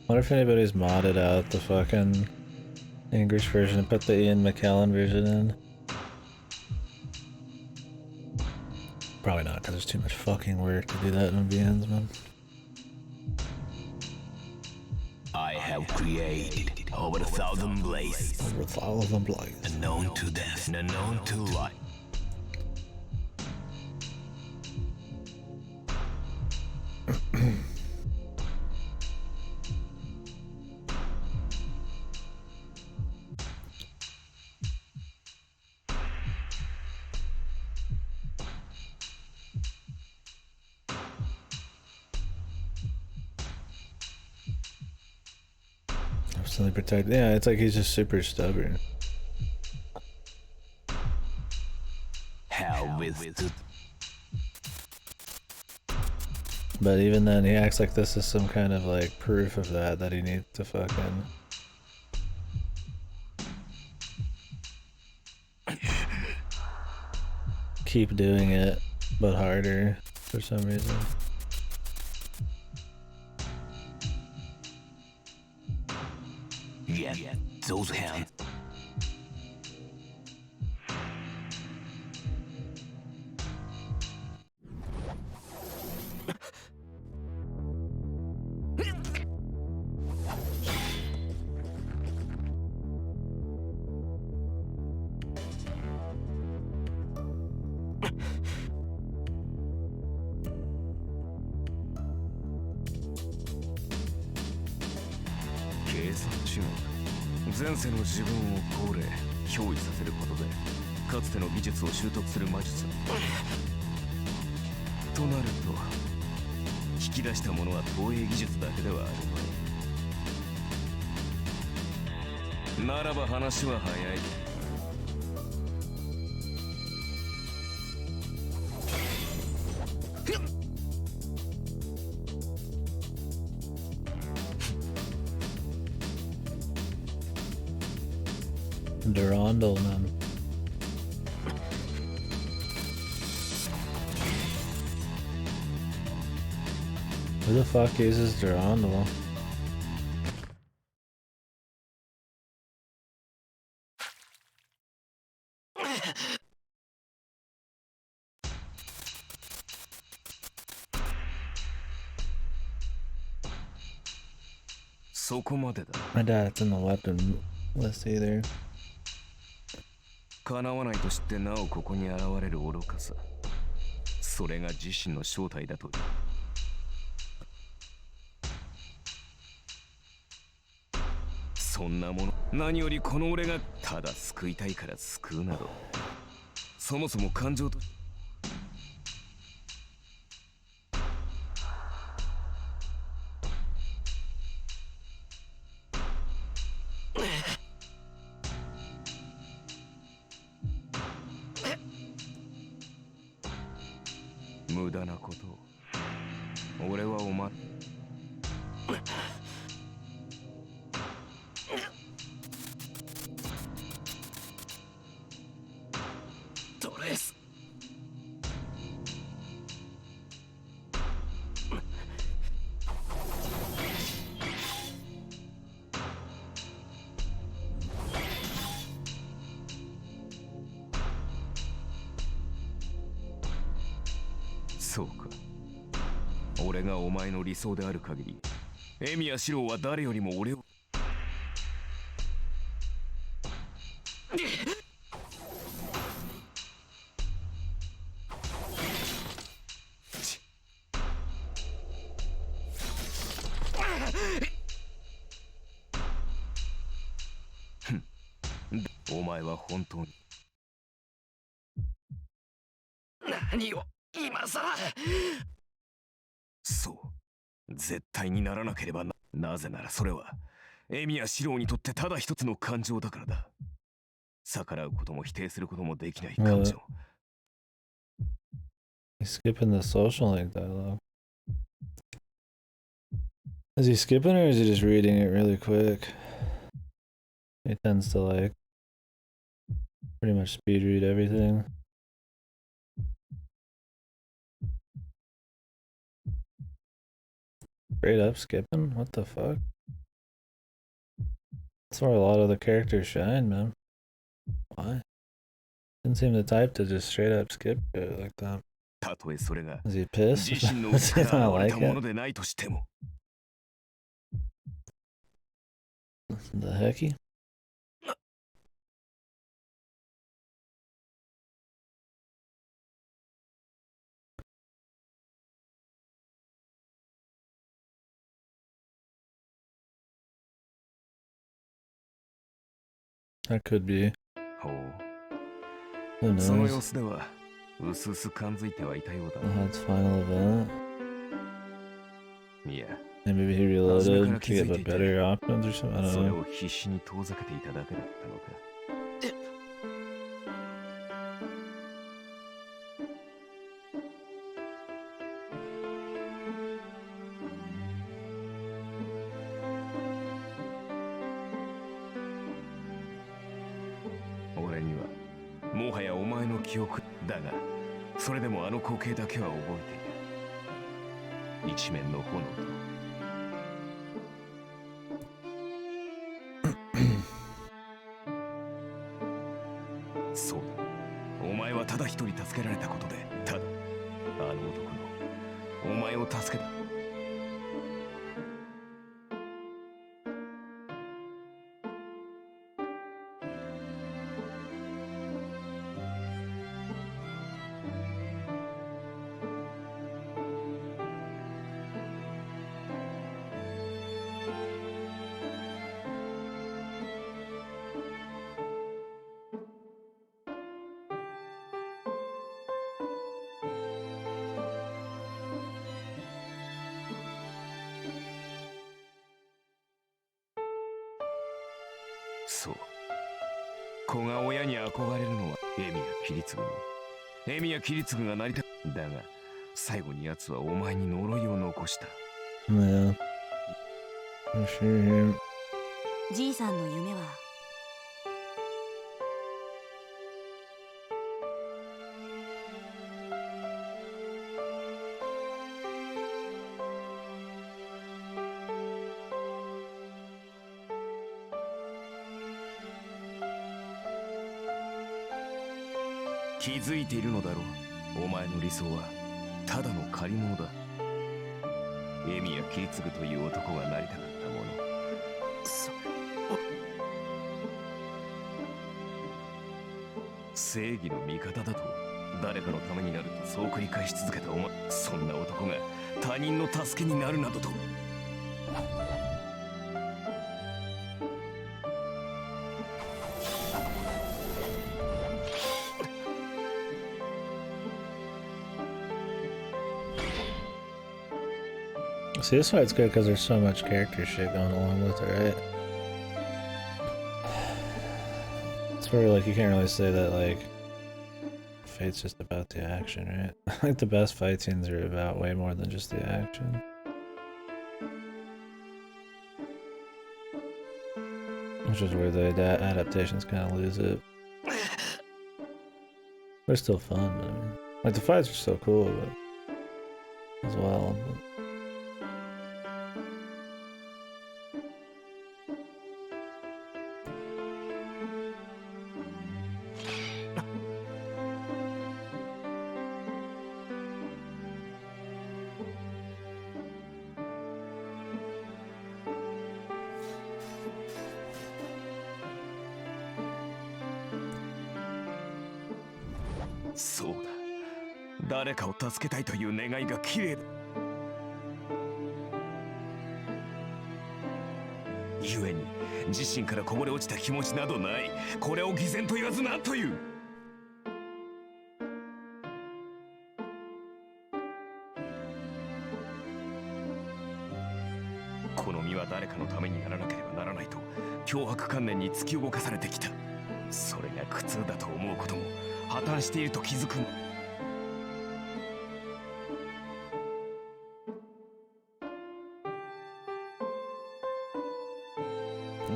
Wonder if anybody's modded out the fucking English version and put the Ian McKellen version in. Probably not, because there's too much fucking work to do that in VNs, man. I have created over 1,000 blades, Over 1,000 blades. unknown to death and unknown to life. Absolutely protect. Yeah, it's like he's just super stubborn. Hell withstood. But even then, he acts like this is some kind of like proof of that he needs to fucking keep doing it, but harder for some reason. Yet those hands.前世の自分を高齢憑依させることでかつての技術を習得する魔術となると引き出したものは投影技術だけではあるまい。ならば話は早い。Durandal, man. Who the fuck uses Durandal? I doubt it's in the weapon list either. 叶わないと知ってなおここに現れる愚かさ、それが自身の正体だという。そんなもの、何よりこの俺がただ救いたいから救うなど、そもそも感情と無駄なことを俺はお前ドレスそうか。俺がお前の理想である限り、エミヤシロウは誰よりも俺を。お前は本当に何を今さら。そう絶対にならなければなぜならそれはエミヤシロウにとってただ一つの感情だからだ。逆らうことも否定することもできない感情。He's skipping the social link dialogue. Is he skipping or is he just reading it really quick? He tends to like pretty much speed read everything. Straight up skipping? What the fuck? That's where a lot of the characters shine, man. Why? Didn't seem the type to just straight up skip it like that. たとえそれが Is he pissed? 自身の Does 内 he から not 現れ like たもの it? でないとしても。 The hecky? That could be. ほ Who う。その様 knows? 子ではうすうす感づいてはいたようだ That's final event. いや And maybe he reloaded to get the better options or something. I そ don't れ know. を必死に遠ざけていただけだったのか。俺にはもはやお前の記憶だが、それでもあの光景だけは覚えている。一面の炎とそうだ、お前はただ一人助けられたことで、ただあの男のお前を助けた。そう。子が親に憧れるのはエミヤキリツグに。エミヤキリツグがなりただが、最後に奴はお前に呪いを残した。Yeah. For sure. じいさんの夢は気づいているのだろう。お前の理想はただの借り物だ。エミヤキリツグという男がなりたかったもの。正義の味方だと誰かのためになるとそう繰り返し続けたお前、そんな男が他人の助けになるなどと。See, this fight's good because there's so much character shit going along with it, right? It's where, like, you can't really say that, like, Fate's just about the action, right? Like, the best fight scenes are about way more than just the action. Which is where the adaptations kind of lose it. They're still fun, but I mean, like, the fights are still cool, but as well. But. そうだ。誰かを助けたいという願いが綺麗だ。故に自身からこぼれ落ちた気持ちなどない。これを偽善と言わず何という。この身は誰かのためにならなければならないと脅迫観念に突き動かされてきた。それが苦痛だと思うことも破綻していると気づくの。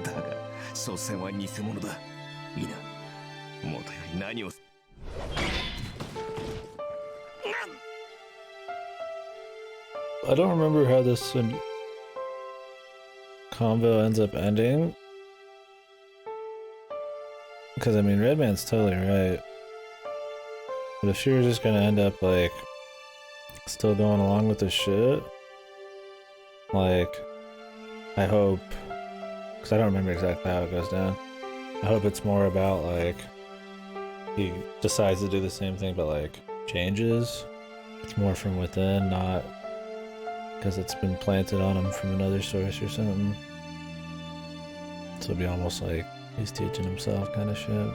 だが所詮は偽物だ。いいな。もとより何を。I don't remember how this convo ends up ending. Because, I mean, Redman's totally right. But if she was just gonna end up, like, still going along with this shit, like, I hope, because I don't remember exactly how it goes down, I hope it's more about, like, he decides to do the same thing, but, like, changes. It's more from within, not because it's been planted on him from another source or something. So it'd be almost like he's teaching himself kind of shit.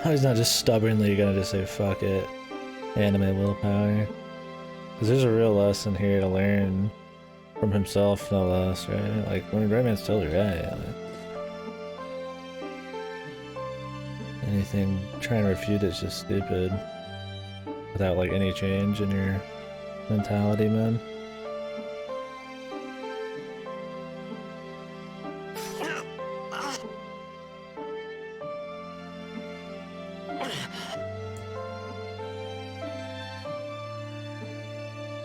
He's not just stubbornly gonna just say fuck it, anime willpower. Because there's a real lesson here to learn from himself, no less, right? Like, when Redman's totally right. Like, anything trying to refute it's just stupid without like any change in your mentality, man.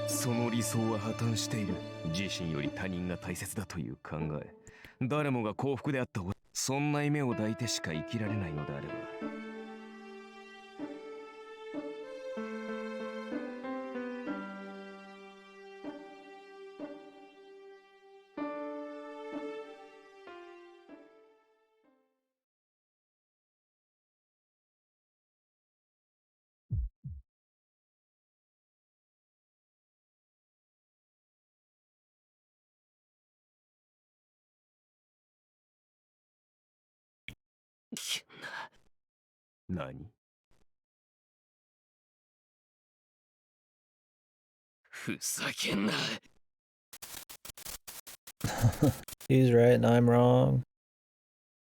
その理想は破綻している。自身より他人が大切だという考え。誰もが幸福であったそんな夢を抱いてしか生きられないのであれば。何？ふざけんな。He's right and I'm wrong,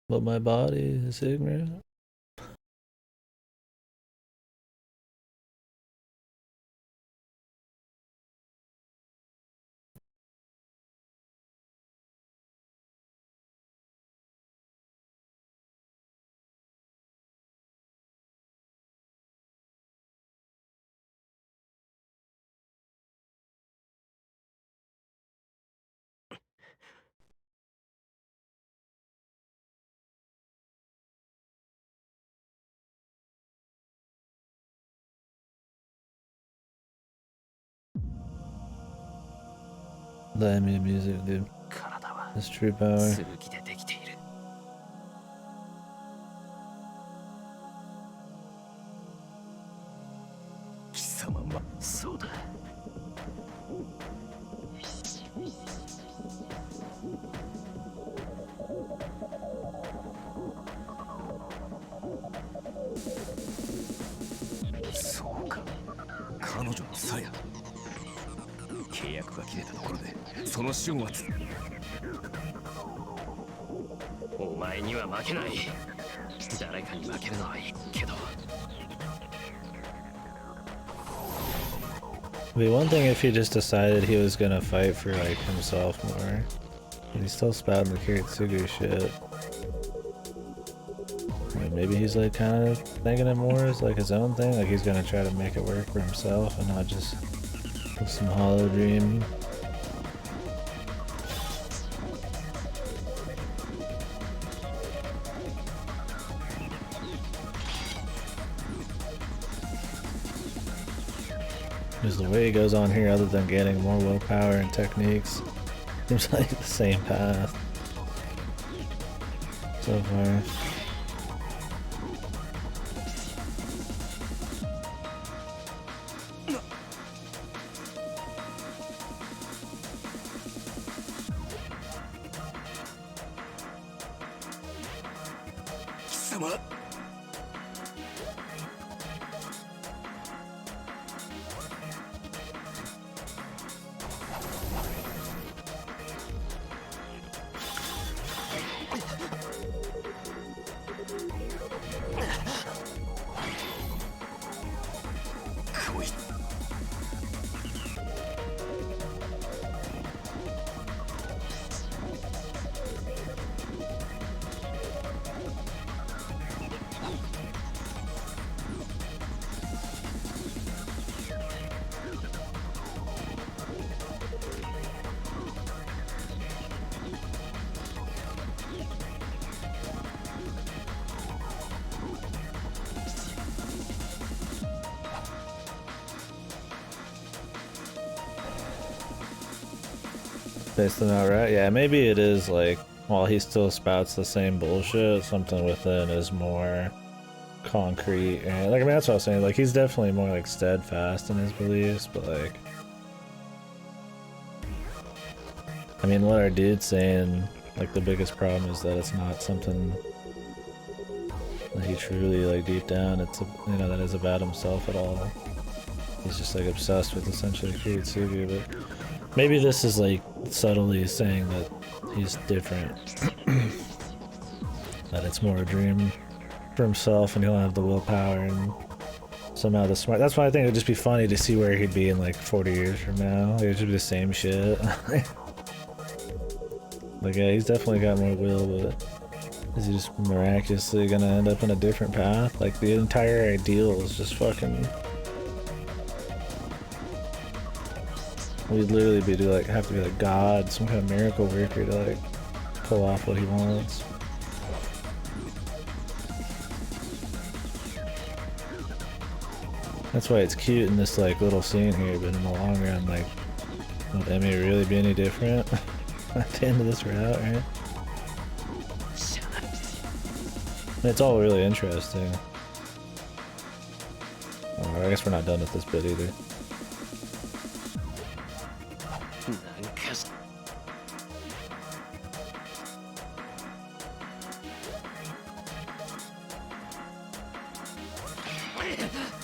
but my body is ignorant. The enemy music, dude. That's true power. 剣でできている。貴様はそうだ。そうか。彼女の鞘。契約が切れたところでその瞬末。お前には負けない。誰かに負けるのはいいけど。It'd be one thing if he just decided he was gonna fight for like himself more. But he's still spouting the Kiritsugu shit. Like, maybe he's like kind of thinking it more as like his own thing. Like he's gonna try to make it work for himself and not just some hollow dream. Because the way he goes on here, other than getting more willpower and techniques, seems like the same path so far. 様。こいつ。Based them out right? Yeah, maybe it is like, while he still spouts the same bullshit, something within is more concrete. And like, I mean, that's what I was saying. Like, he's definitely more like steadfast in his beliefs, but like, I mean, what our dude's saying, like, the biggest problem is that it's not something that he truly, like, deep down, it's, you know, that is about himself at all. He's just like obsessed with essentially Kiritsugu, but maybe this is like subtly saying that he's different. That it's more a dream for himself and he'll have the willpower and somehow the smart. That's why I think it'd just be funny to see where he'd be in like 40 years from now. It would just be the same shit. Like, yeah, he's definitely got more will, but is he just miraculously gonna end up in a different path? Like, the entire ideal is just fucking... We'd literally be like have to be like God, some kind of miracle worker to like pull off what he wants. That's why it's cute in this like little scene here, but in the long run, like, would Emmy really be any different at the end of this route, right? It's all really interesting. Oh, I guess we're not done with this bit either.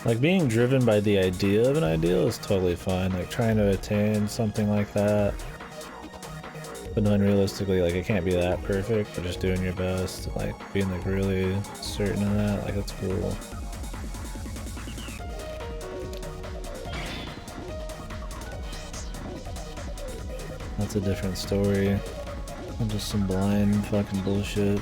Like, being driven by the idea of an ideal is totally fine, like trying to attain something like that, but knowing realistically, like, it can't be that perfect, but just doing your best, like being like really certain of that, like, that's cool. That's a different story than just some blind fucking bullshit.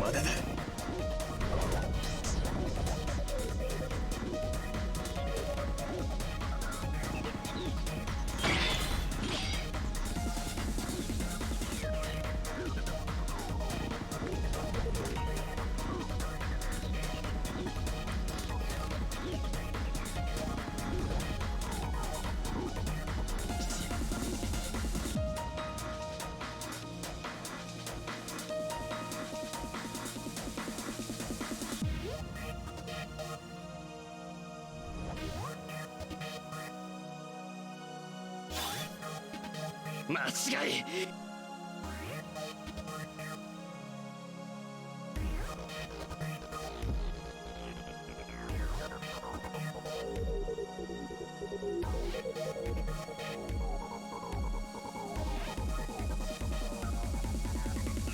までだ。間違い。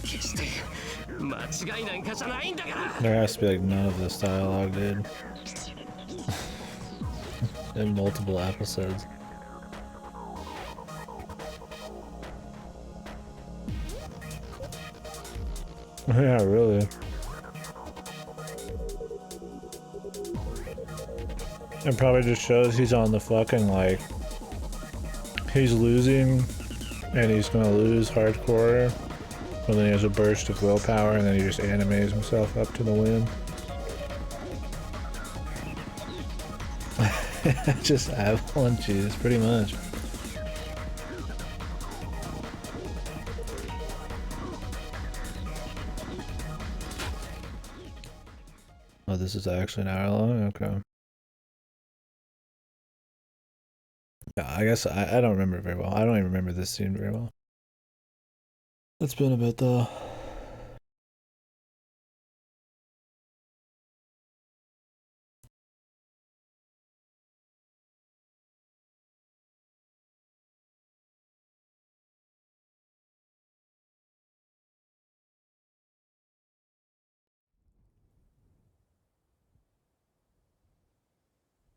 決して間違いなんかじゃないんだから。 There has to be like none of this dialogue, dude. In multiple episodes. Yeah, really. It probably just shows he's on the fucking, like, he's losing and he's gonna lose hardcore, but then he has a burst of willpower and then he just animates himself up to the win. Just avalanches, pretty much. Oh, this is actually an hour long? Okay. Yeah, I guess I don't remember it very well. I don't even remember this scene very well. It's been a bit though.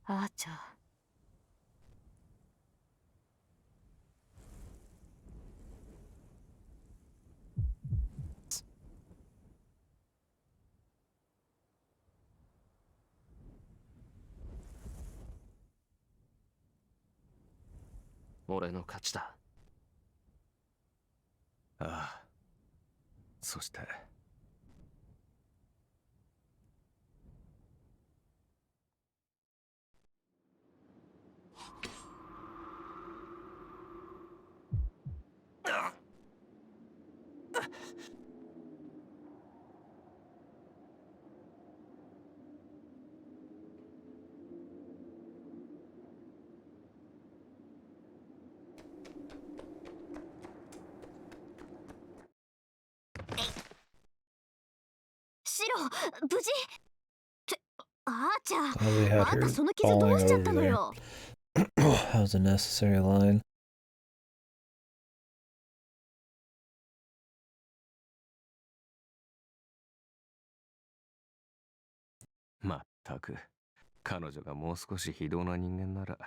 Archer. 俺の勝ちだ。ああ。そして。シロ、無事ってアーチャ Oh, they ー、 had あん her たその傷どう falling しちゃっ over たの there. よ。 That was a necessary line. まったく、彼女がもう少し非道な人間なら、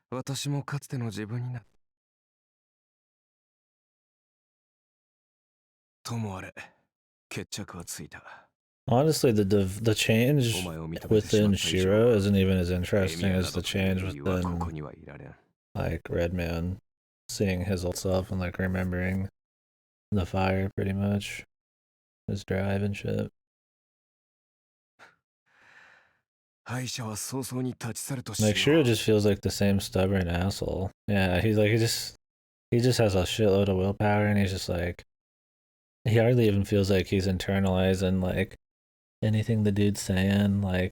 私もかつての自分にな。ともあれ、決着はついた。Honestly, the change within Shiro isn't even as interesting as the change within, like, Redman seeing his old self and, like, remembering the fire, pretty much. His drive and shit. Like, Shiro just feels like the same stubborn asshole. Yeah, he's like, he just has a shitload of willpower and he's just like, he hardly even feels like he's internalizing, like, anything the dude's saying. Like,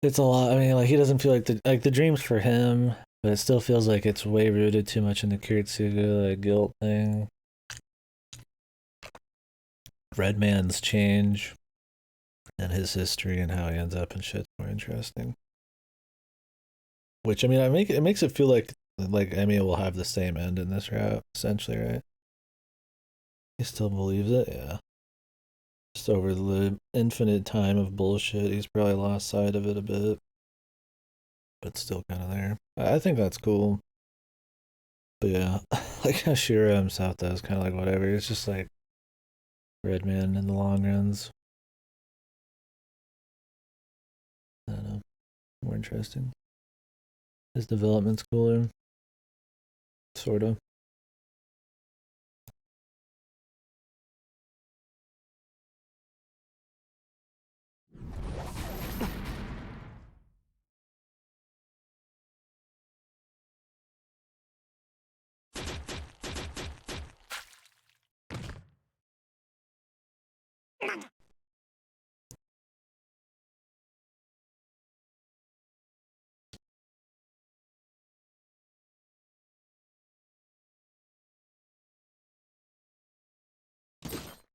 it's a lot. I mean, like, he doesn't feel like the dream's for him, but it still feels like it's way rooted too much in the Kiritsugu, like, guilt thing. Redman's change and his history and how he ends up in shit's more interesting. Which, I mean, it makes it feel like Emmy will have the same end in this route, essentially, right? He still believes it, yeah. Just over the infinite time of bullshit, he's probably lost sight of it a bit. But still kind of there. I think that's cool. But yeah, like how Shiro himself does, kind of like whatever. It's just like, Redman in the long runs. I don't know. More interesting. His development's cooler. Sorta.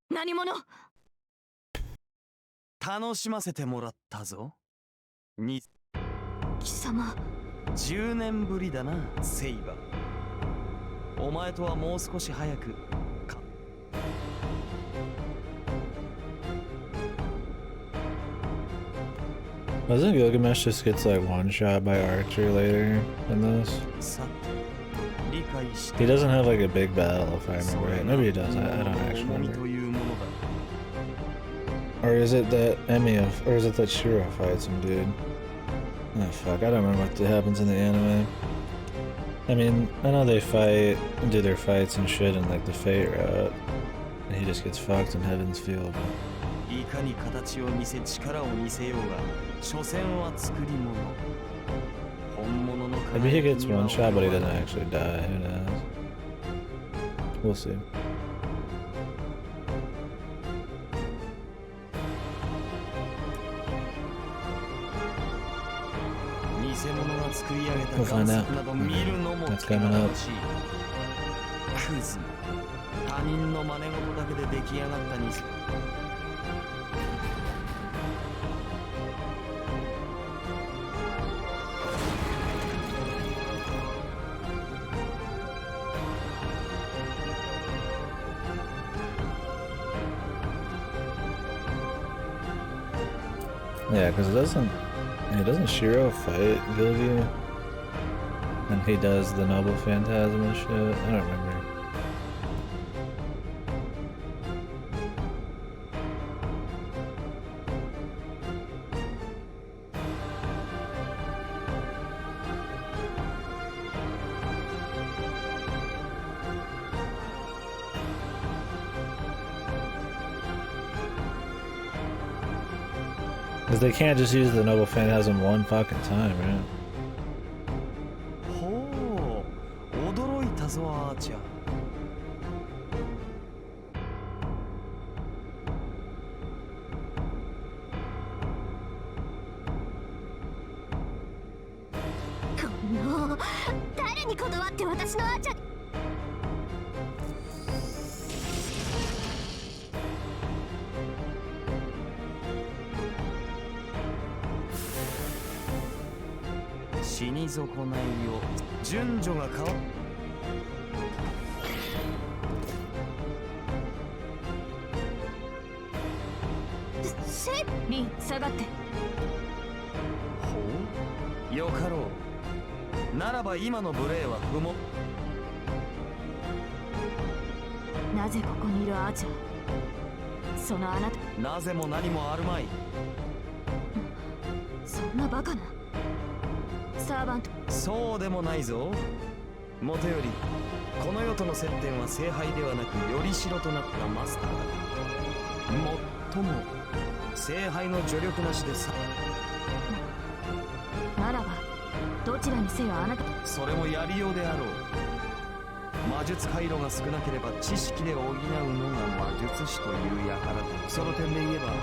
何者？楽しませてもらったぞ。貴様。10年ぶりだな、セイバー。お前とはもう少し早くか。Doesn't Gilgamesh just gets like one shot by Archer later in this? He doesn't have like a big battle if I remember right. Maybe he does. I don't actually remember. Or is it that or is it that Shiro fights him, dude? Oh fuck, I don't remember what happens in the anime. I mean, I know they fight and do their fights and shit in like the Fate route. And he just gets fucked in Heaven's Field. Maybe he gets one shot, but he doesn't actually die. Who knows? We'll see. We'll find out. That's coming up. Yeah, because doesn't Shiro fight Gilgy? And he does the Noble Phantasm and shit? I don't remember. Because they can't just use the Noble Phantasm one fucking time, right?リン、下がって。ほう、よかろう。ならば今の無礼は不問。なぜここにいるアーチャー？そのあなた。なぜも何もあるまい。そんなバカな。サーバント。そうでもないぞ。もとよりこの世との接点は聖杯ではなくよりしろとなったマスターだ。もっとも聖杯の助力なしでさ。ならばどちらにせよあなた。それもやりようであろう。魔術回路が少なければ知識で補うのが魔術師という輩だ。その点で言えば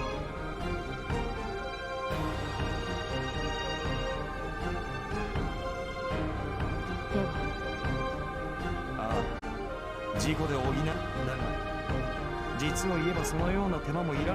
事故で補うだが実を言えばそのような手間もいらない。